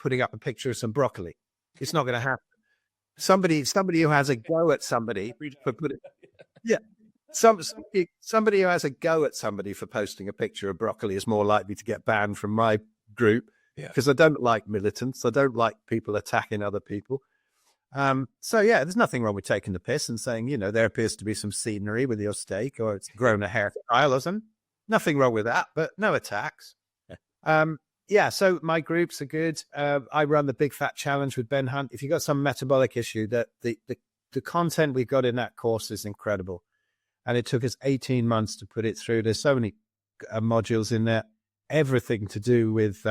putting up a picture of some broccoli. It's not going to happen. Somebody who has a go at somebody for putting, yeah. Somebody who has a go at somebody for posting a picture of broccoli is more likely to get banned from my group, because I don't like militants. I don't like people attacking other people. So yeah, there's nothing wrong with taking the piss and saying, there appears to be some scenery with your steak, or it's grown a hairstyle or something. Nothing wrong with that, but no attacks. So my groups are good. I run the Big Fat Challenge with Ben Hunt. If you've got some metabolic issue, that the content we've got in that course is incredible. And it took us 18 months to put it through. There's so many modules in there, everything to do with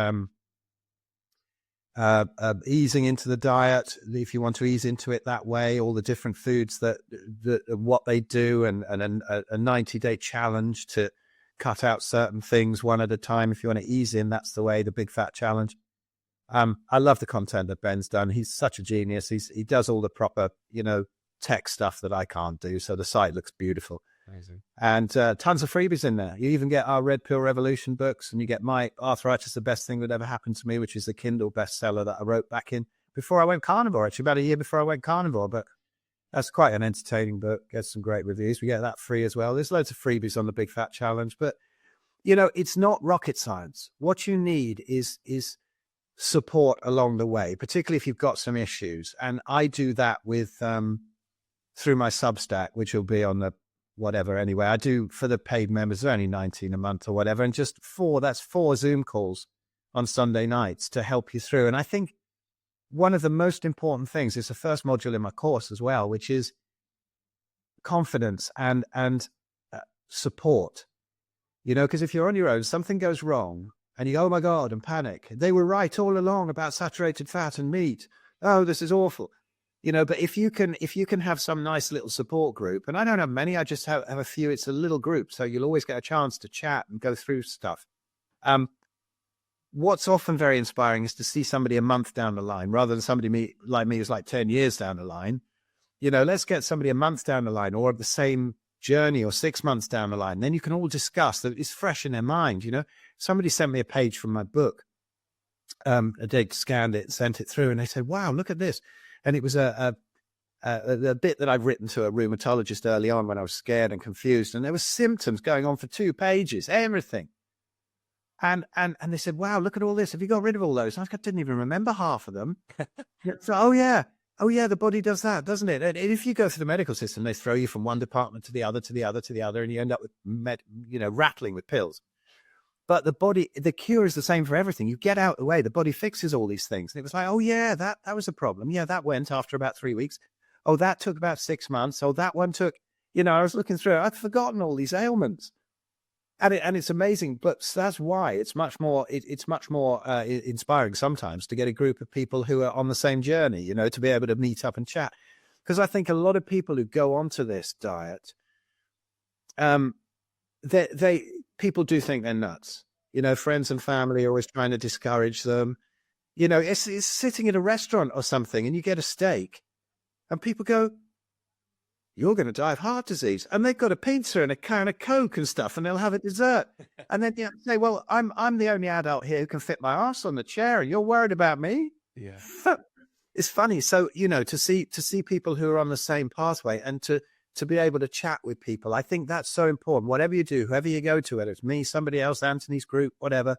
easing into the diet, if you want to ease into it that way, all the different foods that what they do, and a 90-day challenge to cut out certain things one at a time. If you want to ease in, that's the way, the big fat challenge. I love the content that Ben's done. He's such a genius. He does all the proper, tech stuff that I can't do. So the site looks beautiful. Amazing. And tons of freebies in there. You even get our Red Pill Revolution books, and you get my Arthritis, the Best Thing That Ever Happened to Me, which is the Kindle bestseller that I wrote back in before I went carnivore, actually about a year before I went carnivore. But that's quite an entertaining book. Gets some great reviews. We get that free as well. There's loads of freebies on the Big Fat Challenge. But, it's not rocket science. What you need is support along the way, particularly if you've got some issues. And I do that with through my Substack, which will be on the whatever anyway. I do for the paid members, they're only $19 a month or whatever, and just that's 4 Zoom calls on Sunday nights to help you through. And I think one of the most important things is the first module in my course as well, which is confidence and support. Because if you're on your own, something goes wrong, and you go, oh my God, and panic. They were right all along about saturated fat and meat. Oh, this is awful. But if you can have some nice little support group, and I don't have many, I just have a few. It's a little group, so you'll always get a chance to chat and go through stuff. What's often very inspiring is to see somebody a month down the line, rather than somebody like me who's like 10 years down the line. Let's get somebody a month down the line, or the same journey, or 6 months down the line. Then you can all discuss that. It's fresh in their mind. Somebody sent me a page from my book. They scanned it, sent it through, and they said, wow, look at this. And it was a bit that I've written to a rheumatologist early on when I was scared and confused. And there were symptoms going on for 2 pages, everything. And they said, wow, look at all this. Have you got rid of all those? And I didn't even remember half of them. So, oh yeah, the body does that, doesn't it? And if you go through the medical system, they throw you from one department to the other, to the other, to the other, and you end up with, rattling with pills. But the body, the cure is the same for everything. You get out of the way, the body fixes all these things. And it was like, oh yeah, that was a problem. Yeah, that went after about 3 weeks. Oh, that took about 6 months. Oh, that one took, I was looking through it. I'd forgotten all these ailments. And it's amazing. But that's why it's much more inspiring sometimes to get a group of people who are on the same journey, to be able to meet up and chat. Because I think a lot of people who go onto this diet, people do think they're nuts. Friends and family are always trying to discourage them. It's sitting in a restaurant or something and you get a steak and people go, you're going to die of heart disease. And they've got a pizza and a can of Coke and stuff, and they'll have a dessert. And then say, well, I'm the only adult here who can fit my ass on the chair and you're worried about me? Yeah. It's funny. So, to see people who are on the same pathway and to be able to chat with people. I think that's so important. Whatever you do, whoever you go to, whether it's me, somebody else, Anthony's group, whatever,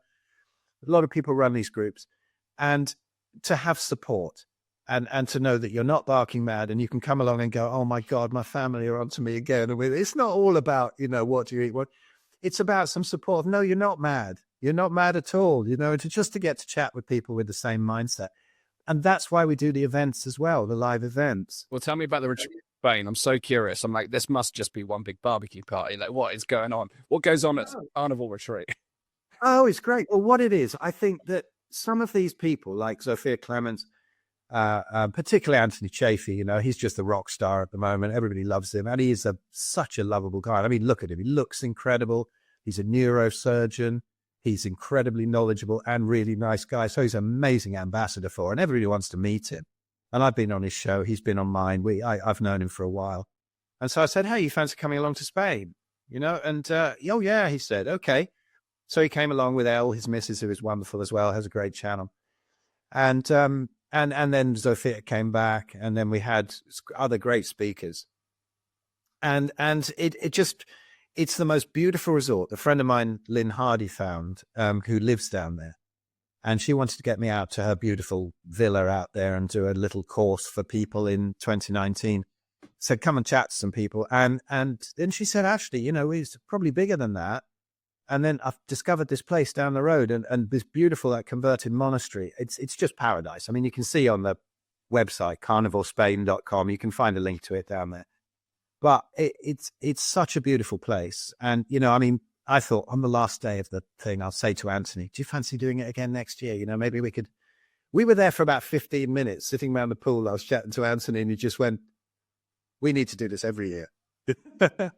a lot of people run these groups, and to have support and to know that you're not barking mad and you can come along and go, oh my God, my family are onto me again. And it's not all about, what do you eat? It's about some support. No, you're not mad. You're not mad at all, to get to chat with people with the same mindset. And that's why we do the events as well, the live events. Well, tell me about the retreat. Spain. I'm so curious. I'm like, this must just be one big barbecue party. Like, what is going on? What goes on at Carnivore Retreat? Oh, it's great. Well, what it is, I think that some of these people, like Sophia Clements, particularly Anthony Chaffee, he's just a rock star at the moment. Everybody loves him, and he is such a lovable guy. I mean, look at him. He looks incredible. He's a neurosurgeon. He's incredibly knowledgeable and really nice guy. So he's an amazing ambassador for, and everybody wants to meet him. And I've been on his show. He's been on mine. I've known him for a while. And so I said, hey, you fancy coming along to Spain? And oh, yeah, he said, okay. So he came along with Elle, his missus, who is wonderful as well, has a great channel. And then Sophia came back, and then we had other great speakers. And it's the most beautiful resort. A friend of mine, Lynn Hardy, found, who lives down there. And she wanted to get me out to her beautiful villa out there and do a little course for people in 2019. Said, come and chat to some people. And then she said, actually, it's probably bigger than that. And then I've discovered this place down the road and this beautiful converted monastery. It's just paradise. I mean, you can see on the website, carnivorespain.com, you can find a link to it down there. But it's such a beautiful place. And, I thought on the last day of the thing, I'll say to Anthony, do you fancy doing it again next year? Maybe we could We were there for about 15 minutes, sitting around the pool. I was chatting to Anthony, and he just went, "We need to do this every year." It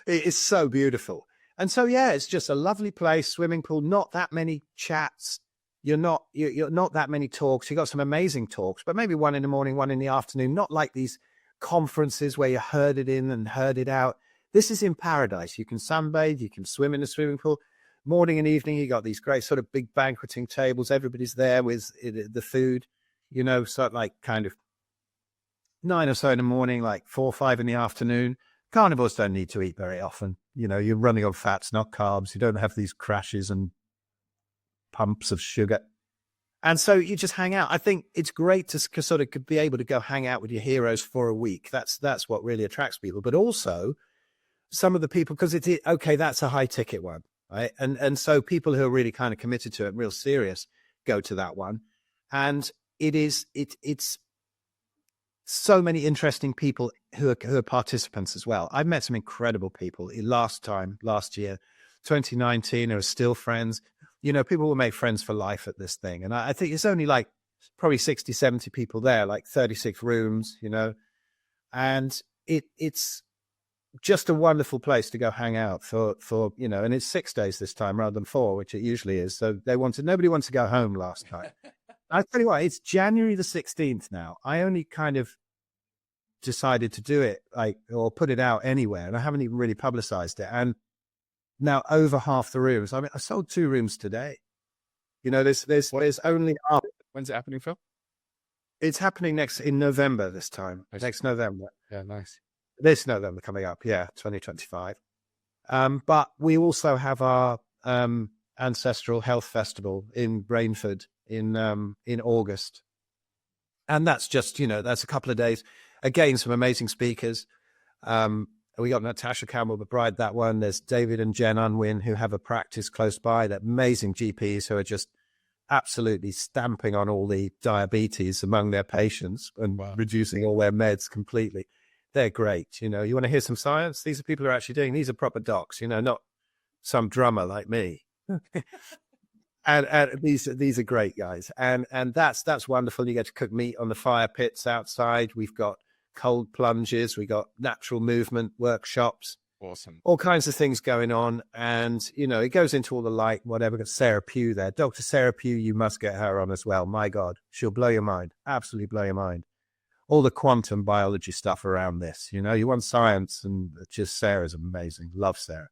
is so beautiful. And so, yeah, it's just a lovely place, swimming pool, not that many chats. You're not that many talks. You got some amazing talks, but maybe one in the morning, one in the afternoon, not like these conferences where you're herded in and herded out. This is in paradise. You can sunbathe, you can swim in the swimming pool. Morning and evening, you got these great sort of big banqueting tables. Everybody's there with the food, sort of like kind of 9 or so in the morning, like 4 or 5 in the afternoon. Carnivores don't need to eat very often. You're running on fats, not carbs. You don't have these crashes and pumps of sugar. And so you just hang out. I think it's great to sort of be able to go hang out with your heroes for a week. That's what really attracts people. But also some of the people, because okay, that's a high ticket one, right? And so people who are really kind of committed to it, real serious, go to that one. And it's so many interesting people who are participants as well. I've met some incredible people last year, 2019, who are still friends. People will make friends for life at this thing. And I think it's only like probably 60, 70 people there, like 36 rooms, and it's just a wonderful place to go hang out for, and it's 6 days this time rather than 4, which it usually is. So nobody wants to go home last time. I tell you what, it's January the 16th now. I only kind of decided to do it or put it out anywhere, and I haven't even really publicized it. And now over half the rooms. I mean, I sold 2 rooms today. There's only half. When's it happening, Phil? It's happening in November this time. Next November. Yeah, nice. This November coming up. Yeah, 2025. But we also have our Ancestral Health Festival in Brainford in August. And that's just, that's a couple of days. Again, some amazing speakers. We got Natasha Campbell McBride, that one. There's David and Jen Unwin, who have a practice close by. They're amazing GPs who are just absolutely stamping on all the diabetes among their patients and reducing all their meds completely. They're great. You want to hear some science? These are people who are actually these are proper docs, not some drummer like me. and these are great guys. And that's wonderful. You get to cook meat on the fire pits outside. We've got cold plunges, we got natural movement workshops, awesome, all kinds of things going on. And it goes into all the light, whatever. Got Sarah Pugh there, Dr. Sarah Pugh. You must get her on as well. My God, she'll blow your mind, absolutely blow your mind. All the quantum biology stuff around this, you want science, and just Sarah's amazing. Love Sarah.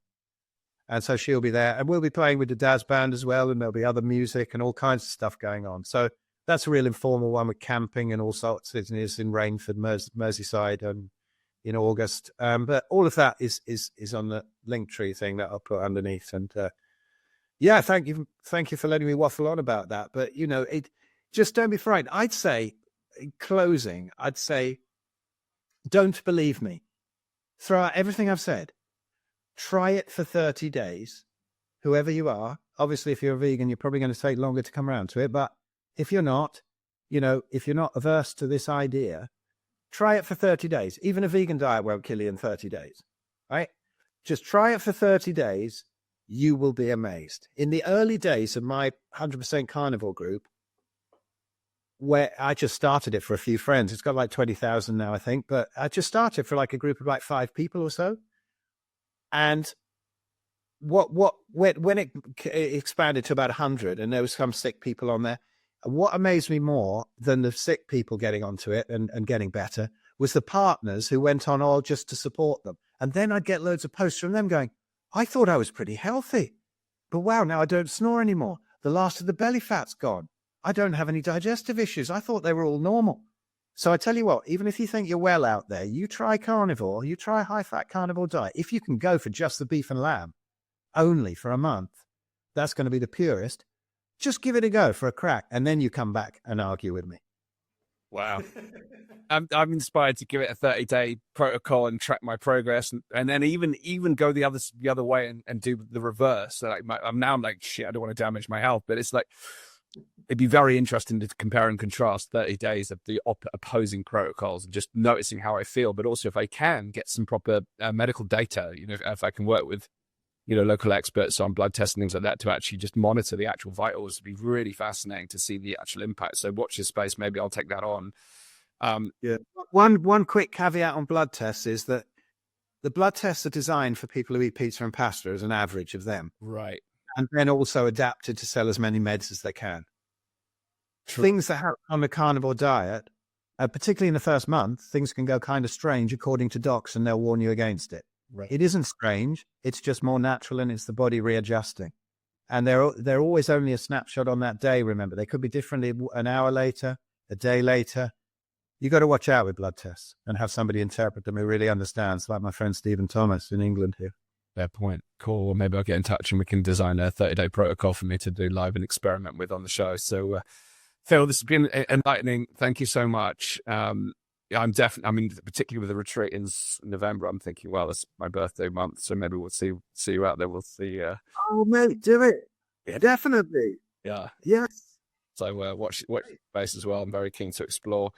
And so she'll be there, and we'll be playing with the Daz band as well, and there'll be other music and all kinds of stuff going on. So that's a real informal one with camping and all sorts. It is in Rainford, Merseyside, in August. But all of that is on the Linktree thing that I'll put underneath. And yeah, thank you for letting me waffle on about that. But just don't be frightened. I'd say, in closing, don't believe me. Throw out everything I've said. Try it for 30 days. Whoever you are, obviously, if you're a vegan, you're probably going to take longer to come around to it, but if you're not, if you're not averse to this idea, try it for 30 days. Even a vegan diet won't kill you in 30 days, right? Just try it for 30 days. You will be amazed. In the early days of my 100% carnivore group, where I just started it for a few friends, it's got like 20,000 now, I think, but I just started for like a group of like 5 people or so. And when it expanded to about 100 and there was some sick people on there, what amazed me more than the sick people getting onto it and getting better was the partners who went on all just to support them. And then I'd get loads of posts from them going, I thought I was pretty healthy, but wow, now I don't snore anymore. The last of the belly fat's gone. I don't have any digestive issues. I thought they were all normal. So I tell you what, even if you think you're well out there, you try carnivore, you try a high-fat carnivore diet. If you can go for just the beef and lamb only for a month, that's going to be the purest. Just give it a go for a crack, and then you come back and argue with me. Wow. I'm inspired to give it a 30-day protocol and track my progress, and then even go the other way and do the reverse. So like I'm like, shit, I don't want to damage my health, but it's like, it'd be very interesting to compare and contrast 30 days of the opposing protocols and just noticing how I feel, but also if I can get some proper medical data, if I can work with local experts on blood tests and things like that to actually just monitor the actual vitals. It'd be really fascinating to see the actual impact. So watch this space. Maybe I'll take that on. Yeah. One quick caveat on blood tests is that the blood tests are designed for people who eat pizza and pasta as an average of them. Right. And then also adapted to sell as many meds as they can. True. Things that happen on the carnivore diet, particularly in the first month, things can go kind of strange according to docs, and they'll warn you against it. Right. It isn't strange. It's just more natural, and it's the body readjusting. And they're always only a snapshot on that day, remember. They could be different an hour later, a day later. You got to watch out with blood tests and have somebody interpret them who really understands, like my friend Stephen Thomas in England here. Fair point. Cool. Well, maybe I'll get in touch and we can design a 30-day protocol for me to do live and experiment with on the show. So, Phil, this has been enlightening. Thank you so much. I'm definitely, particularly with the retreat in November, I'm thinking, well, it's my birthday month, so maybe we'll see you out there. We'll see. Oh, mate, do it. Yeah, definitely. Yeah. Yes. So watch space as well. I'm very keen to explore.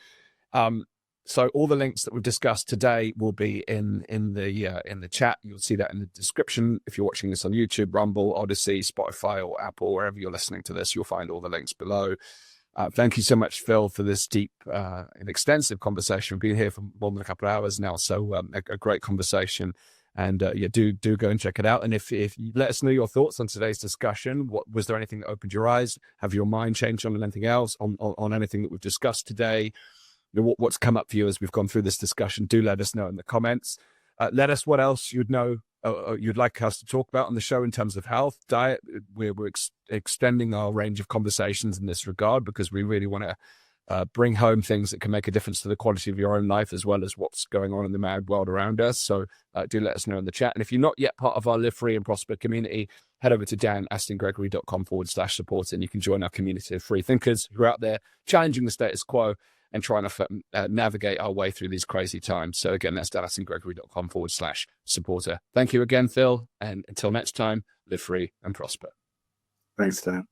So all the links that we've discussed today will be in the chat. You'll see that in the description. If you're watching this on YouTube, Rumble, Odyssey, Spotify, or Apple, wherever you're listening to this, you'll find all the links below. Thank you so much, Phil, for this deep and extensive conversation. We've been here for more than a couple of hours now, so a great conversation. And do go and check it out. And if you let us know your thoughts on today's discussion, was there anything that opened your eyes? Have your mind changed on anything else, on anything that we've discussed today? What's come up for you as we've gone through this discussion? Do let us know in the comments. Let us what else you'd like us to talk about on the show in terms of health, diet. We're extending our range of conversations in this regard because we really want to bring home things that can make a difference to the quality of your own life as well as what's going on in the mad world around us. So do let us know in the chat. And if you're not yet part of our Live Free and Prosper community, head over to danastingregory.com/support and you can join our community of free thinkers who are out there challenging the status quo and trying to navigate our way through these crazy times. So again, that's danastingregory.com/supporter. Thank you again, Phil. And until next time, live free and prosper. Thanks, Dan.